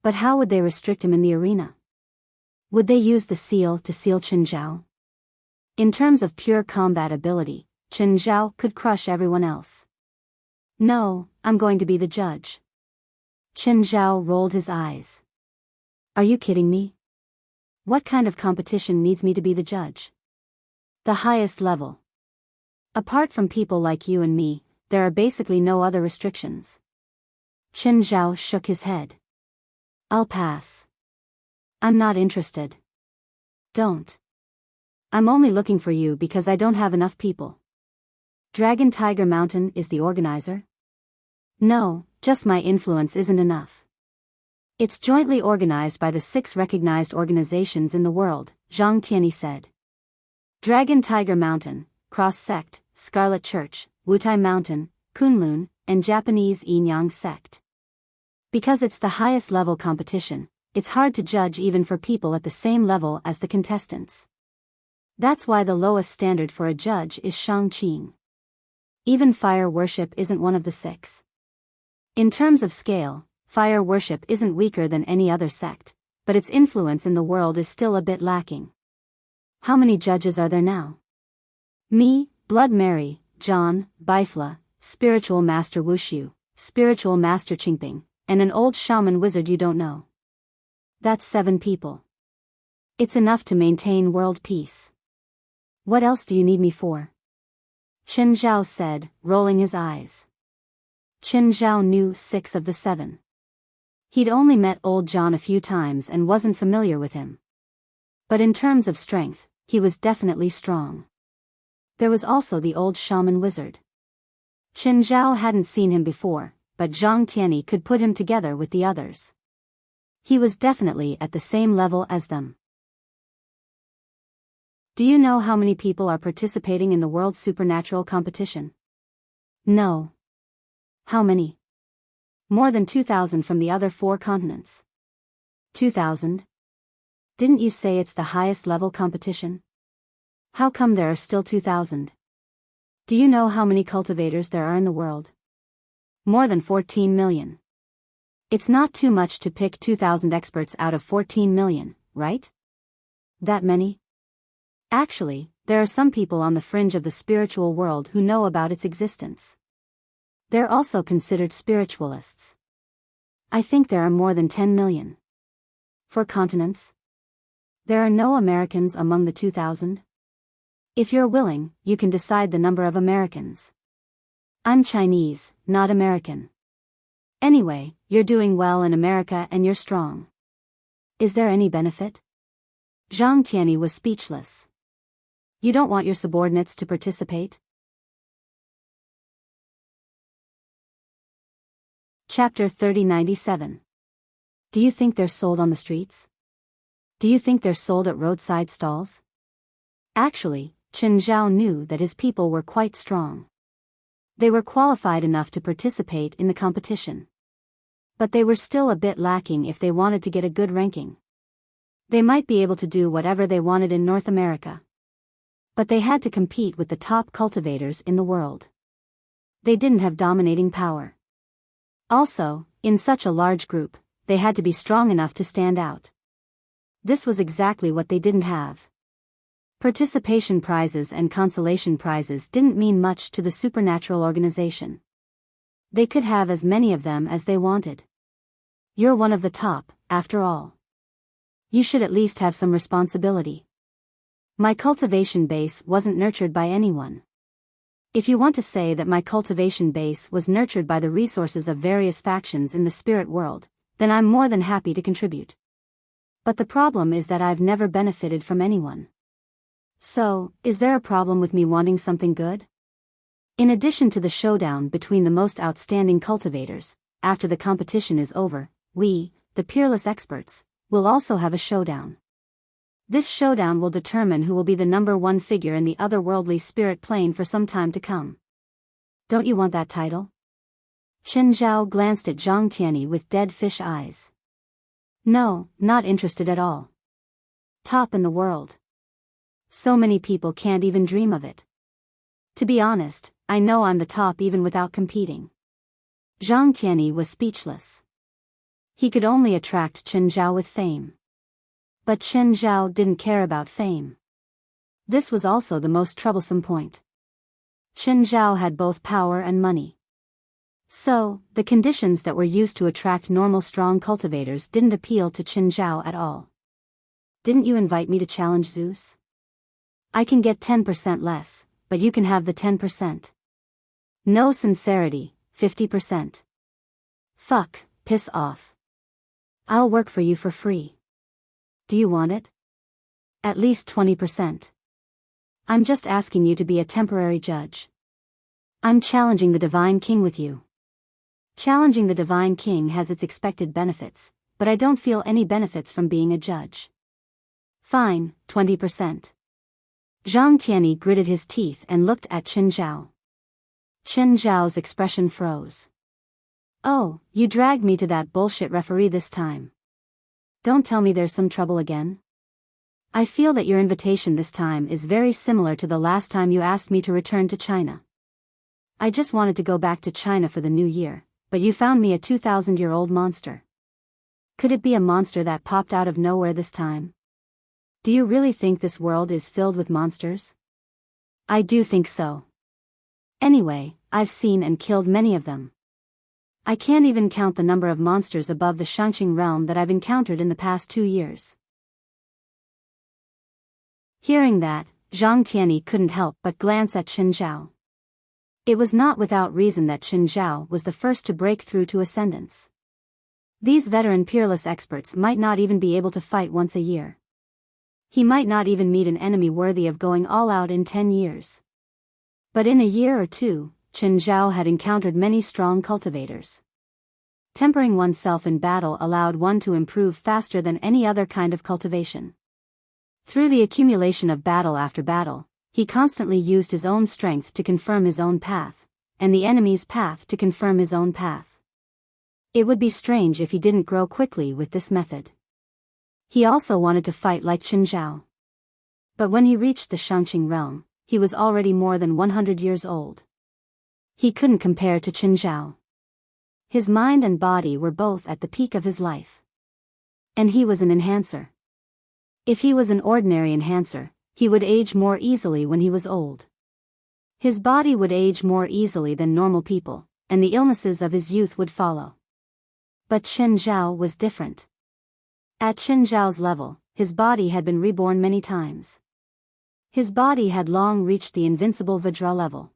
Speaker 1: But how would they restrict him in the arena? Would they use the seal to seal Chen Zhao? In terms of pure combat ability, Chen Zhao could crush everyone else. No, I'm going to be the judge. Chen Zhao rolled his eyes. Are you kidding me? What kind of competition needs me to be the judge? The highest level. Apart from people like you and me, there are basically no other restrictions. Chen Zhao shook his head. I'll pass. I'm not interested. Don't. I'm only looking for you because I don't have enough people. Dragon Tiger Mountain is the organizer? No, just my influence isn't enough. It's jointly organized by the 6 recognized organizations in the world, Zhang Tianyi said. Dragon Tiger Mountain, Cross Sect, Scarlet Church, Wutai Mountain, Kunlun, and Japanese Yin-Yang Sect. Because it's the highest level competition, it's hard to judge even for people at the same level as the contestants. That's why the lowest standard for a judge is Shangqing. Even fire worship isn't one of the 6. In terms of scale, fire worship isn't weaker than any other sect, but its influence in the world is still a bit lacking. How many judges are there now? Me, Blood Mary, John, Bifla, Spiritual Master Wushu, Spiritual Master Qingping, and an old shaman wizard you don't know. That's 7 people. It's enough to maintain world peace. What else do you need me for? Chen Zhao said, rolling his eyes. Chen Zhao knew 6 of the 7. He'd only met old John a few times and wasn't familiar with him. But in terms of strength, he was definitely strong. There was also the old shaman wizard. Chen Zhao hadn't seen him before, but Zhang Tianyi could put him together with the others. He was definitely at the same level as them. Do you know how many people are participating in the World Supernatural Competition? No. How many? More than 2,000 from the other 4 continents. 2,000? Didn't you say it's the highest level competition? How come there are still 2,000? Do you know how many cultivators there are in the world? More than 14 million. It's not too much to pick 2,000 experts out of 14 million, right? That many? Actually, there are some people on the fringe of the spiritual world who know about its existence. They're also considered spiritualists. I think there are more than 10 million. For continents? There are no Americans among the 2,000? If you're willing, you can decide the number of Americans. I'm Chinese, not American. Anyway, you're doing well in America and you're strong. Is there any benefit? Zhang Tianyi was speechless. You don't want your subordinates to participate? Chapter 3097. Do you think they're sold on the streets? Do you think they're sold at roadside stalls? Actually, Chen Zhao knew that his people were quite strong. They were qualified enough to participate in the competition. But they were still a bit lacking if they wanted to get a good ranking. They might be able to do whatever they wanted in North America. But they had to compete with the top cultivators in the world. They didn't have dominating power. Also, in such a large group, they had to be strong enough to stand out. This was exactly what they didn't have. Participation prizes and consolation prizes didn't mean much to the supernatural organization. They could have as many of them as they wanted. You're one of the top, after all. You should at least have some responsibility. My cultivation base wasn't nurtured by anyone. If you want to say that my cultivation base was nurtured by the resources of various factions in the spirit world, then I'm more than happy to contribute. But the problem is that I've never benefited from anyone. So, is there a problem with me wanting something good? In addition to the showdown between the most outstanding cultivators, after the competition is over, we, the peerless experts, will also have a showdown. This showdown will determine who will be the number one figure in the otherworldly spirit plane for some time to come. Don't you want that title? Chen Zhao glanced at Zhang Tianyi with dead fish eyes. No, not interested at all. Top in the world. So many people can't even dream of it. To be honest, I know I'm the top even without competing. Zhang Tianyi was speechless. He could only attract Chen Zhao with fame. But Chen Zhao didn't care about fame. This was also the most troublesome point. Chen Zhao had both power and money. So, the conditions that were used to attract normal strong cultivators didn't appeal to Chen Zhao at all. Didn't you invite me to challenge Zeus? I can get 10% less, but you can have the 10%. No sincerity, 50%. Fuck, piss off. I'll work for you for free. Do you want it? At least 20%. I'm just asking you to be a temporary judge. I'm challenging the Divine King with you. Challenging the Divine King has its expected benefits, but I don't feel any benefits from being a judge. Fine, 20%. Zhang Tianyi gritted his teeth and looked at Chen Zhao. Chen Zhao's expression froze. Oh, you dragged me to that bullshit referee this time. Don't tell me there's some trouble again. I feel that your invitation this time is very similar to the last time you asked me to return to China. I just wanted to go back to China for the new year, but you found me a 2,000-year-old monster. Could it be a monster that popped out of nowhere this time? Do you really think this world is filled with monsters? I do think so. Anyway, I've seen and killed many of them. I can't even count the number of monsters above the Shangqing realm that I've encountered in the past 2 years. Hearing that, Zhang Tianyi couldn't help but glance at Chen Zhao. It was not without reason that Chen Zhao was the first to break through to ascendance. These veteran peerless experts might not even be able to fight once a year. He might not even meet an enemy worthy of going all out in 10 years. But in a year or two, Chen Zhao had encountered many strong cultivators. Tempering oneself in battle allowed one to improve faster than any other kind of cultivation. Through the accumulation of battle after battle, he constantly used his own strength to confirm his own path, and the enemy's path to confirm his own path. It would be strange if he didn't grow quickly with this method. He also wanted to fight like Chen Zhao. But when he reached the Shangqing realm, he was already more than 100 years old. He couldn't compare to Chen Zhao. His mind and body were both at the peak of his life. And he was an enhancer. If he was an ordinary enhancer, he would age more easily when he was old. His body would age more easily than normal people, and the illnesses of his youth would follow. But Chen Zhao was different. At Chen Zhao's level, his body had been reborn many times. His body had long reached the invincible Vajra level.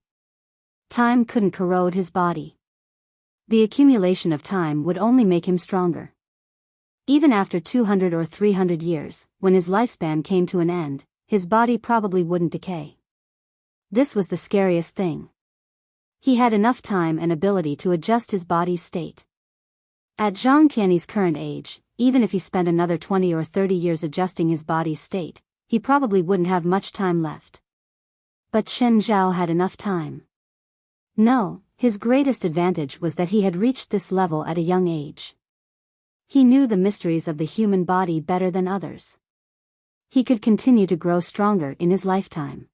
Speaker 1: Time couldn't corrode his body. The accumulation of time would only make him stronger. Even after 200 or 300 years, when his lifespan came to an end, his body probably wouldn't decay. This was the scariest thing. He had enough time and ability to adjust his body's state. At Zhang Tianyi's current age, even if he spent another 20 or 30 years adjusting his body's state, he probably wouldn't have much time left. But Chen Zhao had enough time. No, his greatest advantage was that he had reached this level at a young age. He knew the mysteries of the human body better than others. He could continue to grow stronger in his lifetime.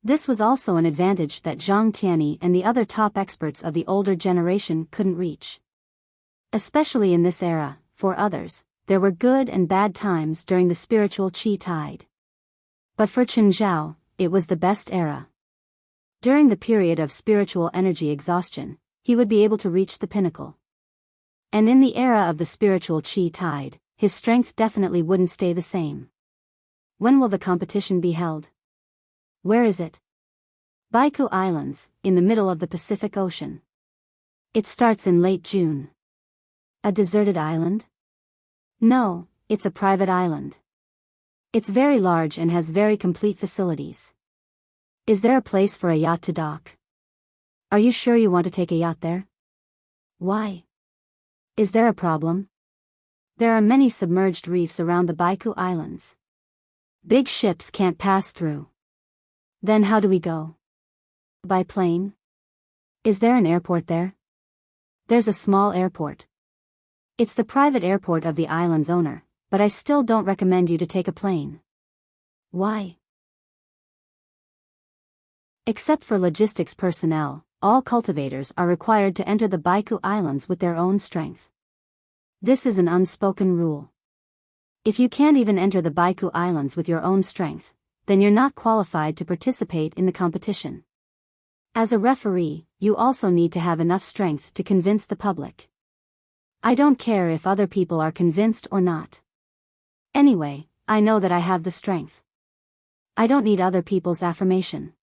Speaker 1: This was also an advantage that Zhang Tianyi and the other top experts of the older generation couldn't reach. Especially in this era, for others, there were good and bad times during the spiritual qi tide. But for Chen Zhao, it was the best era. During the period of spiritual energy exhaustion, he would be able to reach the pinnacle. And in the era of the spiritual qi tide, his strength definitely wouldn't stay the same. When will the competition be held? Where is it? Baiku Islands, in the middle of the Pacific Ocean. It starts in late June. A deserted island? No, it's a private island. It's very large and has very complete facilities. Is there a place for a yacht to dock? Are you sure you want to take a yacht there? Why? Is there a problem? There are many submerged reefs around the Baiku Islands. Big ships can't pass through. Then how do we go? By plane? Is there an airport there? There's a small airport. It's the private airport of the island's owner, but I still don't recommend you to take a plane. Why? Except for logistics personnel, all cultivators are required to enter the Baiku Islands with their own strength. This is an unspoken rule. If you can't even enter the Baiku Islands with your own strength, then you're not qualified to participate in the competition. As a referee, you also need to have enough strength to convince the public. I don't care if other people are convinced or not. Anyway, I know that I have the strength. I don't need other people's affirmation.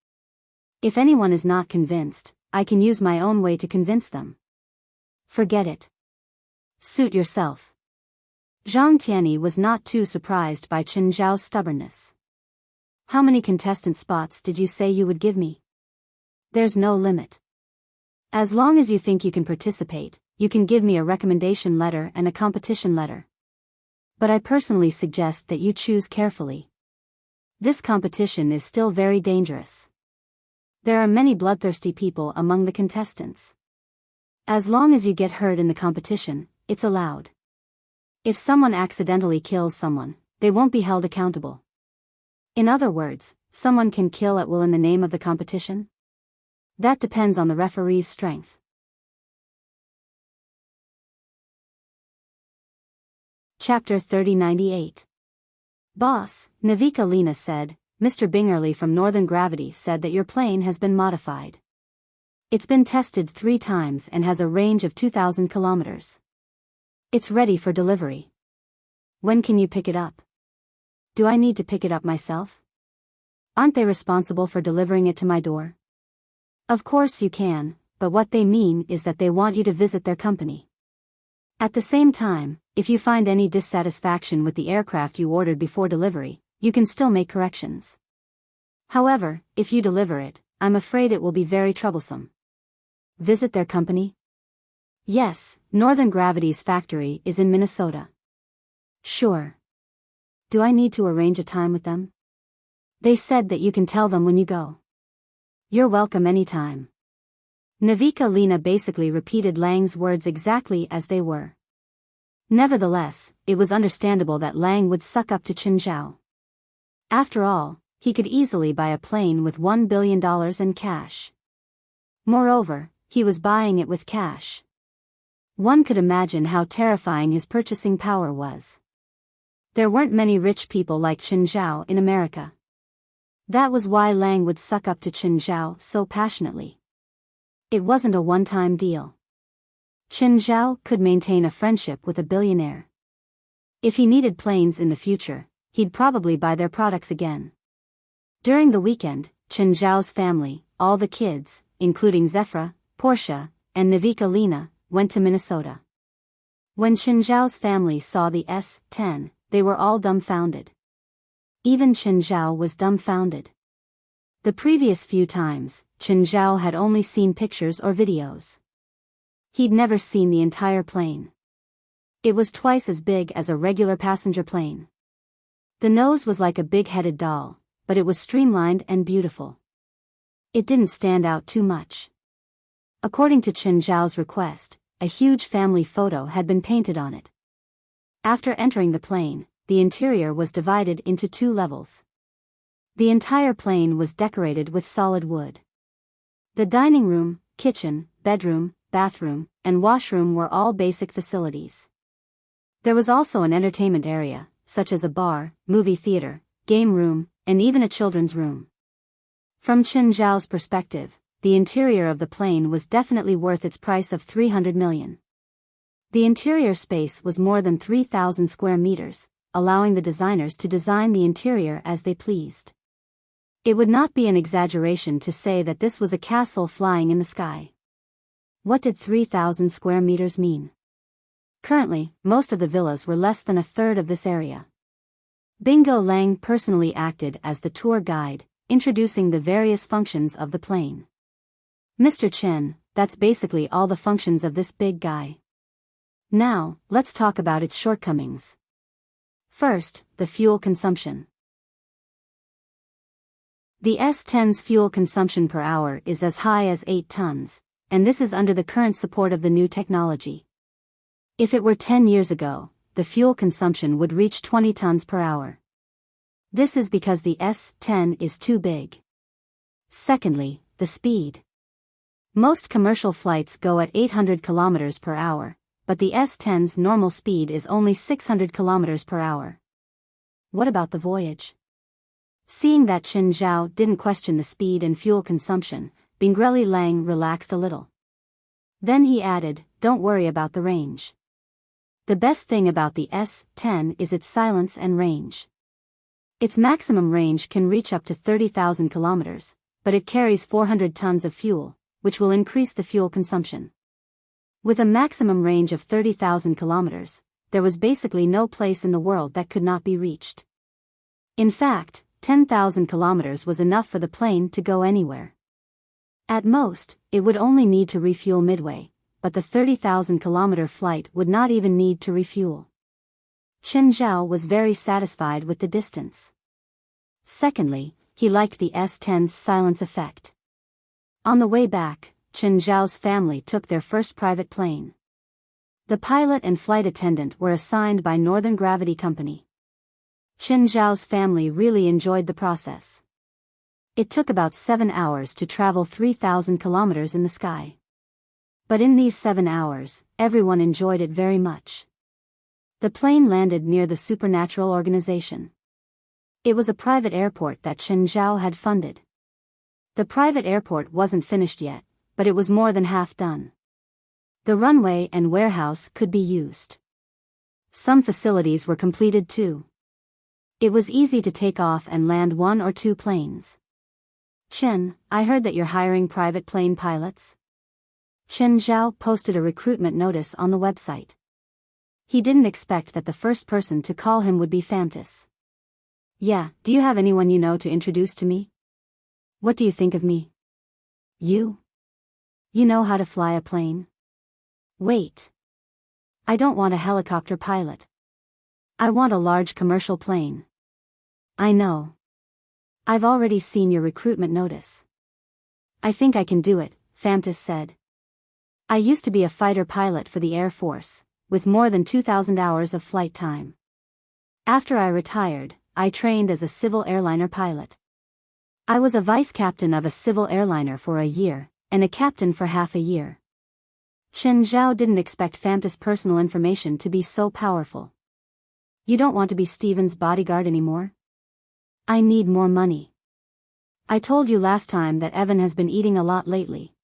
Speaker 1: If anyone is not convinced, I can use my own way to convince them. Forget it. Suit yourself. Zhang Tianyi was not too surprised by Chen Zhao's stubbornness. How many contestant spots did you say you would give me? There's no limit. As long as you think you can participate, you can give me a recommendation letter and a competition letter. But I personally suggest that you choose carefully. This competition is still very dangerous. There are many bloodthirsty people among the contestants. As long as you get hurt in the competition, it's allowed. If someone accidentally kills someone, they won't be held accountable. In other words, someone can kill at will in the name of the competition? That depends on the referee's strength. Chapter 3098. Boss, Navika Lena said, Mr. Bingerly from Northern Gravity said that your plane has been modified. It's been tested 3 times and has a range of 2,000 kilometers. It's ready for delivery. When can you pick it up? Do I need to pick it up myself? Aren't they responsible for delivering it to my door? Of course you can, but what they mean is that they want you to visit their company. At the same time, if you find any dissatisfaction with the aircraft you ordered before delivery, you can still make corrections. However, if you deliver it, I'm afraid it will be very troublesome. Visit their company? Yes, Northern Gravity's factory is in Minnesota. Sure. Do I need to arrange a time with them? They said that you can tell them when you go. You're welcome anytime. Navika Lena basically repeated Lang's words exactly as they were. Nevertheless, it was understandable that Lang would suck up to Chen Zhao. After all, he could easily buy a plane with $1 billion in cash. Moreover, he was buying it with cash. One could imagine how terrifying his purchasing power was. There weren't many rich people like Chen Zhao in America. That was why Lang would suck up to Chen Zhao so passionately. It wasn't a one-time deal. Chen Zhao could maintain a friendship with a billionaire. If he needed planes in the future, he'd probably buy their products again. During the weekend, Chen Zhao's family, all the kids, including Zefra, Portia, and Navika Lena, went to Minnesota. When Chen Zhao's family saw the S-10, they were all dumbfounded. Even Chen Zhao was dumbfounded. The previous few times, Chen Zhao had only seen pictures or videos. He'd never seen the entire plane. It was twice as big as a regular passenger plane. The nose was like a big-headed doll, but it was streamlined and beautiful. It didn't stand out too much. According to Chen Zhao's request, a huge family photo had been painted on it. After entering the plane, the interior was divided into 2 levels. The entire plane was decorated with solid wood. The dining room, kitchen, bedroom, bathroom, and washroom were all basic facilities. There was also an entertainment area, such as a bar, movie theater, game room, and even a children's room. From Chen Zhao's perspective, the interior of the plane was definitely worth its price of $300 million. The interior space was more than 3,000 square meters, allowing the designers to design the interior as they pleased. It would not be an exaggeration to say that this was a castle flying in the sky. What did 3,000 square meters mean? Currently, most of the villas were less than a third of this area. Bingo Lang personally acted as the tour guide, introducing the various functions of the plane. Mr. Chen, that's basically all the functions of this big guy. Now, let's talk about its shortcomings. First, the fuel consumption. The S-10's fuel consumption per hour is as high as 8 tons, and this is under the current support of the new technology. If it were 10 years ago, the fuel consumption would reach 20 tons per hour. This is because the S-10 is too big. Secondly, the speed. Most commercial flights go at 800 kilometers per hour, but the S-10's normal speed is only 600 kilometers per hour. What about the voyage? Seeing that Chen Zhao didn't question the speed and fuel consumption, Bingreli Lang relaxed a little. Then he added, "Don't worry about the range. The best thing about the S-10 is its silence and range. Its maximum range can reach up to 30,000 kilometers, but it carries 400 tons of fuel, which will increase the fuel consumption." With a maximum range of 30,000 kilometers, there was basically no place in the world that could not be reached. In fact, 10,000 kilometers was enough for the plane to go anywhere. At most, it would only need to refuel midway, but the 30,000 kilometer flight would not even need to refuel. Chen Zhao was very satisfied with the distance. Secondly, he liked the S-10's silence effect. On the way back, Chen Zhao's family took their first private plane. The pilot and flight attendant were assigned by Northern Gravity Company. Chen Zhao's family really enjoyed the process. It took about 7 hours to travel 3,000 kilometers in the sky. But in these 7 hours, everyone enjoyed it very much. The plane landed near the Supernatural Organization. It was a private airport that Chen Zhao had funded. The private airport wasn't finished yet, but it was more than half done. The runway and warehouse could be used. Some facilities were completed too. It was easy to take off and land 1 or 2 planes. "Chen, I heard that you're hiring private plane pilots." Chen Zhao posted a recruitment notice on the website. He didn't expect that the first person to call him would be Famtis. "Yeah, do you have anyone you know to introduce to me? What do you think of me?" "You? You know how to fly a plane?" "Wait. I don't want a helicopter pilot. I want a large commercial plane." "I know. I've already seen your recruitment notice." "I think I can do it," Famtis said. "I used to be a fighter pilot for the Air Force, with more than 2,000 hours of flight time. After I retired, I trained as a civil airliner pilot. I was a vice captain of a civil airliner for a year, and a captain for half a year." Chen Zhao didn't expect Famtis' personal information to be so powerful. "You don't want to be Steven's bodyguard anymore?" "I need more money. I told you last time that Evan has been eating a lot lately.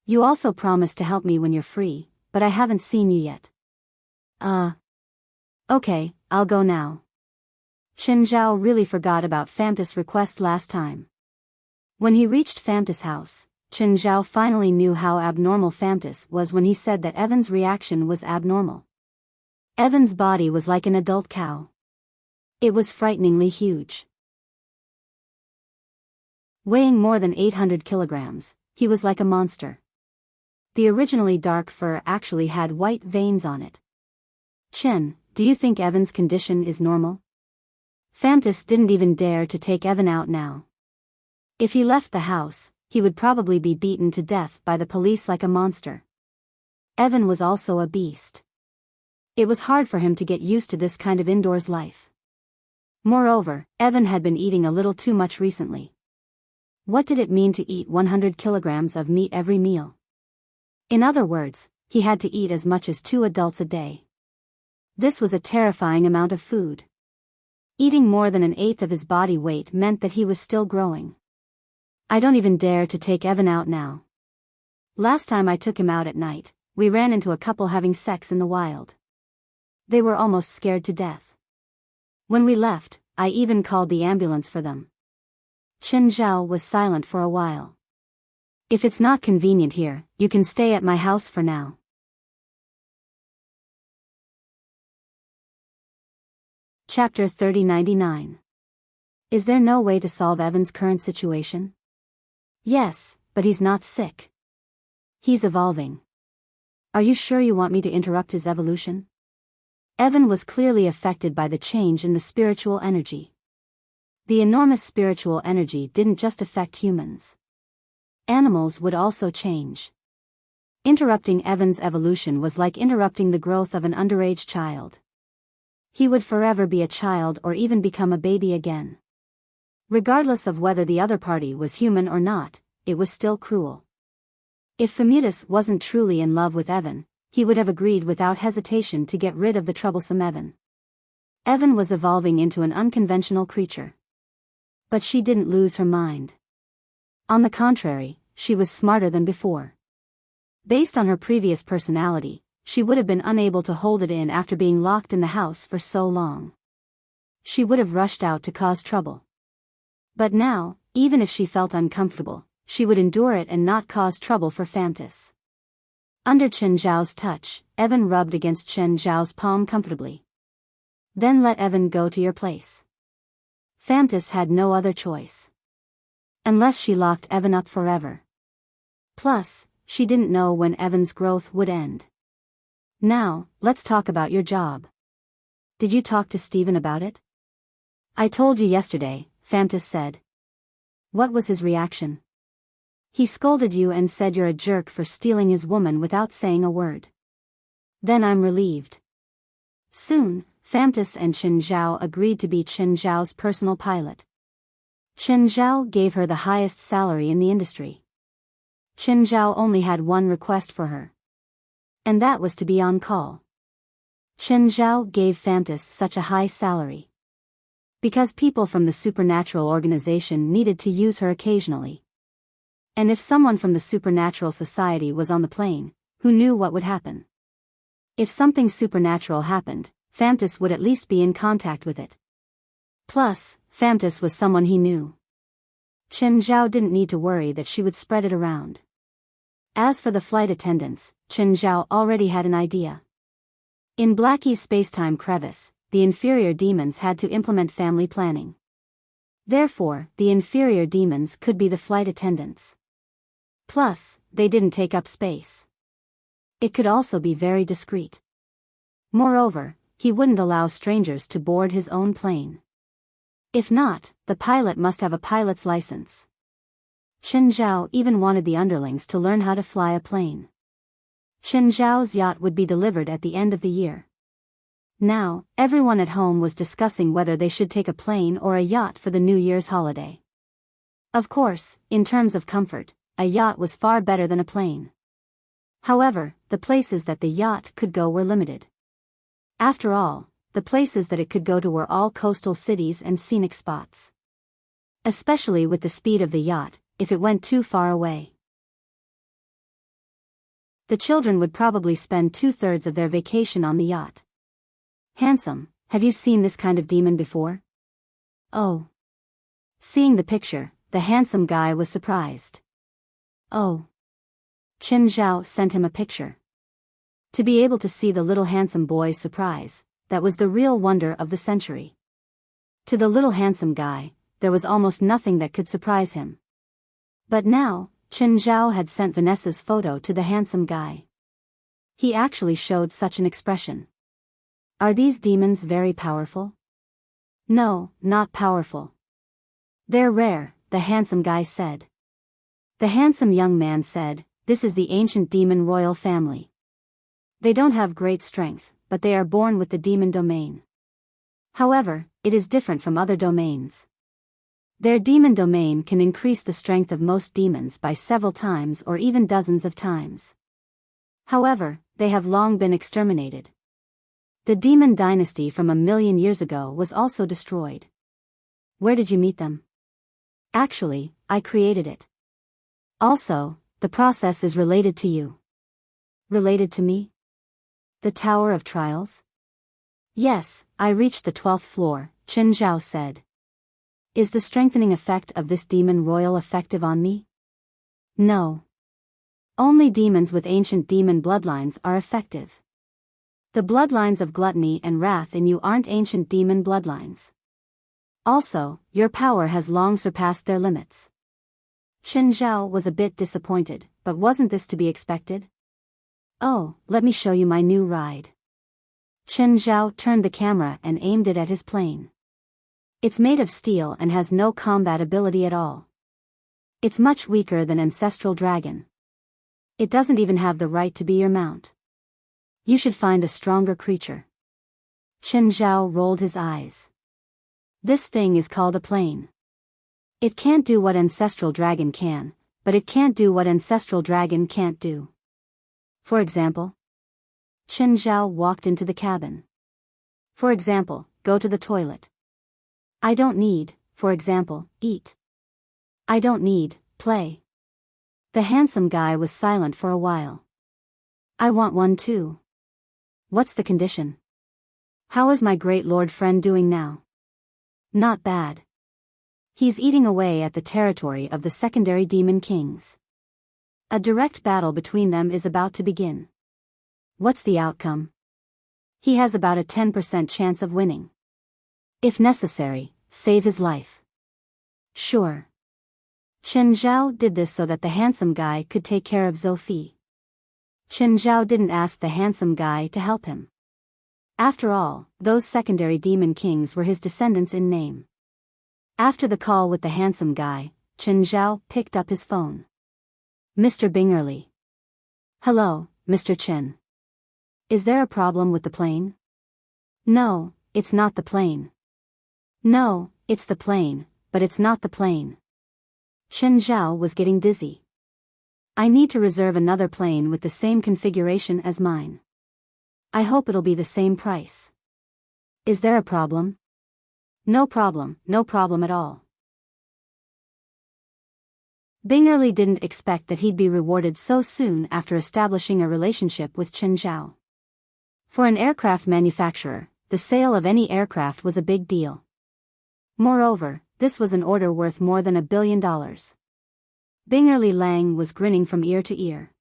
Speaker 1: You also promised to help me when you're free, but I haven't seen you yet." Okay, I'll go now." Chen Zhao really forgot about Famtis' request last time. When he reached Famtis' house, Chen Zhao finally knew how abnormal Famtis was when he said that Evan's reaction was abnormal. Evan's body was like an adult cow. It was frighteningly huge. Weighing more than 800 kilograms, he was like a monster. The originally dark fur actually had white veins on it. "Chen, do you think Evan's condition is normal?" Famtis didn't even dare to take Evan out now. If he left the house, he would probably be beaten to death by the police like a monster. Evan was also a beast. It was hard for him to get used to this kind of indoors life. Moreover, Evan had been eating a little too much recently. What did it mean to eat 100 kilograms of meat every meal? In other words, he had to eat as much as 2 adults a day. This was a terrifying amount of food. Eating more than an eighth of his body weight meant that he was still growing. "I don't even dare to take Evan out now. Last time I took him out at night, we ran into a couple having sex in the wild. They were almost scared to death. When we left, I even called the ambulance for them." Chen Zhao was silent for a while. If it's not convenient here, you can stay at my house for now. Chapter 3099. Is there no way to solve Evan's current situation? Yes, but he's not sick. He's evolving. Are you sure you want me to interrupt his evolution? Evan was clearly affected by the change in the spiritual energy. The enormous spiritual energy didn't just affect humans. Animals would also change. Interrupting Evan's evolution was like interrupting the growth of an underage child. He would forever be a child or even become a baby again. Regardless of whether the other party was human or not, it was still cruel. If Famutus wasn't truly in love with Evan, he would have agreed without hesitation to get rid of the troublesome Evan. Evan was evolving into an unconventional creature. But she didn't lose her mind. On the contrary, she was smarter than before. Based on her previous personality, she would have been unable to hold it in after being locked in the house for so long. She would have rushed out to cause trouble. But now, even if she felt uncomfortable, she would endure it and not cause trouble for Famutus. Under Chen Zhao's touch, Evan rubbed against Chen Zhao's palm comfortably. Then let Evan go to your place. Famutus had no other choice. Unless she locked Evan up forever. Plus, she didn't know when Evan's growth would end. Now, let's talk about your job. Did you talk to Stephen about it? I told you yesterday, Famutus said. What was his reaction? He scolded you and said you're a jerk for stealing his woman without saying a word. Then I'm relieved. Soon, Famutus and Chen Zhao agreed to be Chen Zhao's personal pilot. Chen Zhao gave her the highest salary in the industry. Chen Zhao only had one request for her. And that was to be on call. Chen Zhao gave Famutus such a high salary because people from the supernatural organization needed to use her occasionally. And if someone from the supernatural society was on the plane, who knew what would happen? If something supernatural happened, Famutus would at least be in contact with it. Plus, Famutus was someone he knew. Chen Zhao didn't need to worry that she would spread it around. As for the flight attendants, Chen Zhao already had an idea. In Blackie's spacetime crevice, the inferior demons had to implement family planning. Therefore, the inferior demons could be the flight attendants. Plus, they didn't take up space. It could also be very discreet. Moreover, he wouldn't allow strangers to board his own plane. If not, the pilot must have a pilot's license. Chen Zhao even wanted the underlings to learn how to fly a plane. Chen Zhao's yacht would be delivered at the end of the year. Now, everyone at home was discussing whether they should take a plane or a yacht for the New Year's holiday. Of course, in terms of comfort, a yacht was far better than a plane. However, the places that the yacht could go were limited. After all, the places that it could go to were all coastal cities and scenic spots. Especially with the speed of the yacht, if it went too far away. The children would probably spend 2/3 of their vacation on the yacht. Handsome, have you seen this kind of demon before? Oh. Seeing the picture, the handsome guy was surprised. Oh. Chen Zhao sent him a picture. To be able to see the little handsome boy's surprise, that was the real wonder of the century. To the little handsome guy, there was almost nothing that could surprise him. But now, Chen Zhao had sent Vanessa's photo to the handsome guy. He actually showed such an expression. Are these demons very powerful? No, not powerful. They're rare, the handsome guy said. The handsome young man said, this is the ancient demon royal family. They don't have great strength, but they are born with the demon domain. However, it is different from other domains. Their demon domain can increase the strength of most demons by several times or even dozens of times. However, they have long been exterminated. The demon dynasty from 1,000,000 years ago was also destroyed. Where did you meet them? Actually, I created it. Also, the process is related to you. Related to me? The Tower of Trials? Yes, I reached the 12th floor, Chen Zhao said. Is the strengthening effect of this demon royal effective on me? No. Only demons with ancient demon bloodlines are effective. The bloodlines of gluttony and wrath in you aren't ancient demon bloodlines. Also, your power has long surpassed their limits. Chen Zhao was a bit disappointed, but wasn't this to be expected? Oh, let me show you my new ride. Chen Zhao turned the camera and aimed it at his plane. It's made of steel and has no combat ability at all. It's much weaker than Ancestral Dragon. It doesn't even have the right to be your mount. You should find a stronger creature. Chen Zhao rolled his eyes. This thing is called a plane. It can't do what Ancestral Dragon can, but it can't do what Ancestral Dragon can't do. For example? Chen Zhao walked into the cabin. For example, go to the toilet. I don't need, for example, eat. I don't need, play. The handsome guy was silent for a while. I want one too. What's the condition? How is my great lord friend doing now? Not bad. He's eating away at the territory of the secondary demon kings. A direct battle between them is about to begin. What's the outcome? He has about a 10% chance of winning. If necessary, save his life. Sure. Chen Zhao did this so that the handsome guy could take care of Zofie. Chen Zhao didn't ask the handsome guy to help him. After all, those secondary demon kings were his descendants in name. After the call with the handsome guy, Chen Zhao picked up his phone. Mr. Bingerly. Hello, Mr. Chen. Is there a problem with the plane? No, it's not the plane. No, it's the plane, but it's not the plane. Chen Zhao was getting dizzy. I need to reserve another plane with the same configuration as mine. I hope it'll be the same price. Is there a problem? No problem at all. Bingerly didn't expect that he'd be rewarded so soon after establishing a relationship with Chen Zhao. For an aircraft manufacturer, the sale of any aircraft was a big deal. Moreover, this was an order worth more than $1 billion. Bingerly Lang was grinning from ear to ear.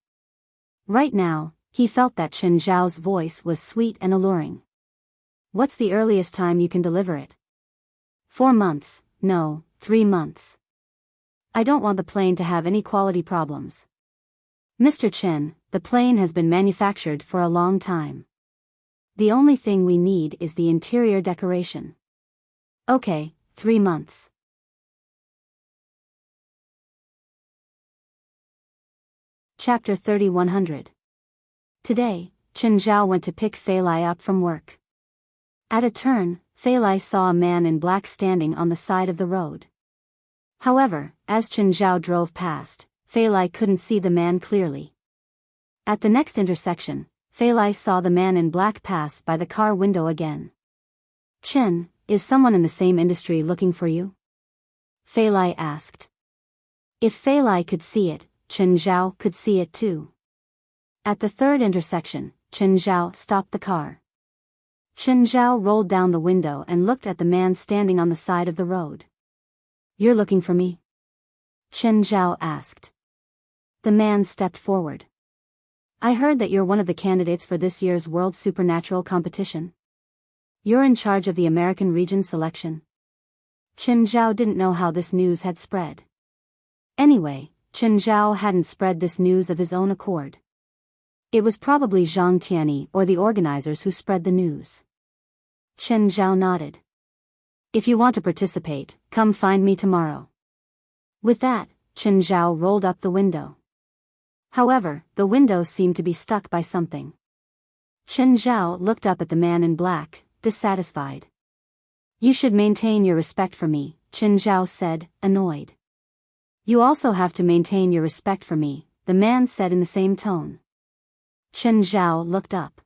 Speaker 1: Right now, he felt that Chen Zhao's voice was sweet and alluring. What's the earliest time you can deliver it? 4 months, no, 3 months. I don't want the plane to have any quality problems. Mr. Chen, the plane has been manufactured for a long time. The only thing we need is the interior decoration. Okay, 3 months. Chapter 3100. Today, Chen Zhao went to pick Fei Lai up from work. At a turn, Fei Lai saw a man in black standing on the side of the road. However, as Chen Zhao drove past, Fei Lai couldn't see the man clearly. At the next intersection, Fei Lai saw the man in black pass by the car window again. Chen, is someone in the same industry looking for you? Fei Lai asked. If Fei Lai could see it, Chen Zhao could see it too. At the third intersection, Chen Zhao stopped the car. Chen Zhao rolled down the window and looked at the man standing on the side of the road. You're looking for me? Chen Zhao asked. The man stepped forward. I heard that you're one of the candidates for this year's World Supernatural competition. You're in charge of the American region selection. Chen Zhao didn't know how this news had spread. Anyway, Chen Zhao hadn't spread this news of his own accord. It was probably Zhang Tianyi or the organizers who spread the news. Chen Zhao nodded. If you want to participate, come find me tomorrow. With that, Chen Zhao rolled up the window. However, the window seemed to be stuck by something. Chen Zhao looked up at the man in black, dissatisfied. You should maintain your respect for me, Chen Zhao said, annoyed. You also have to maintain your respect for me, the man said in the same tone. Chen Zhao looked up.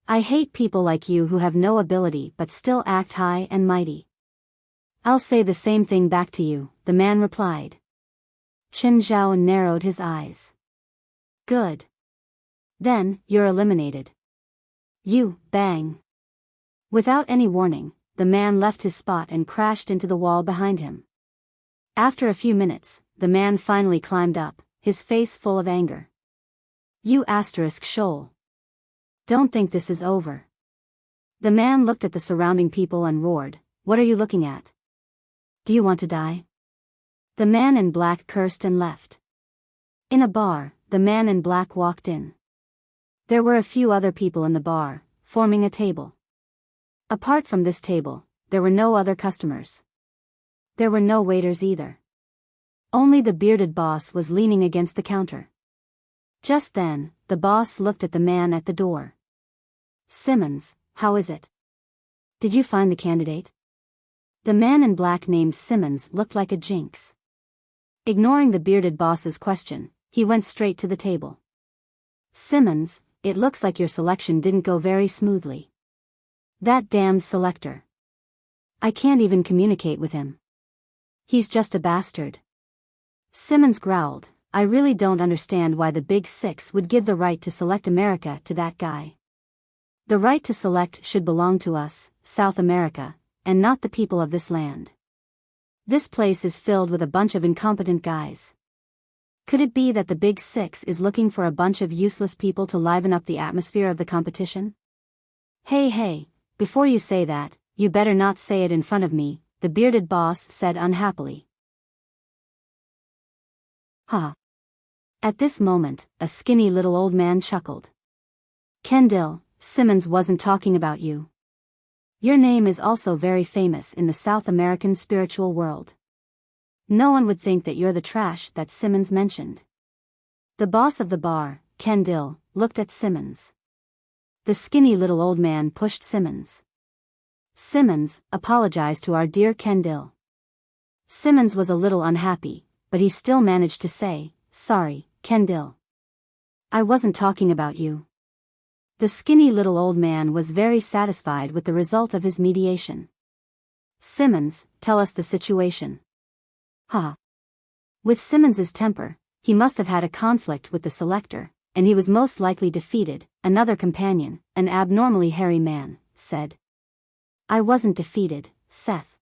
Speaker 1: I hate people like you who have no ability but still act high and mighty. I'll say the same thing back to you, the man replied. Chen Zhao narrowed his eyes. Good. Then, you're eliminated. You, bang. Without any warning, the man left his spot and crashed into the wall behind him. After a few minutes, the man finally climbed up, his face full of anger. You shoal. Don't think this is over. The man looked at the surrounding people and roared, what are you looking at? Do you want to die? The man in black cursed and left. In a bar, the man in black walked in. There were a few other people in the bar, forming a table. Apart from this table, there were no other customers. There were no waiters either. Only the bearded boss was leaning against the counter. Just then, the boss looked at the man at the door. Simmons, how is it? Did you find the candidate? The man in black named Simmons looked like a jinx. Ignoring the bearded boss's question, he went straight to the table. Simmons, it looks like your selection didn't go very smoothly. That damned selector. I can't even communicate with him. He's just a bastard. Simmons growled, I really don't understand why the Big Six would give the right to select America to that guy. The right to select should belong to us, South America, and not the people of this land. This place is filled with a bunch of incompetent guys. Could it be that the Big Six is looking for a bunch of useless people to liven up the atmosphere of the competition? Hey, before you say that, you better not say it in front of me, the bearded boss said unhappily. Ha. At this moment, a skinny little old man chuckled. Kendall, Simmons wasn't talking about you. Your name is also very famous in the South American spiritual world. No one would think that you're the trash that Simmons mentioned. The boss of the bar, Kendall, looked at Simmons. The skinny little old man pushed Simmons. Simmons, apologize to our dear Kendall. Simmons was a little unhappy, but he still managed to say, sorry, Kendall. I wasn't talking about you. The skinny little old man was very satisfied with the result of his mediation. Simmons, tell us the situation. Ha. With Simmons's temper, he must have had a conflict with the selector, and he was most likely defeated, another companion, an abnormally hairy man, said. I wasn't defeated, Seth.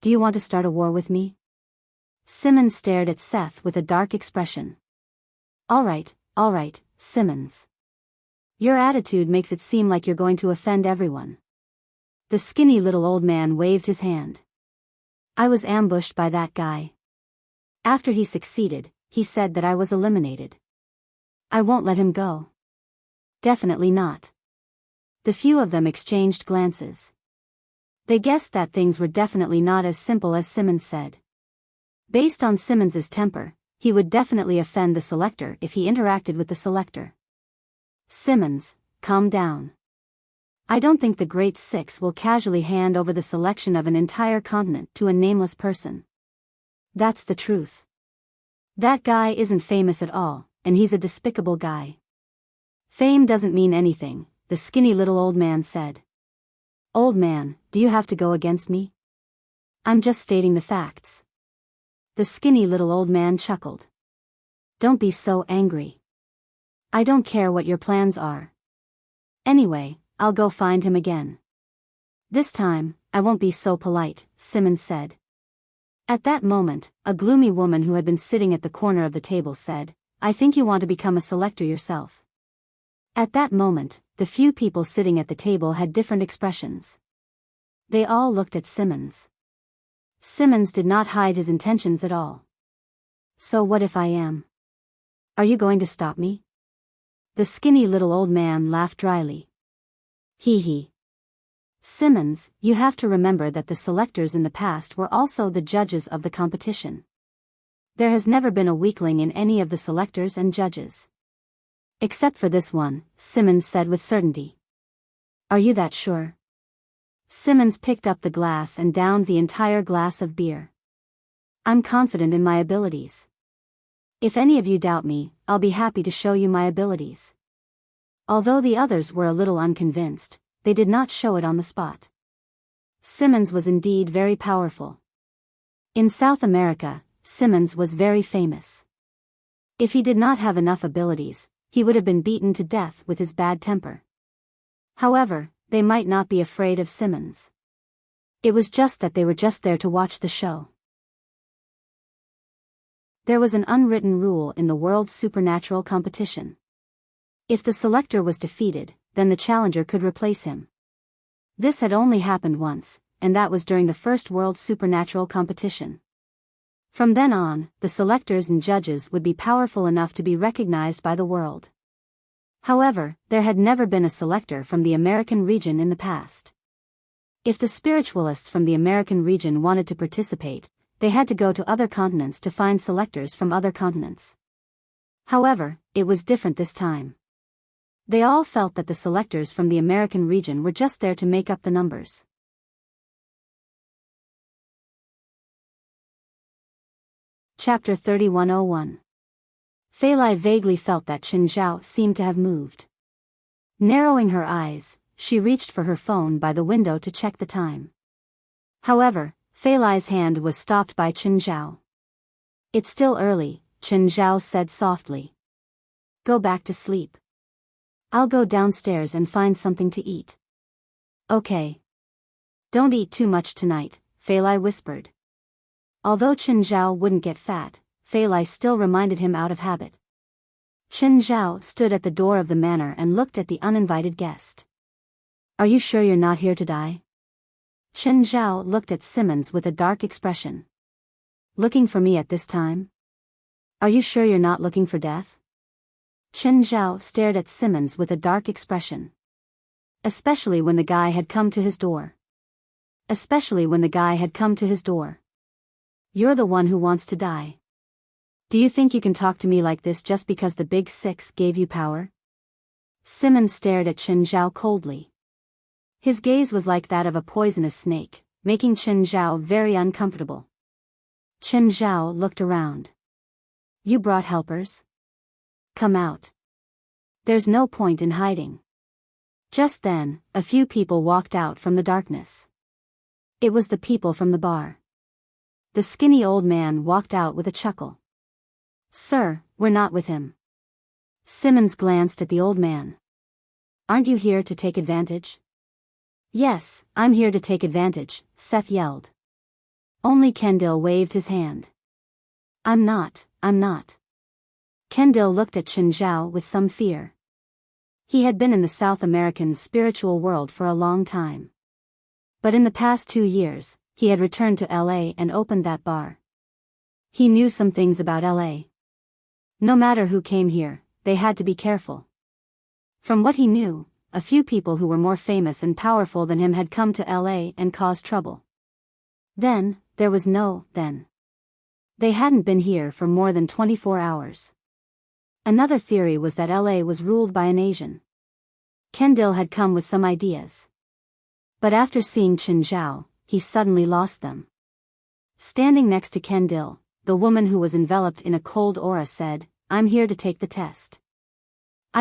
Speaker 1: Do you want to start a war with me? Simmons stared at Seth with a dark expression. All right, Simmons. Your attitude makes it seem like you're going to offend everyone. The skinny little old man waved his hand. I was ambushed by that guy. After he succeeded, he said that I was eliminated. I won't let him go. Definitely not. The few of them exchanged glances. They guessed that things were definitely not as simple as Simmons said. Based on Simmons's temper, he would definitely offend the selector if he interacted with the selector. Simmons, calm down. I don't think the Great Six will casually hand over the selection of an entire continent to a nameless person. That's the truth. That guy isn't famous at all, and he's a despicable guy. Fame doesn't mean anything, the skinny little old man said. Old man, do you have to go against me? I'm just stating the facts. The skinny little old man chuckled. Don't be so angry. I don't care what your plans are. Anyway, I'll go find him again. This time, I won't be so polite, Simmons said. At that moment, a gloomy woman who had been sitting at the corner of the table said, I think you want to become a selector yourself. At that moment, the few people sitting at the table had different expressions. They all looked at Simmons. Simmons did not hide his intentions at all. So what if I am? Are you going to stop me? The skinny little old man laughed dryly. Hee. Simmons, you have to remember that the selectors in the past were also the judges of the competition. There has never been a weakling in any of the selectors and judges. Except for this one, Simmons said with certainty. Are you that sure? Simmons picked up the glass and downed the entire glass of beer. I'm confident in my abilities. If any of you doubt me, I'll be happy to show you my abilities. Although the others were a little unconvinced, they did not show it on the spot. Simmons was indeed very powerful. In South America, Simmons was very famous. If he did not have enough abilities, he would have been beaten to death with his bad temper. However, they might not be afraid of Simmons. It was just that they were just there to watch the show. There was an unwritten rule in the world's supernatural competition. If the selector was defeated, then the challenger could replace him. This had only happened once, and that was during the first World Supernatural Competition. From then on, the selectors and judges would be powerful enough to be recognized by the world. However, there had never been a selector from the American region in the past. If the spiritualists from the American region wanted to participate, they had to go to other continents to find selectors from other continents. However, it was different this time. They all felt that the selectors from the American region were just there to make up the numbers. Chapter 3101. Fei Lai vaguely felt that Chen Zhao seemed to have moved. Narrowing her eyes, she reached for her phone by the window to check the time. However, Fei Lai's hand was stopped by Chen Zhao. "It's still early," Chen Zhao said softly. "Go back to sleep. I'll go downstairs and find something to eat." "Okay. Don't eat too much tonight," Fei Lai whispered. Although Chen Zhao wouldn't get fat, Fei Lai still reminded him out of habit. Chen Zhao stood at the door of the manor and looked at the uninvited guest. "Are you sure you're not here to die?" Chen Zhao looked at Simmons with a dark expression. "Looking for me at this time? Are you sure you're not looking for death?" Chen Zhao stared at Simmons with a dark expression. Especially when the guy had come to his door. "You're the one who wants to die. Do you think you can talk to me like this just because the Big Six gave you power?" Simmons stared at Chen Zhao coldly. His gaze was like that of a poisonous snake, making Chen Zhao very uncomfortable. Chen Zhao looked around. "You brought helpers? Come out. There's no point in hiding." Just then, a few people walked out from the darkness. It was the people from the bar. The skinny old man walked out with a chuckle. "Sir, we're not with him." Simmons glanced at the old man. "Aren't you here to take advantage?" "Yes, I'm here to take advantage," Seth yelled. Only Kendall waved his hand. I'm not. Kendall looked at Chen Zhao with some fear. He had been in the South American spiritual world for a long time. But in the past 2 years, he had returned to LA and opened that bar. He knew some things about LA. No matter who came here, they had to be careful. From what he knew, a few people who were more famous and powerful than him had come to LA and caused trouble. Then, there was no then. They hadn't been here for more than 24 hours. Another theory was that LA was ruled by an Asian. Kendall had come with some ideas. But after seeing Chen Zhao, he suddenly lost them. Standing next to Kendall, the woman who was enveloped in a cold aura said, "I'm here to take the test.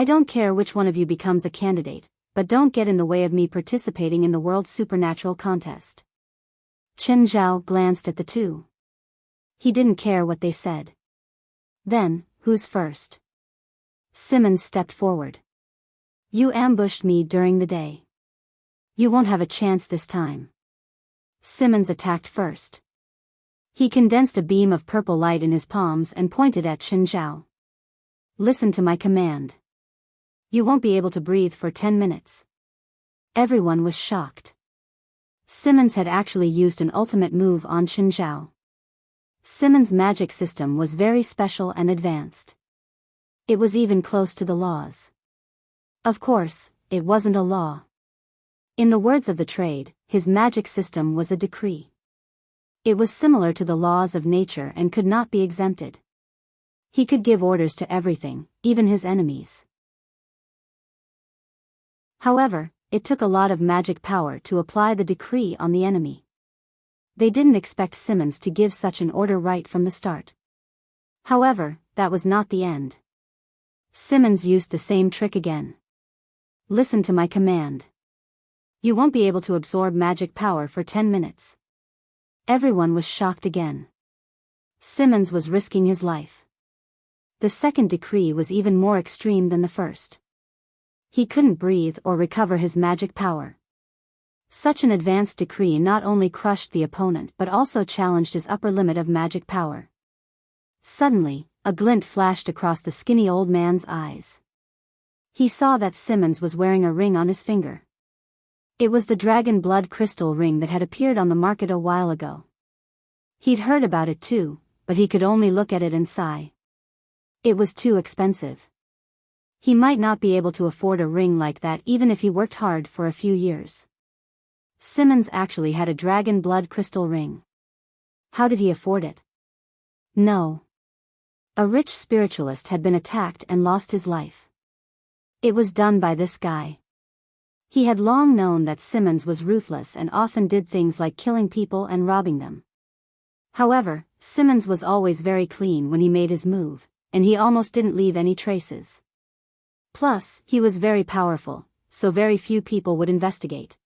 Speaker 1: I don't care which one of you becomes a candidate, but don't get in the way of me participating in the World Supernatural Contest." Chen Zhao glanced at the two. He didn't care what they said. "Then, who's first?" Simmons stepped forward. "You ambushed me during the day. You won't have a chance this time." Simmons attacked first. He condensed a beam of purple light in his palms and pointed at Chen Zhao. "Listen to my command. You won't be able to breathe for 10 minutes. Everyone was shocked. Simmons had actually used an ultimate move on Chen Zhao. Simmons' magic system was very special and advanced. It was even close to the laws. Of course, it wasn't a law. In the words of the trade, his magic system was a decree. It was similar to the laws of nature and could not be exempted. He could give orders to everything, even his enemies. However, it took a lot of magic power to apply the decree on the enemy. They didn't expect Simmons to give such an order right from the start. However, that was not the end. Simmons used the same trick again. "Listen to my command. You won't be able to absorb magic power for 10 minutes. Everyone was shocked again. Simmons was risking his life. The second decree was even more extreme than the first. He couldn't breathe or recover his magic power. Such an advanced decree not only crushed the opponent but also challenged his upper limit of magic power. Suddenly, a glint flashed across the skinny old man's eyes. He saw that Simmons was wearing a ring on his finger. It was the dragon blood crystal ring that had appeared on the market a while ago. He'd heard about it too, but he could only look at it and sigh. It was too expensive. He might not be able to afford a ring like that even if he worked hard for a few years. Simmons actually had a dragon blood crystal ring. How did he afford it? No. A rich spiritualist had been attacked and lost his life. It was done by this guy. He had long known that Simmons was ruthless and often did things like killing people and robbing them. However, Simmons was always very clean when he made his move, and he almost didn't leave any traces. Plus, he was very powerful, so very few people would investigate.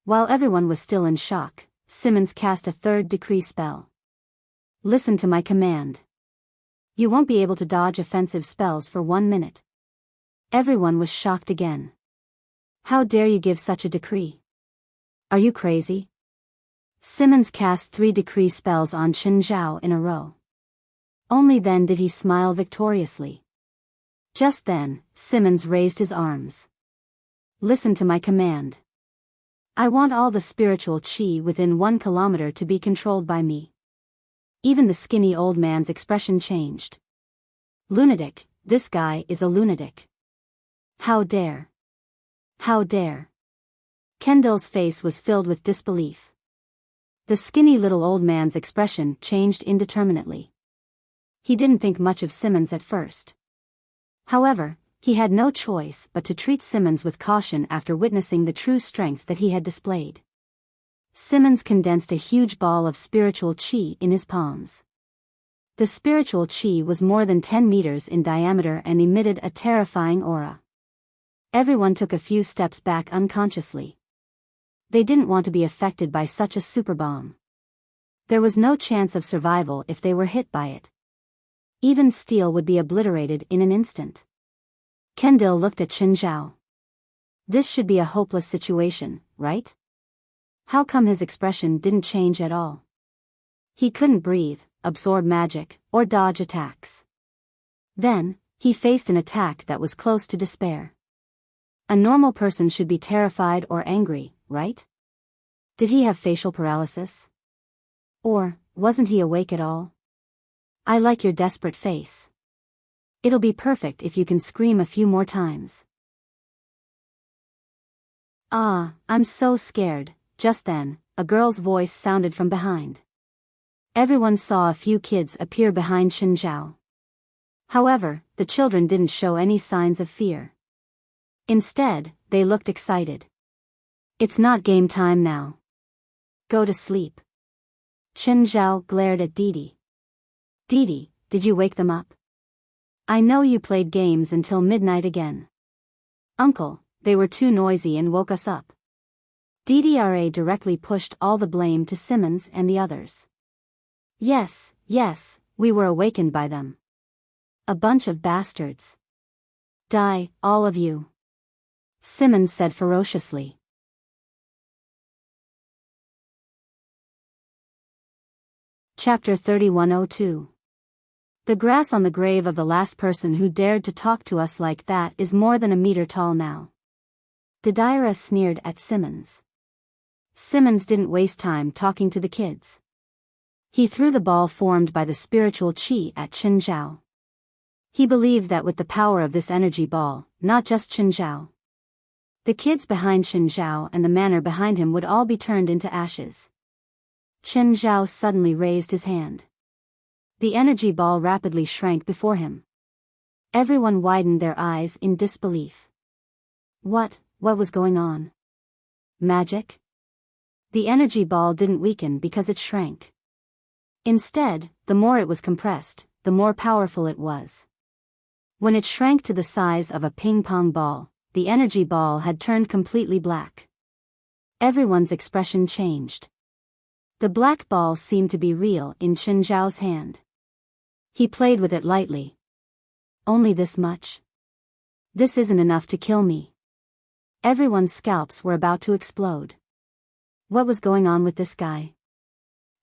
Speaker 1: While everyone was still in shock, Simmons cast a third decree spell. Listen to my command. You won't be able to dodge offensive spells for 1 minute. Everyone was shocked again. How dare you give such a decree? Are you crazy? Simmons cast 3 decree spells on Chen Zhao in a row. Only then did he smile victoriously. Just then, Simmons raised his arms. Listen to my command. I want all the spiritual qi within 1 kilometer to be controlled by me. Even the skinny old man's expression changed. Lunatic, this guy is a lunatic. How dare. How dare. Kendall's face was filled with disbelief. The skinny little old man's expression changed indeterminately. He didn't think much of Simmons at first. However, he had no choice but to treat Simmons with caution after witnessing the true strength that he had displayed. Simmons condensed a huge ball of spiritual qi in his palms. The spiritual qi was more than 10 meters in diameter and emitted a terrifying aura. Everyone took a few steps back unconsciously. They didn't want to be affected by such a super bomb. There was no chance of survival if they were hit by it. Even steel would be obliterated in an instant. Kendall looked at Chen Zhao. This should be a hopeless situation, right? How come his expression didn't change at all? He couldn't breathe, absorb magic, or dodge attacks. Then, he faced an attack that was close to despair. A normal person should be terrified or angry, right? Did he have facial paralysis? Or, wasn't he awake at all? I like your desperate face. It'll be perfect if you can scream a few more times. Ah, I'm so scared. Just then, a girl's voice sounded from behind. Everyone saw a few kids appear behind Chen Zhao. However, the children didn't show any signs of fear. Instead, they looked excited. It's not game time now. Go to sleep. Chen Zhao glared at Didi. Didi, did you wake them up? I know you played games until midnight again. Uncle, they were too noisy and woke us up. DDRA directly pushed all the blame to Simmons and the others. Yes, we were awakened by them. A bunch of bastards. Die, all of you. Simmons said ferociously. Chapter 3102. The grass on the grave of the last person who dared to talk to us like that is more than a meter tall now. Didira sneered at Simmons. Simmons didn't waste time talking to the kids. He threw the ball formed by the spiritual qi at Chen Zhao. He believed that with the power of this energy ball, not just Chen Zhao, the kids behind Chen Zhao and the manor behind him would all be turned into ashes. Chen Zhao suddenly raised his hand. The energy ball rapidly shrank before him. Everyone widened their eyes in disbelief. What was going on? Magic? The energy ball didn't weaken because it shrank. Instead, the more it was compressed, the more powerful it was. When it shrank to the size of a ping-pong ball, the energy ball had turned completely black. Everyone's expression changed. The black ball seemed to be real in Chen Zhao's hand. He played with it lightly. Only this much? This isn't enough to kill me. Everyone's scalps were about to explode. What was going on with this guy?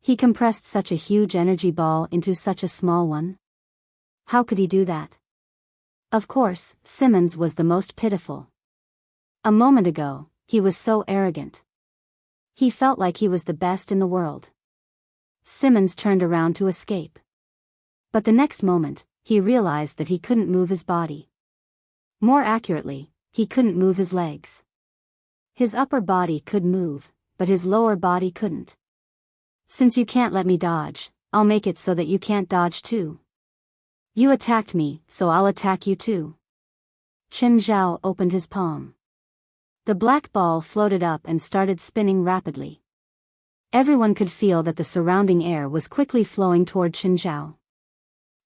Speaker 1: He compressed such a huge energy ball into such a small one. How could he do that? Of course, Simmons was the most pitiful. A moment ago, he was so arrogant. He felt like he was the best in the world. Simmons turned around to escape. But the next moment, he realized that he couldn't move his body. More accurately, he couldn't move his legs. His upper body could move, but his lower body couldn't. Since you can't let me dodge, I'll make it so that you can't dodge too. You attacked me, so I'll attack you too. Chen Zhao opened his palm. The black ball floated up and started spinning rapidly. Everyone could feel that the surrounding air was quickly flowing toward Chen Zhao.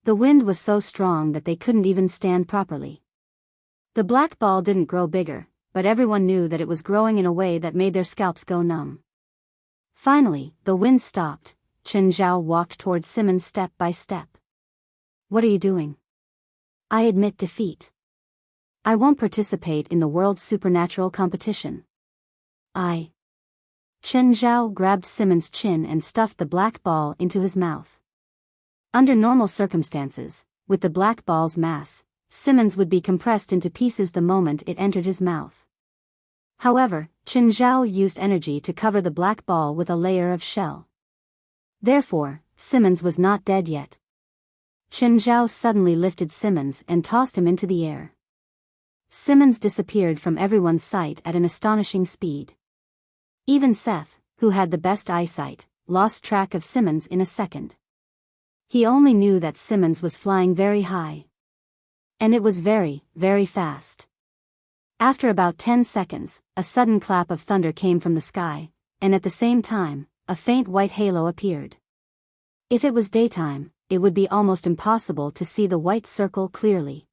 Speaker 1: The wind was so strong that they couldn't even stand properly. The black ball didn't grow bigger, but everyone knew that it was growing in a way that made their scalps go numb. Finally, the wind stopped. Chen Zhao walked toward Simmons step by step. What are you doing? I admit defeat. I won't participate in the World Supernatural competition. Chen Zhao grabbed Simmons' chin and stuffed the black ball into his mouth. Under normal circumstances, with the black ball's mass, Simmons would be compressed into pieces the moment it entered his mouth. However, Chen Zhao used energy to cover the black ball with a layer of shell. Therefore, Simmons was not dead yet. Chen Zhao suddenly lifted Simmons and tossed him into the air. Simmons disappeared from everyone's sight at an astonishing speed. Even Seth, who had the best eyesight, lost track of Simmons in a second. He only knew that Simmons was flying very high. And it was very, very fast. After about 10 seconds, a sudden clap of thunder came from the sky, and at the same time, a faint white halo appeared. If it was daytime, it would be almost impossible to see the white circle clearly.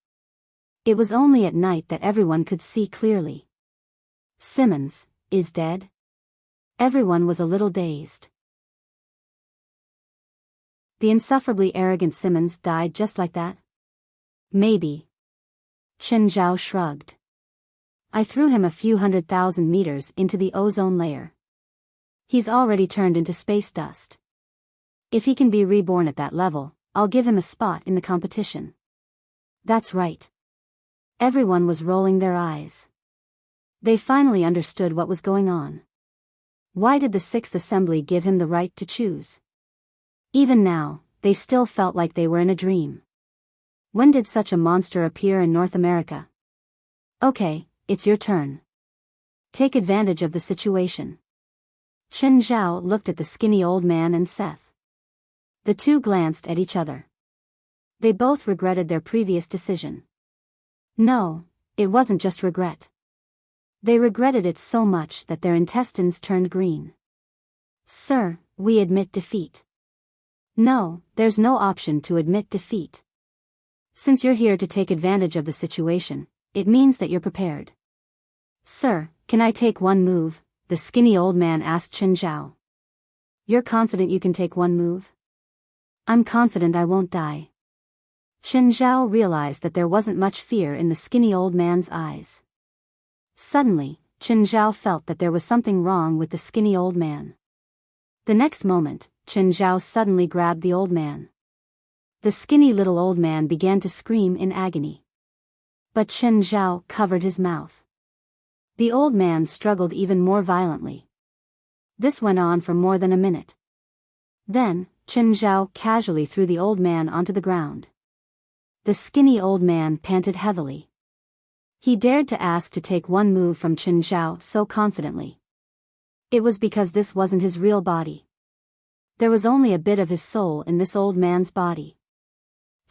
Speaker 1: It was only at night that everyone could see clearly. Simmons is dead? Everyone was a little dazed. The insufferably arrogant Simmons died just like that? Maybe. Chen Zhao shrugged. I threw him a few 100,000 meters into the ozone layer. He's already turned into space dust. If he can be reborn at that level, I'll give him a spot in the competition. That's right. Everyone was rolling their eyes. They finally understood what was going on. Why did the Sixth Assembly give him the right to choose? Even now, they still felt like they were in a dream. When did such a monster appear in North America? Okay, it's your turn. Take advantage of the situation. Chen Zhao looked at the skinny old man and Seth. The two glanced at each other. They both regretted their previous decision. No, it wasn't just regret. They regretted it so much that their intestines turned green. Sir, we admit defeat. No, there's no option to admit defeat. Since you're here to take advantage of the situation, it means that you're prepared. Sir, can I take one move? The skinny old man asked Chen Zhao. You're confident you can take one move? I'm confident I won't die. Chen Zhao realized that there wasn't much fear in the skinny old man's eyes. Suddenly, Chen Zhao felt that there was something wrong with the skinny old man. The next moment, Chen Zhao suddenly grabbed the old man. The skinny little old man began to scream in agony. But Chen Zhao covered his mouth. The old man struggled even more violently. This went on for more than a minute. Then, Chen Zhao casually threw the old man onto the ground. The skinny old man panted heavily. He dared to ask to take one move from Chen Zhao so confidently. It was because this wasn't his real body. There was only a bit of his soul in this old man's body.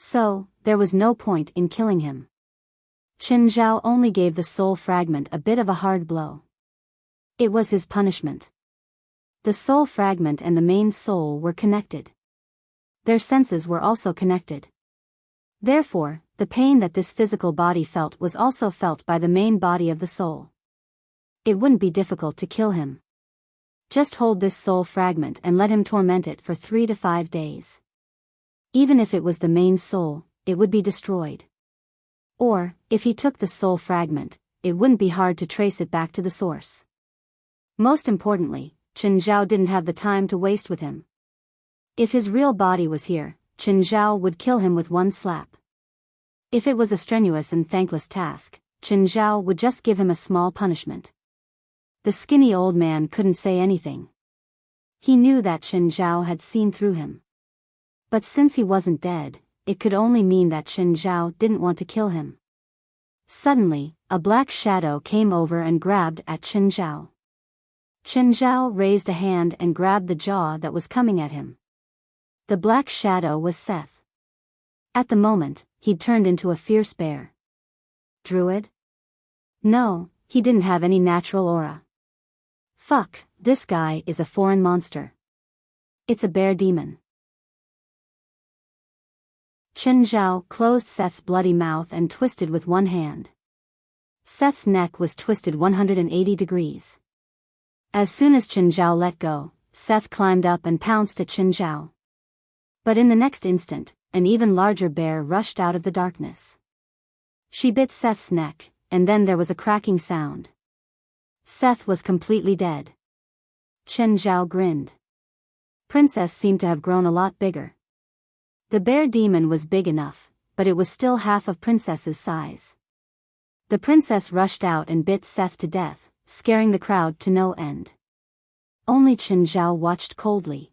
Speaker 1: So, there was no point in killing him. Chen Zhao only gave the soul fragment a bit of a hard blow. It was his punishment. The soul fragment and the main soul were connected. Their senses were also connected. Therefore, the pain that this physical body felt was also felt by the main body of the soul. It wouldn't be difficult to kill him. Just hold this soul fragment and let him torment it for 3 to 5 days. Even if it was the main soul, it would be destroyed. Or, if he took the soul fragment, it wouldn't be hard to trace it back to the source. Most importantly, Chen Zhao didn't have the time to waste with him. If his real body was here, Chen Zhao would kill him with one slap. If it was a strenuous and thankless task, Chen Zhao would just give him a small punishment. The skinny old man couldn't say anything. He knew that Chen Zhao had seen through him. But since he wasn't dead, it could only mean that Chen Zhao didn't want to kill him. Suddenly, a black shadow came over and grabbed at Chen Zhao. Chen Zhao raised a hand and grabbed the jaw that was coming at him. The black shadow was Seth. At the moment, he'd turned into a fierce bear. Druid? No, he didn't have any natural aura. Fuck, this guy is a foreign monster. It's a bear demon. Chen Zhao closed Seth's bloody mouth and twisted with one hand. Seth's neck was twisted 180 degrees. As soon as Chen Zhao let go, Seth climbed up and pounced at Chen Zhao. But in the next instant, an even larger bear rushed out of the darkness. She bit Seth's neck, and then there was a cracking sound. Seth was completely dead. Chen Zhao grinned. Princess seemed to have grown a lot bigger. The bear demon was big enough, but it was still half of Princess's size. The princess rushed out and bit Seth to death, scaring the crowd to no end. Only Chen Zhao watched coldly.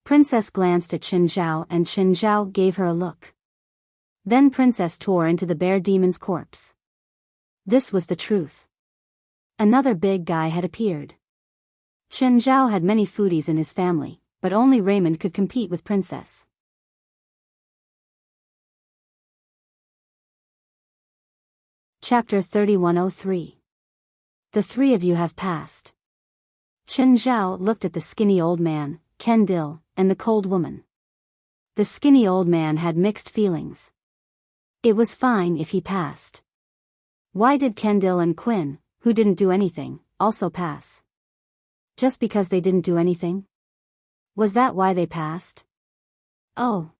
Speaker 1: Princess glanced at Chen Zhao and Chen Zhao gave her a look. Then Princess tore into the bear demon's corpse. This was the truth. Another big guy had appeared. Chen Zhao had many foodies in his family, but only Raymond could compete with Princess. Chapter 3103. The three of you have passed. Chen Zhao looked at the skinny old man, Kendall, and the cold woman. The skinny old man had mixed feelings. It was fine if he passed. Why did Kendall and Quinn, who didn't do anything, also pass? Just because they didn't do anything? Was that why they passed? Oh.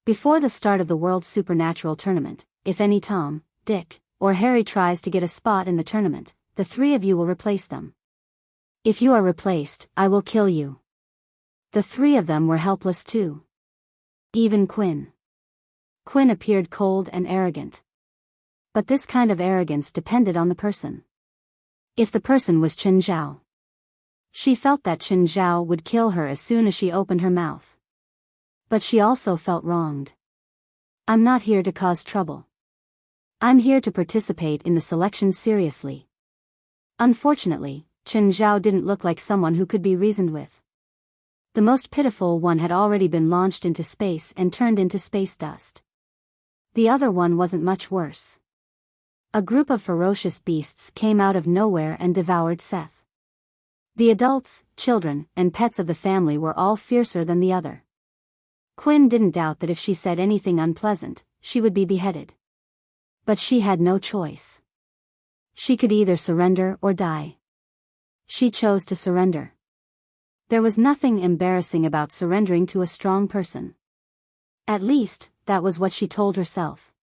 Speaker 1: Before the start of the World Supernatural Tournament, if any Tom, Dick, or Harry tries to get a spot in the tournament, the three of you will replace them. If you are replaced, I will kill you. The three of them were helpless too. Even Quinn. Quinn appeared cold and arrogant. But this kind of arrogance depended on the person. If the person was Chen Zhao. She felt that Chen Zhao would kill her as soon as she opened her mouth. But she also felt wronged. I'm not here to cause trouble. I'm here to participate in the selection seriously. Unfortunately, Chen Zhao didn't look like someone who could be reasoned with. The most pitiful one had already been launched into space and turned into space dust. The other one wasn't much worse. A group of ferocious beasts came out of nowhere and devoured Seth. The adults, children, and pets of the family were all fiercer than the other. Quinn didn't doubt that if she said anything unpleasant, she would be beheaded. But she had no choice. She could either surrender or die. She chose to surrender. There was nothing embarrassing about surrendering to a strong person. At least, that was what she told herself.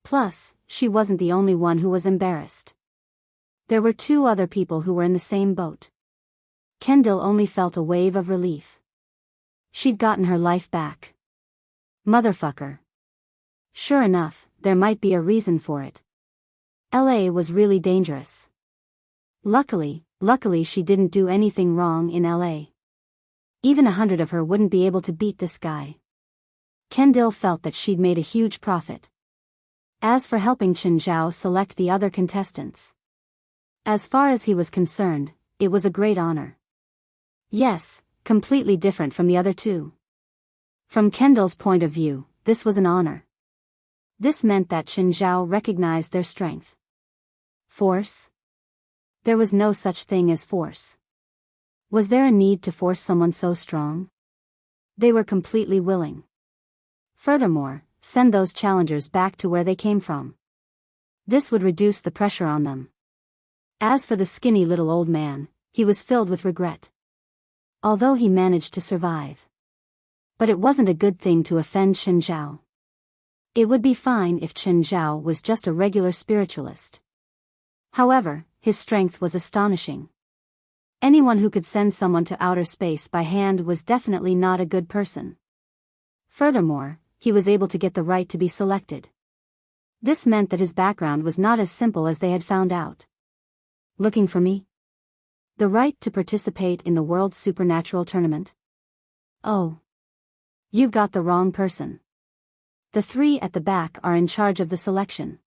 Speaker 1: Plus, she wasn't the only one who was embarrassed. There were two other people who were in the same boat. Kendall only felt a wave of relief. She'd gotten her life back. Motherfucker. Sure enough, there might be a reason for it. LA was really dangerous. Luckily she didn't do anything wrong in LA. Even 100 of her wouldn't be able to beat this guy. Kendall felt that she'd made a huge profit. As for helping Chen Zhao select the other contestants. As far as he was concerned, it was a great honor. Yes, completely different from the other two. From Kendall's point of view, this was an honor. This meant that Chen Zhao recognized their strength. Force? There was no such thing as force. Was there a need to force someone so strong? They were completely willing. Furthermore, send those challengers back to where they came from. This would reduce the pressure on them. As for the skinny little old man, he was filled with regret. Although he managed to survive. But it wasn't a good thing to offend Chen Zhao. It would be fine if Chen Zhao was just a regular spiritualist. However, his strength was astonishing. Anyone who could send someone to outer space by hand was definitely not a good person. Furthermore, he was able to get the right to be selected. This meant that his background was not as simple as they had found out. Looking for me? The right to participate in the World Supernatural Tournament? Oh. You've got the wrong person. The three at the back are in charge of the selection.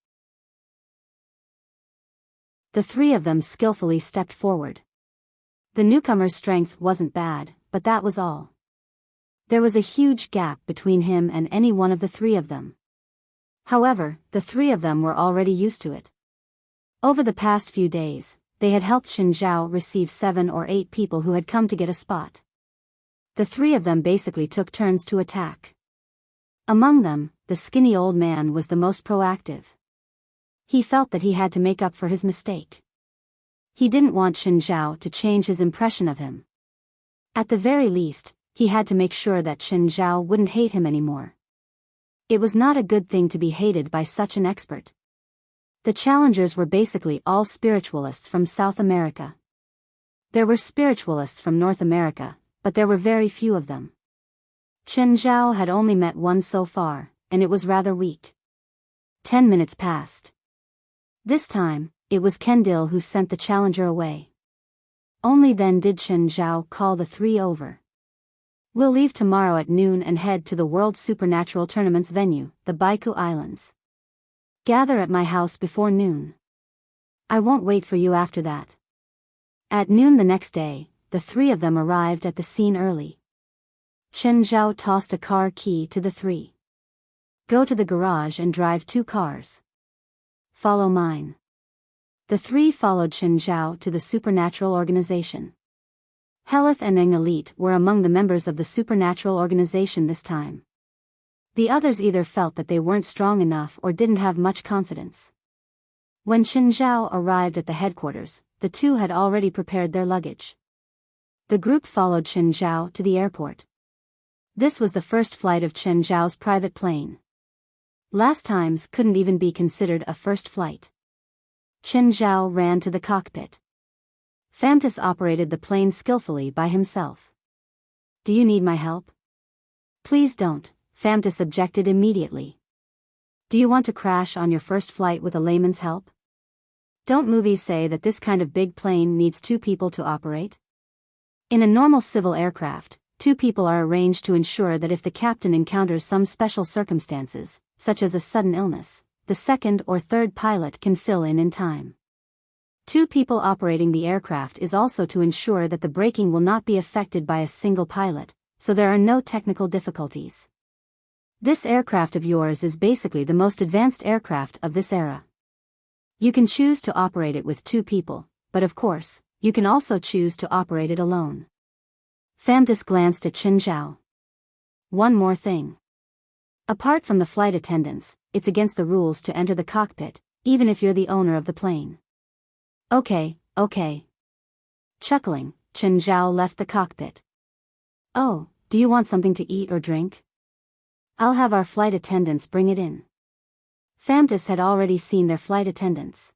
Speaker 1: The three of them skillfully stepped forward. The newcomer's strength wasn't bad, but that was all. There was a huge gap between him and any one of the three of them. However, the three of them were already used to it. Over the past few days, they had helped Chen Zhao receive 7 or 8 people who had come to get a spot. The three of them basically took turns to attack. Among them, the skinny old man was the most proactive. He felt that he had to make up for his mistake. He didn't want Chen Zhao to change his impression of him. At the very least, he had to make sure that Chen Zhao wouldn't hate him anymore. It was not a good thing to be hated by such an expert. The challengers were basically all spiritualists from South America. There were spiritualists from North America, but there were very few of them. Chen Zhao had only met one so far, and it was rather weak. 10 minutes passed. This time, it was Kendall who sent the challenger away. Only then did Chen Zhao call the three over. We'll leave tomorrow at noon and head to the World Supernatural Tournament's venue, the Baiku Islands. Gather at my house before noon. I won't wait for you after that. At noon the next day, the three of them arrived at the scene early. Chen Zhao tossed a car key to the three. Go to the garage and drive 2 cars. Follow mine. The three followed Chen Zhao to the supernatural organization. Helith and Eng Elite were among the members of the supernatural organization this time. The others either felt that they weren't strong enough or didn't have much confidence. When Chen Zhao arrived at the headquarters, the two had already prepared their luggage. The group followed Chen Zhao to the airport. This was the first flight of Chen Zhao's private plane. Last times couldn't even be considered a first flight. Chen Zhao ran to the cockpit. Famtis operated the plane skillfully by himself. Do you need my help? Please don't, Famtis objected immediately. Do you want to crash on your first flight with a layman's help? Don't movies say that this kind of big plane needs 2 people to operate? In a normal civil aircraft, 2 people are arranged to ensure that if the captain encounters some special circumstances, such as a sudden illness, the second or third pilot can fill in time. 2 people operating the aircraft is also to ensure that the braking will not be affected by a single pilot, so there are no technical difficulties. This aircraft of yours is basically the most advanced aircraft of this era. You can choose to operate it with 2 people, but of course, you can also choose to operate it alone. Famtis glanced at Chen Zhao. One more thing. Apart from the flight attendants, it's against the rules to enter the cockpit, even if you're the owner of the plane. Okay. Chuckling, Chen Zhao left the cockpit. Oh, do you want something to eat or drink? I'll have our flight attendants bring it in. Famtis had already seen their flight attendants.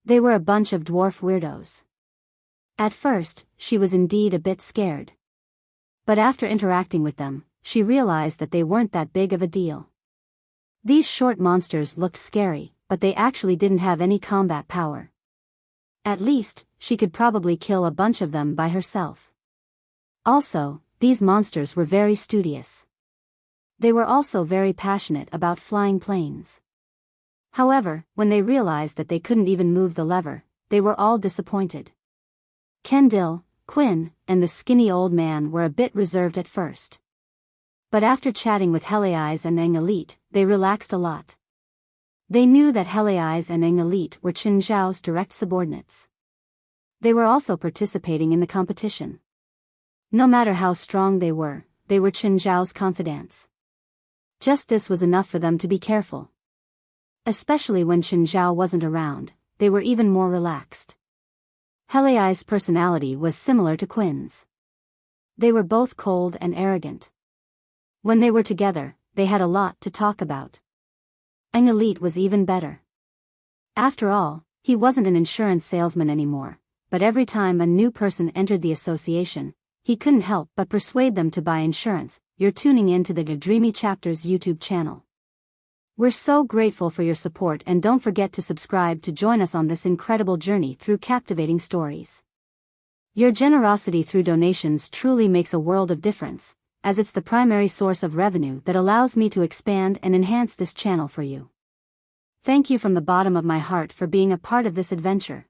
Speaker 1: They were a bunch of dwarf weirdos. At first, she was indeed a bit scared. But after interacting with them, she realized that they weren't that big of a deal. These short monsters looked scary, but they actually didn't have any combat power. At least, she could probably kill a bunch of them by herself. Also, these monsters were very studious. They were also very passionate about flying planes. However, when they realized that they couldn't even move the lever, they were all disappointed. Kendall, Quinn, and the skinny old man were a bit reserved at first. But after chatting with Helieyes and Eng Elite, they relaxed a lot. They knew that Helieyes and Eng Elite were Chen Zhao's direct subordinates. They were also participating in the competition. No matter how strong they were Chen Zhao's confidants. Just this was enough for them to be careful. Especially when Chen Zhao wasn't around, they were even more relaxed. Helieyes' personality was similar to Quinn's. They were both cold and arrogant. When they were together, they had a lot to talk about. Eng Elite was even better. After all, He wasn't an insurance salesman anymore, but every time a new person entered the association, he couldn't help but persuade them to buy insurance. You're tuning in to the Dreamy Chapters YouTube channel. We're so grateful for your support, and don't forget to subscribe to join us on this incredible journey through captivating stories. Your generosity through donations truly makes a world of difference, as it's the primary source of revenue that allows me to expand and enhance this channel for you. Thank you from the bottom of my heart for being a part of this adventure.